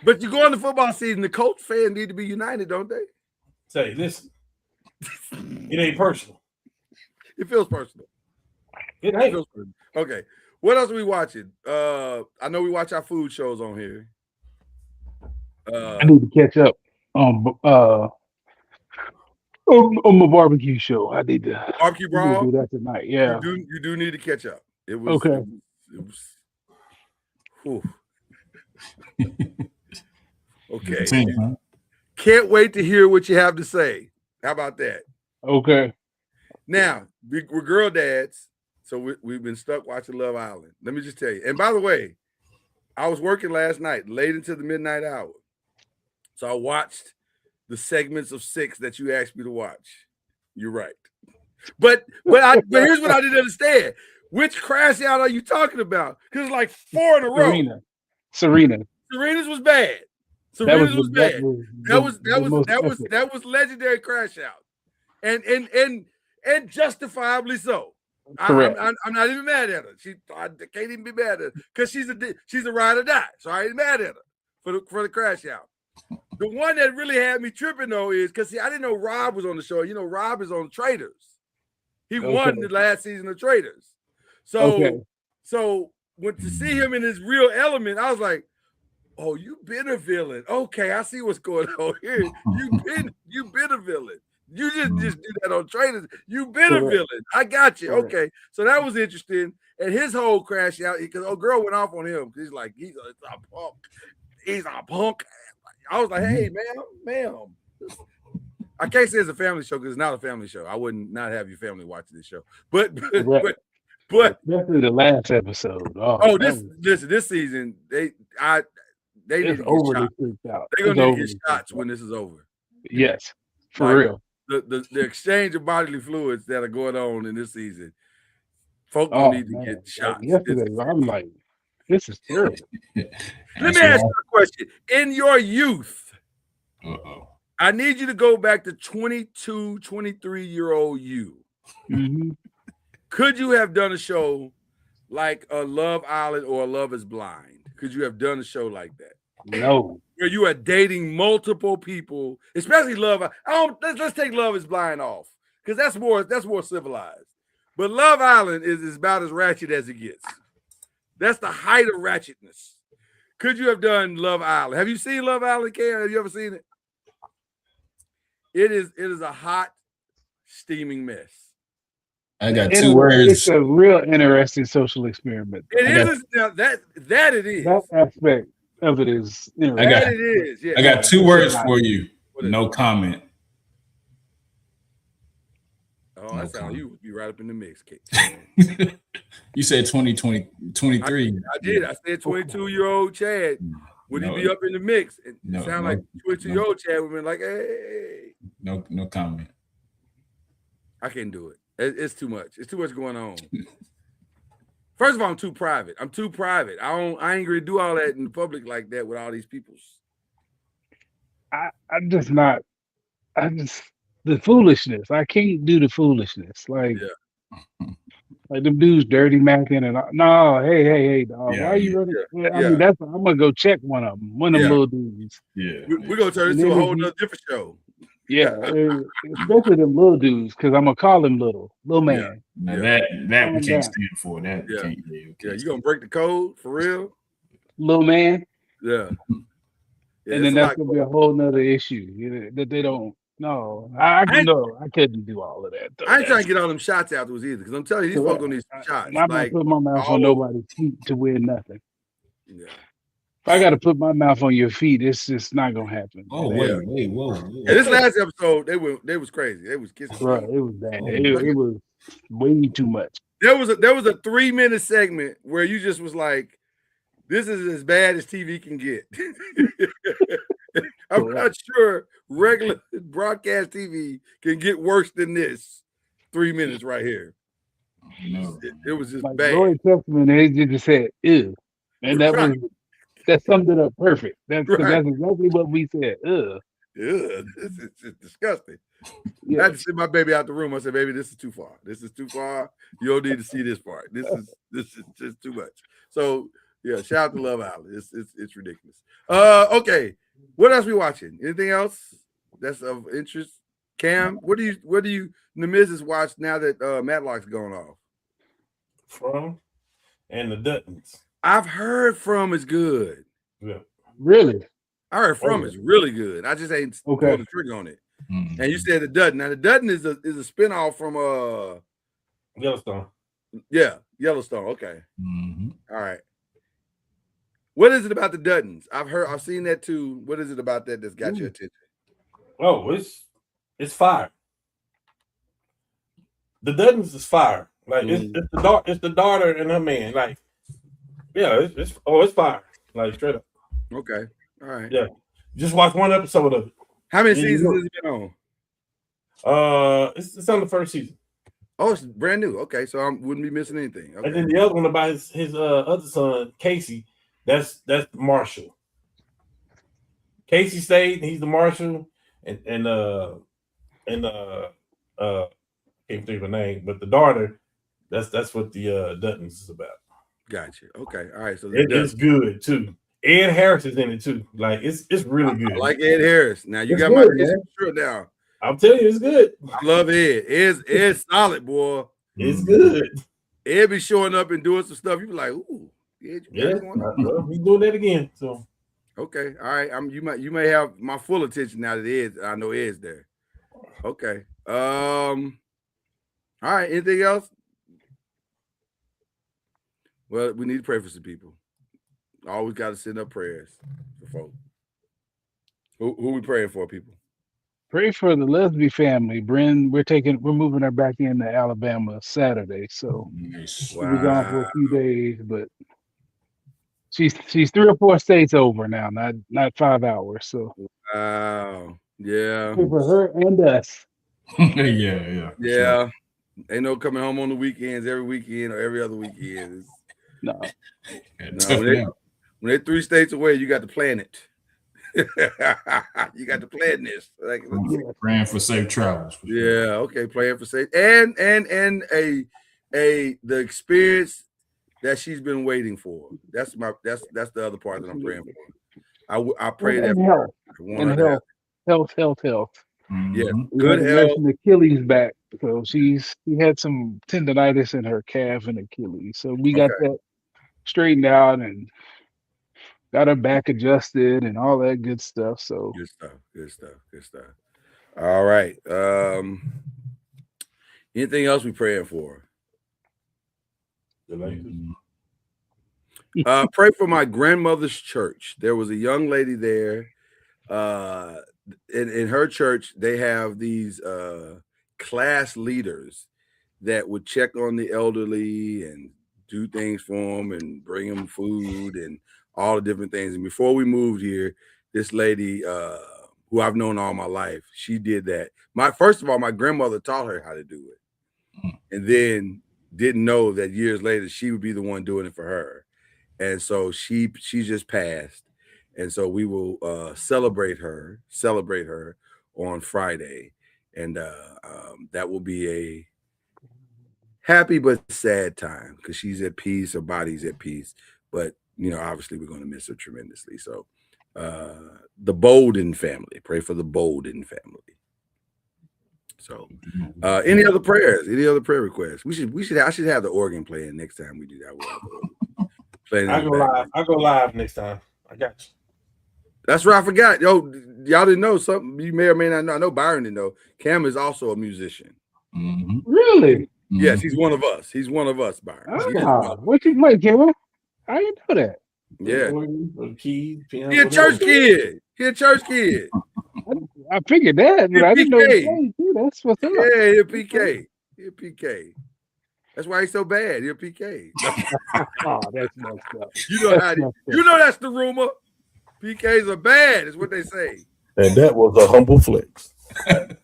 But you go in the football season. The Colts fans need to be united, don't they? Say, listen. It ain't personal. It feels personal. It ain't. Okay. What else are we watching? I know we watch our food shows on here. I need to catch up on my barbecue show. I need to barbecue brawl. Do that tonight. Yeah. You do need to catch up. It was okay. Okay. Can't wait to hear what you have to say. How about that? Okay. Now, we're girl dads, so we've been stuck watching Love Island. Let me just tell you. And by the way, I was working last night, late into the midnight hour. So I watched the segments of 6 that you asked me to watch. You're right. But here's what I didn't understand. Which crash out are you talking about? Because it's like 4 in a row. Serena's was bad. Serena's was bad. That was legendary crash out. And justifiably so. I'm not even mad at her. I can't even be mad at her because she's a ride or die. So I ain't mad at her for the crash out. The one that really had me tripping though is because I didn't know Rob was on the show. You know, Rob is on Traders. He won the last season of Traders. So when to see him in his real element, I was like, oh, you've been a villain. Okay, I see what's going on here. You've been a villain. You just do that on Traders. You've been a villain. I got you. Okay. So that was interesting. And his whole crash out, because girl went off on him. He's like, he's a punk. He's a punk. I was like, hey, ma'am. I can't say it's a family show because it's not a family show. I wouldn't not have your family watching this show. But especially the last episode. This season, they need to overly get shots. freaked out. They're gonna need to get shots when this is over. Yes, for real. The exchange of bodily fluids that are going on in this season, folk don't need to get shots. Yesterday, I'm like, this is terrible. Let me ask you a question. In your youth, I need you to go back to 22, 23-year-old you. Mm-hmm. Could you have done a show like a Love Island or a Love is Blind? Could you have done a show like that? No. Where you are dating multiple people, especially Love. Let's take Love is Blind off because that's more civilized. But Love Island is about as ratchet as it gets. That's the height of ratchetness. Could you have done Love Island? Have you seen Love Island, Karen? Have you ever seen it? It is a hot, steaming mess. I got 2 words. It's a real interesting social experiment. It is that it is. That aspect of it is interesting. I got 2 words for you. No comment. Oh, that's how you would be right up in the mix, Kate. You said 2020, 23. I did. I said 22-year-old Chad. Would he be up in the mix? It sound like 22-year-old Chad would have been like, hey. No comment. I can't do it. It's too much. It's too much going on. First of all, I'm too private. I ain't gonna do all that in the public like that with all these people. the foolishness. I can't do the foolishness. Like Like them dudes dirty macking and no, hey, dog, Yeah, why are you yeah, running? Yeah, I yeah, mean, I'm gonna go check one of them, one of them yeah. little dudes. yeah. We're gonna turn And this to then a if whole you, nother different show. yeah, especially them little dudes, because I'm gonna call him little Yeah, man. Now yeah, that we Calm can't down, stand for. That yeah, can't. Yeah, we yeah. can't You stand. gonna break the code for real? little man, Yeah, yeah. and It's then a that's lot gonna be going a on. whole nother issue that they don't. No, I I ain't, no, I couldn't do all of that though. I ain't trying That's to get all them shots afterwards either, because I'm telling you, these folks correct. gonna need some And shots, I'm not like putting my mouth on all over. nobody's feet to win nothing. Yeah, If I got to put my mouth on your feet, it's just not gonna happen. Oh yeah. whoa. Yeah, this last episode, they was crazy. They was kissing Right, feet. it was bad. Oh, It was way too much. There was a 3-minute segment where you just was like, this is as bad as TV can get. I'm Correct. not sure regular broadcast TV can get worse than this 3 minutes right here. no. It was just Like bad. Roy Testament, he just said ew, and Right, that summed it up perfect. That's because right. that's exactly what we said. Ugh. Ugh, this is just disgusting. I Yeah. had to send my baby out the room. I said, baby, this is too far. This is too far. You don't need to see this part. This is just too much. So yeah, shout out to Love Island. It's ridiculous. Okay. What else we watching? Anything else that's of interest? Cam, what do you The Miz has watched now that Matlock's gone off? From and the Duttons. I've heard From is good. Yeah. Really? I heard From is really good. I just ain't Okay. pulled the trigger on it. Mhm. And you said the Dutton. Now the Dutton is a spinoff from Yellowstone. Yellowstone. Okay. Mhm. All right. What is it about the Duttons? I've seen that too. What is it about that that's got your attention? Oh, it's fire. The Duttons is fire. Like it's the daughter and her man. Like, yeah, it's fire. Like straight up. Okay. All right. Yeah. Just watch one episode of it. How many Yeah, you seasons know. has it been on? It's on the first season. Oh, it's brand new. Okay, so I wouldn't be missing anything. Okay. And then the other one about his other son, Casey, that's Marshall. Casey stayed, and he's the Marshall, and can't think of her name, but the daughter, that's what the Duttons is about. Gotcha. Okay. All right. So It's good too. Ed Harris is in it too. Like it's really good. I like Ed Harris. Now you It's got good, my man. attention straight now. I'm telling you, it's good. I love Ed. Ed's solid, boy. It's good. Ed be showing up and doing some stuff. You be like, ooh, Ed, you got Yeah, it going on. well, he's doing that again. So Okay, all right. You may have my full attention now that Ed's. I know Ed's there. Okay. All right. Anything else? Well, we need to pray for some people. Always got to send up prayers for folks. Who we praying for, people? Pray for the Leslie family. Bryn, we're moving her back into Alabama Saturday, so Nice. she'll be gone for a few days, but she's 3 or 4 states over now, not 5 hours. So Wow. Yeah. pray for her and us. yeah. for sure. Yeah. Ain't no coming home on the weekends every weekend or every other weekend. No, Yeah, No, tough when it out. they're 3 states away, you got to plan it. You got to plan this. Like, Praying for safe travels. For sure. yeah, okay, playing for safe and the experience that she's been waiting for. That's the other part that I'm praying for. I pray that and for health, her. I want and her to have, health. yeah, Mhm. We good had to health. nurse an Achilles back, so she had some tendonitis in her calf and Achilles. So we got that straightened out and got her back adjusted and all that good stuff. So Good stuff. All right. Anything else we praying for? the Lakers. Pray for my grandmother's church. There was a young lady there. In her church, they have these class leaders that would check on the elderly and do things for them and bring them food and all the different things. And before we moved here, this lady, who I've known all my life, she did that. First of all, my grandmother taught her how to do it, and then didn't know that years later she would be the one doing it for her. And so she just passed. And so we will celebrate her on Friday. And that will be a happy but sad time because she's at peace, her body's at peace. But obviously we're going to miss her tremendously. So the Bolden family, pray for the Bolden family. So any other prayers? Any other prayer requests? I should have the organ playing next time we do that. I go live. I go live next time. I got you. That's right. I forgot. Yo, y'all didn't know something. You may or may not know. I know Byron didn't know. Cam is also a musician. Mm-hmm. Really? Mm-hmm. Yes, he's one of us. He's one of us, Byron. What you play, Cam? How you know that? Yeah. Keys, piano, He a church kid. He a church kid. I figured that, but I didn't know he played too. That's what's up. Yeah, he a PK. He a PK. That's why he's so bad. He a PK. Oh, that's messed up. You know that's the rumor. PKs are bad, is what they say. And that was a humble flex. That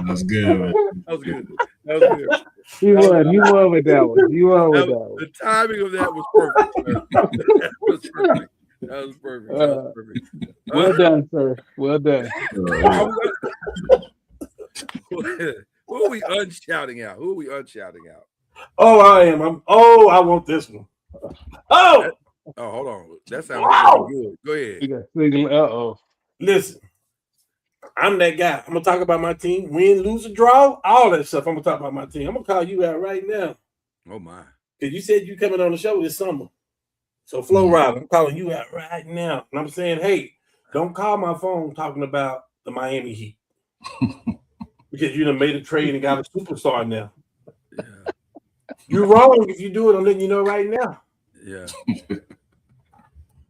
was good. That was good. That was good. You won with that one. You won with that one. The timing of that was perfect. That was perfect. Well done, sir. Well done. Who are we unshouting out? Oh, I am. I want this one. Oh, hold on. That sounds good. Go ahead. Uh-oh. Listen, I'm that guy. I'm gonna talk about my team. Win, lose, or draw, all that stuff. I'm gonna talk about my team. I'm gonna call you out right now. Oh my! Because you said you coming on the show this summer. So Flo Rida, I'm calling you out right now. And I'm saying, hey, don't call my phone talking about the Miami Heat. Because you done made a trade and got a superstar now. Yeah. You're wrong if you do it. I'm letting you know right now. Yeah.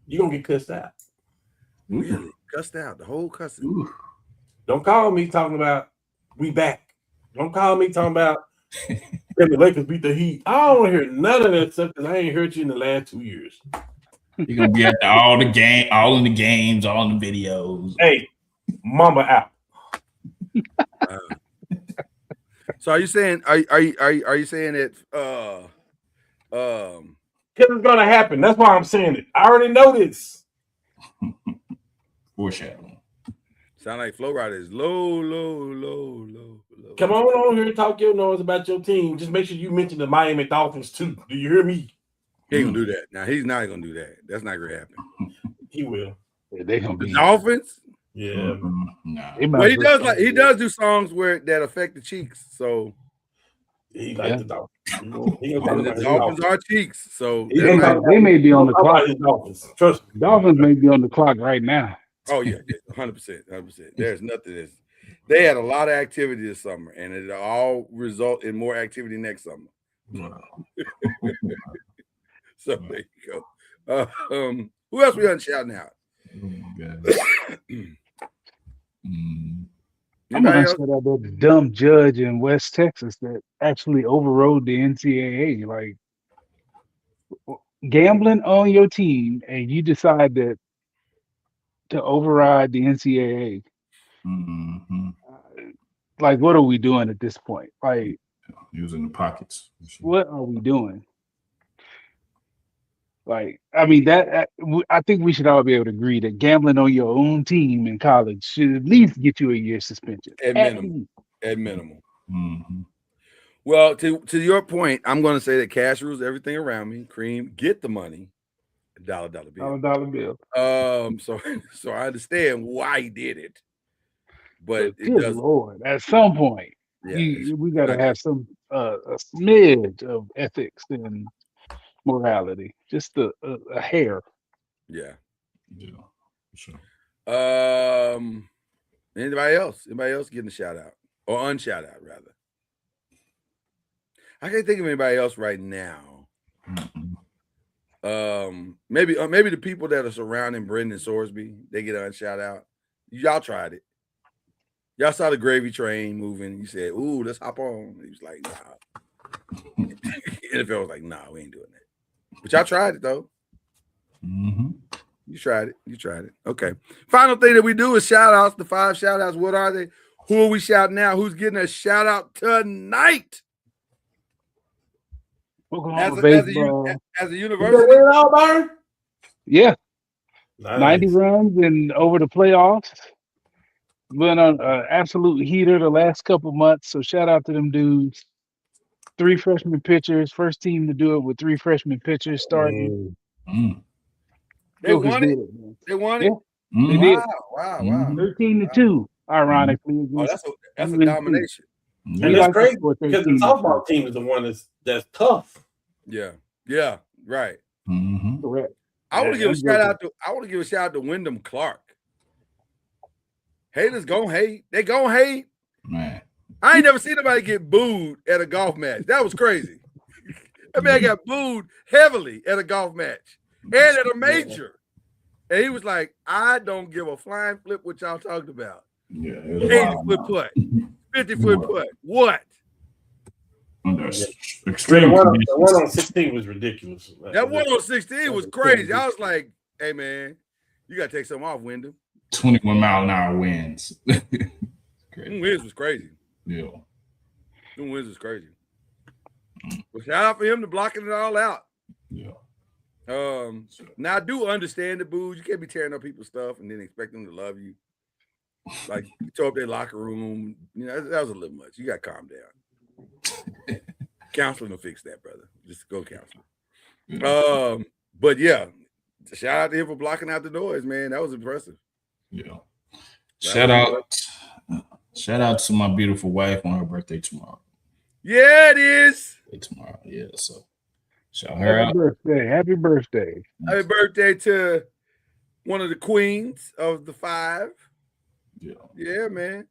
You're gonna get cussed out. Really? Cussed out. The whole cussing. Don't call me talking about we back. Don't call me talking about the Lakers beat the Heat. I don't want to hear none of that stuff because I ain't heard you in the last 2 years. You're gonna be at all in the games, all in the videos. Hey, Mamba out. So are you saying that because it's gonna happen. That's why I'm saying it. I already know this. Foreshadowing. Sound like Flo Rida is low. Come on here and talk your noise about your team. Just make sure you mention the Miami Dolphins too. Do you hear me? He ain't gonna do that. Now he's not gonna do that. That's not gonna happen. He will. Yeah, they gonna The be Dolphins? Yeah. Nah. Well, he does do songs that affect the cheeks. So he likes the Dolphins. The Dolphins are cheeks. So they may be on the clock. Dolphins. Trust me. Dolphins may be on the clock right now. Oh yeah, 100%. There's nothing. They had a lot of activity this summer, and it all result in more activity next summer. Wow. So there you go. Who else we unshouting out? Oh my God. I'm gonna shout out that dumb judge in West Texas that actually overrode the NCAA. Like gambling on your team, and you decide to override the NCAA. Mm-hmm. Like, what are we doing at this point? Like, using the pockets. What are we doing? Like, I mean, I think we should all be able to agree that gambling on your own team in college should at least get you a year suspension. At minimum. Mm-hmm. Well, to your point, I'm going to say that cash rules everything around me. Cream, get the money. Dollar bill. Dollar bill. So I understand why he did it, but it good Lord, at some point, we got to have some a smidge of ethics and morality, just a hair. Yeah, for sure. Anybody else? Anybody else getting a shout out or unshout out rather? I can't think of anybody else right now. Mm-hmm. Maybe the people that are surrounding Brendan Sorsby, they get a shout out. Y'all tried it. Y'all saw the gravy train moving. You said, "Ooh, let's hop on." He was like, "Nah." NFL was like, "Nah, we ain't doing that." But y'all tried it though. Mm-hmm. You tried it. Okay. Final thing that we do is shout outs. The 5 shout outs. What are they? Who are we shouting out? Who's getting a shout out tonight? As a university. All, Byron? Yeah. 90 runs and over the playoffs. Been on an absolute heater the last couple months. So shout out to them dudes. 3 freshman pitchers, first team to do it with 3 freshman pitchers starting. They Joker's won it. did it, man. They won Yeah, it. they did. Wow. 13-2, ironically. Oh, against that's a UNC. domination. And that's crazy because the softball team is the one that's tough. Yeah, right. Correct. I want to give a shout out to Wyndham Clark. Haters gonna hate. They gonna hate. Man. I ain't never seen nobody get booed at a golf match. That was crazy. That man got booed heavily at a golf match and at a major. And he was like, I don't give a flying flip what y'all talking about. Yeah, 80-foot putt, 50-foot putt. What? Under extreme. The one on 16 was ridiculous. That one on 16 was crazy. I was like, hey, man, you got to take something off, Wyndham. 21-mile-an-hour winds. Them winds was crazy. Yeah. Them winds was crazy. Well, shout out for him to blocking it all out. Yeah. Now I do understand the booze. You can't be tearing up people's stuff and then expect them to love you. Like you tore up their locker room. You know, that was a little much. You got to calm down. Counseling will fix that, brother. Just go counseling. But yeah, shout out to him for blocking out the noise, man. That was impressive. Yeah. Shout out to my beautiful wife on her birthday tomorrow. Yeah, it is. Tomorrow, yeah. So shout her out. Happy birthday. Happy birthday to one of the queens of the 5. Yeah, man.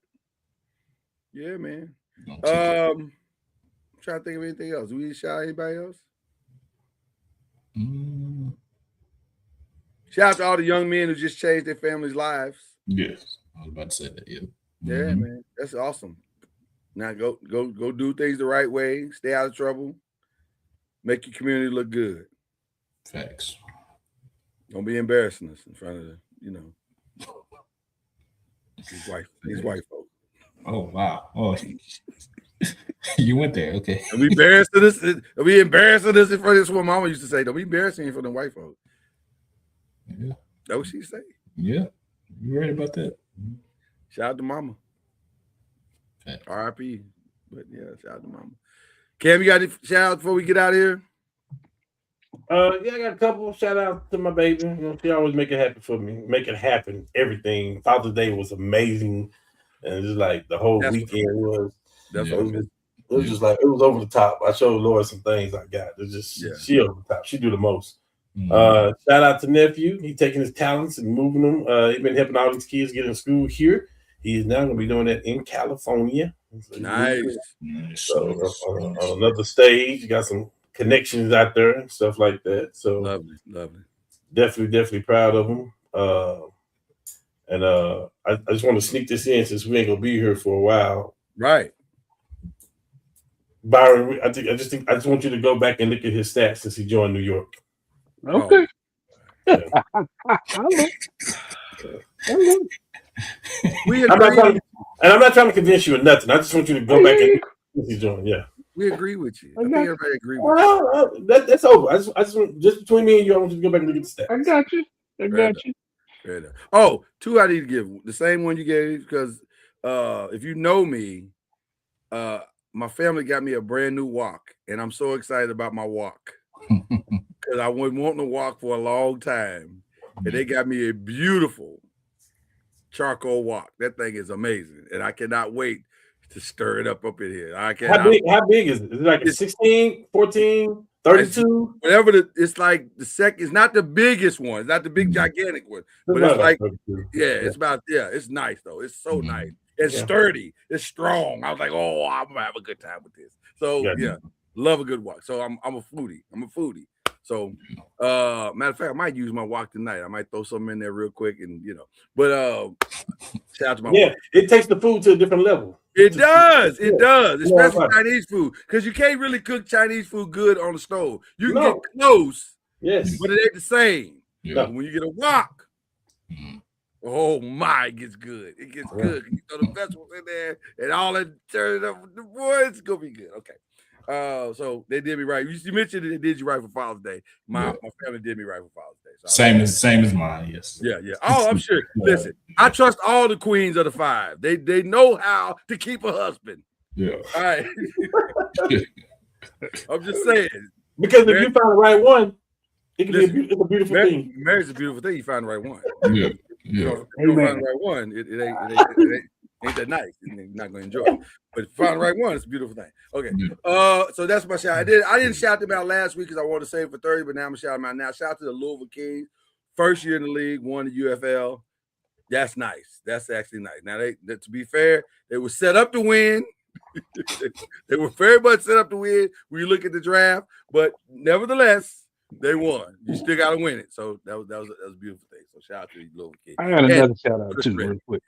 Yeah, man. I'm trying to think of anything else. Do we shout out anybody else? Shout out to all the young men who just changed their families' lives. Yes, I was about to say that. Yeah. Yeah, man. That's awesome. Now go do things the right way. Stay out of trouble. Make your community look good. Facts. Don't be embarrassing us in front of these white folks. Oh wow. Oh, you went there. Okay. Don't be embarrassing us. Don't be embarrassing us in front of this. What Mama used to say. Don't be embarrassing in front of white folks. Yeah. That's what she say. Yeah. You right about that. Shout out to Mama. R.I.P. But yeah, shout out to Mama. Cam, you got any shout out before we get out of here? Yeah, I got a couple. Shout out to my baby. You know, she always make it happen for me. Make it happen. Everything. Father's Day was amazing, and just like the whole weekend was. It was just like it was over the top. I showed Laura some things I got. It's just she over the top. She do the most. Shout out to nephew. He taking his talents and moving them. He's been helping all these kids get in school here. He is now going to be doing that in California. So nice. So on another stage, got some connections out there and stuff like that. So lovely. Definitely proud of him. I just want to sneak this in since we ain't gonna be here for a while. Right. Byron, I just want you to go back and look at his stats since he joined New York. Okay. Yeah. I'm not trying to convince you of nothing. I just want you to go back and look at he's doing. Yeah. We agree with you. I think everybody agree with you. That's over. I just want, just between me and you, I want you to go back and look at the stats. I got you. Fair enough. Oh, 2 I need to give. The same one you gave, because if you know me, my family got me a brand new walk, and I'm so excited about my walk because I was wanting to walk for a long time, and they got me a beautiful charcoal walk. That thing is amazing, and I cannot wait to stir it up in here. I can't. How big is it? Is it like 16, 14, 32? Whatever it's like the second. It's not the biggest one. It's not the big gigantic one, but it's like it's about it's nice though. It's so nice. It's sturdy. It's strong. I was like, oh, I'm gonna have a good time with this. So love a good walk. So I'm a foodie. So matter of fact, I might use my walk tonight. I might throw something in there real quick and But shout out to my wife. It takes the food to a different level. It does, especially Chinese food, because you can't really cook Chinese food good on the stove. You can get close, but it ain't the same. Yeah. When you get a wok, oh my, it gets good. It gets good. You throw the vegetables in there and all that, turn it up. Boy, it's gonna be good. Okay. So they did me right. You mentioned that they did you right for Father's Day. My family did me right for Father's Day. So same as mine. Yes. Yeah. Oh, I'm sure. Listen, I trust all the queens of the 5. They know how to keep a husband. Yeah. All right. I'm just saying. Because if you find the right one, it can Listen, be it's a beautiful thing. Marriage is a beautiful thing. You find the right one. Yeah. You know, if you don't find the right one, it ain't that nice. You're not going to enjoy it. But if you find the right one, it's a beautiful thing. Okay. So that's my shout. I didn't shout them out last week because I wanted to save it for 30, but now I'm going to shout them out now. Shout out to the Louisville Kings. First year in the league, won the UFL. That's nice. That's actually nice. Now, to be fair, they were set up to win. They were very much set up to win when you look at the draft, but nevertheless, they won. You still got to win it. So that was a beautiful thing. So shout out to the Louisville Kings. I got another shout out too, real quick.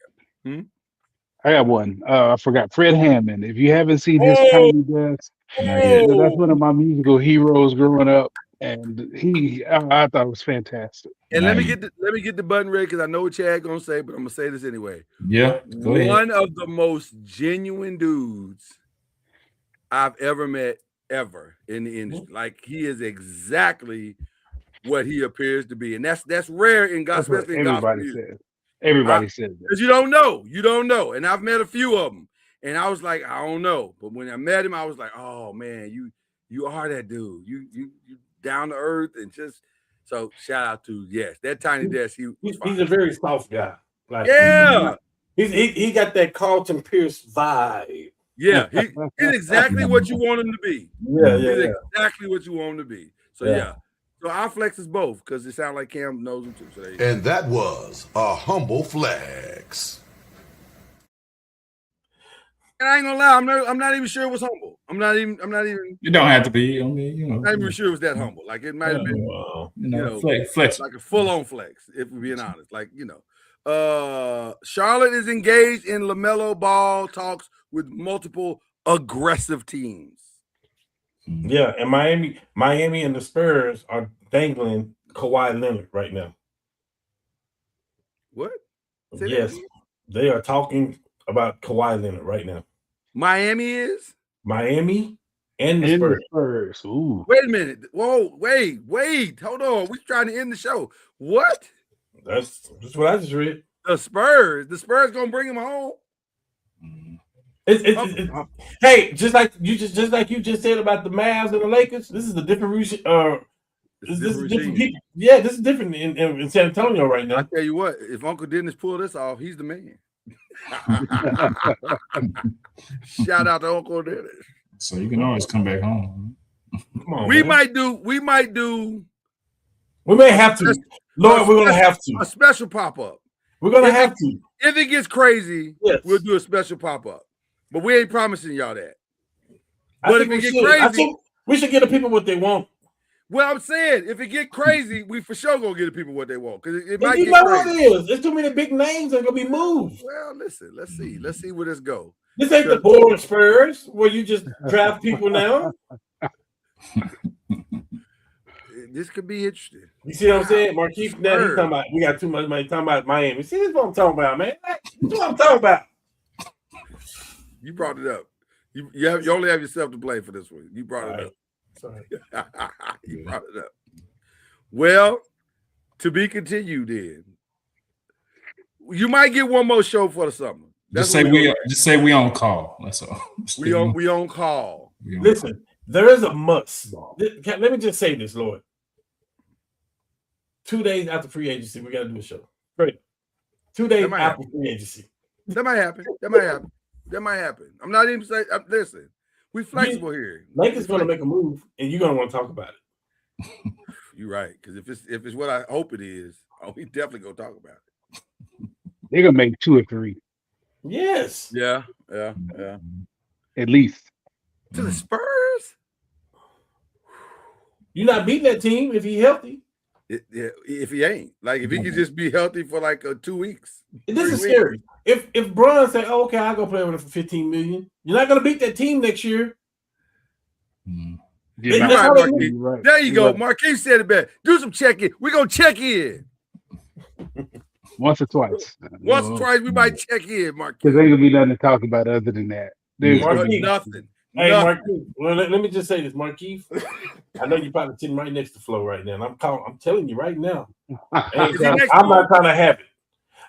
I got one. I forgot Fred Hammond. If you haven't seen his Tiny Desk, that's one of my musical heroes growing up, and I thought it was fantastic. And let me get the button ready because I know what Chad gonna say, but I'm gonna say this anyway. Yeah, go ahead. One of the most genuine dudes I've ever met in the industry. Like he is exactly what he appears to be, and that's rare in gospel. Especially in gospel music. Everybody says that. Because you don't know. And I've met a few of them. And I was like, I don't know. But when I met him, I was like, oh man, you are that dude. You down to earth and just so shout out to that Tiny Desk. He's a very soft guy. Like he got that Carlton Pierce vibe. Yeah, he's exactly what you want him to be. Yeah. Exactly what you want him to be. So So our flex is both because it sounds like Cam knows them too. So and that was a humble flex. And I ain't gonna lie, I'm not even sure it was humble. I'm not even. You don't have to be. I mean, I'm not even sure it was that humble. Like it might have been, flex, like a full-on flex, if we're being honest. Like Charlotte is engaged in LaMelo Ball talks with multiple aggressive teams. Yeah, and Miami and the Spurs are dangling Kawhi Leonard right now. What? Yes, they are talking about Kawhi Leonard right now. Miami is? Miami and the Spurs. Ooh. Wait a minute. Whoa, wait. Hold on. We're trying to end the show. What? That's what I just read. The Spurs gonna bring him home. Hey, just like you just said about the Mavs and the Lakers, this is a different this is different people. Yeah, this is different in San Antonio right now. I tell you what, if Uncle Dennis pull this off, he's the man. Shout out to Uncle Dennis. So you can always come back home. Come on, we man. may have to. Lord, we're gonna have to. A special pop-up. We're gonna have to. If it gets crazy, yes, we'll do a special pop-up. But we ain't promising y'all that. But if it get crazy, I think we should get the people what they want. Well, I'm saying if it get crazy, we for sure gonna get the people what they want because it might you get know crazy. what it is. There's too many big names that are gonna be moved. Well, listen, let's see where this go. This ain't the boring Spurs where you just draft people now. This could be interesting. You see what I'm saying? Marquise now he's talking about we got too much money talking about Miami. See, this is what I'm talking about, man. This is what I'm talking about. You brought it up. You only have yourself to blame for this one. You brought it up. Sorry. You brought it up. Well, to be continued then. You might get one more show for the summer. Just say we on call. That's all. We on call. Listen, there is a must. Let me just say this, Lord. 2 days after free agency, we got to do a show. Great. 2 days after free agency. That might happen. I'm not even saying. Listen, we flexible here. Lakers going to make a move, and you're going to want to talk about it. You're right, because if it's what I hope it is, we definitely gonna talk about it. They're gonna make 2 or 3. Yes. Yeah. At least. To the Spurs. You're not beating that team if he's healthy. If he ain't, like if he could just be healthy for like 2 weeks. This is scary. If Bron say, "Oh, okay, I'll go play with him for $15 million," you're not gonna beat that team next year. Yeah, right. There you go. Right. Marquise said it best. Do some check-in. We're gonna check in. Once or twice. Once or twice, we might check in, Marquise. Because ain't gonna be nothing to talk about other than that. Nothing. Hey, No. Markeith. Well, let me just say this, Markeith. I know you're probably sitting right next to Flo right now, and I'm telling you right now. Is he next I'm to him? not trying to have it.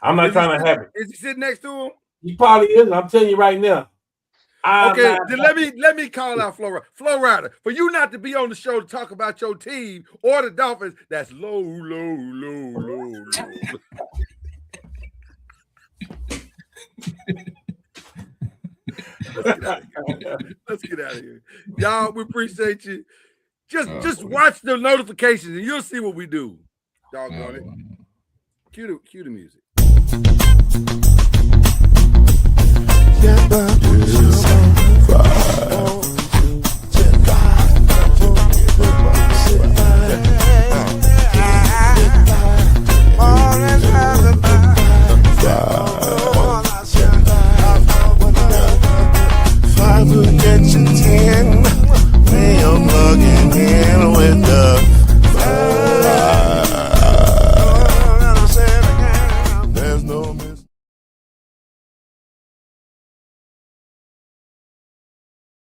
I'm not trying to have it. Is he sitting next to him? He probably is. I'm telling you right now. Okay, then let me call out Flo Rida. Flo Rida, for you not to be on the show to talk about your team or the Dolphins, that's low. Let's get out of here. Y'all, we appreciate you. Just watch the notifications and you'll see what we do. Doggone it. Cue the music. Yeah,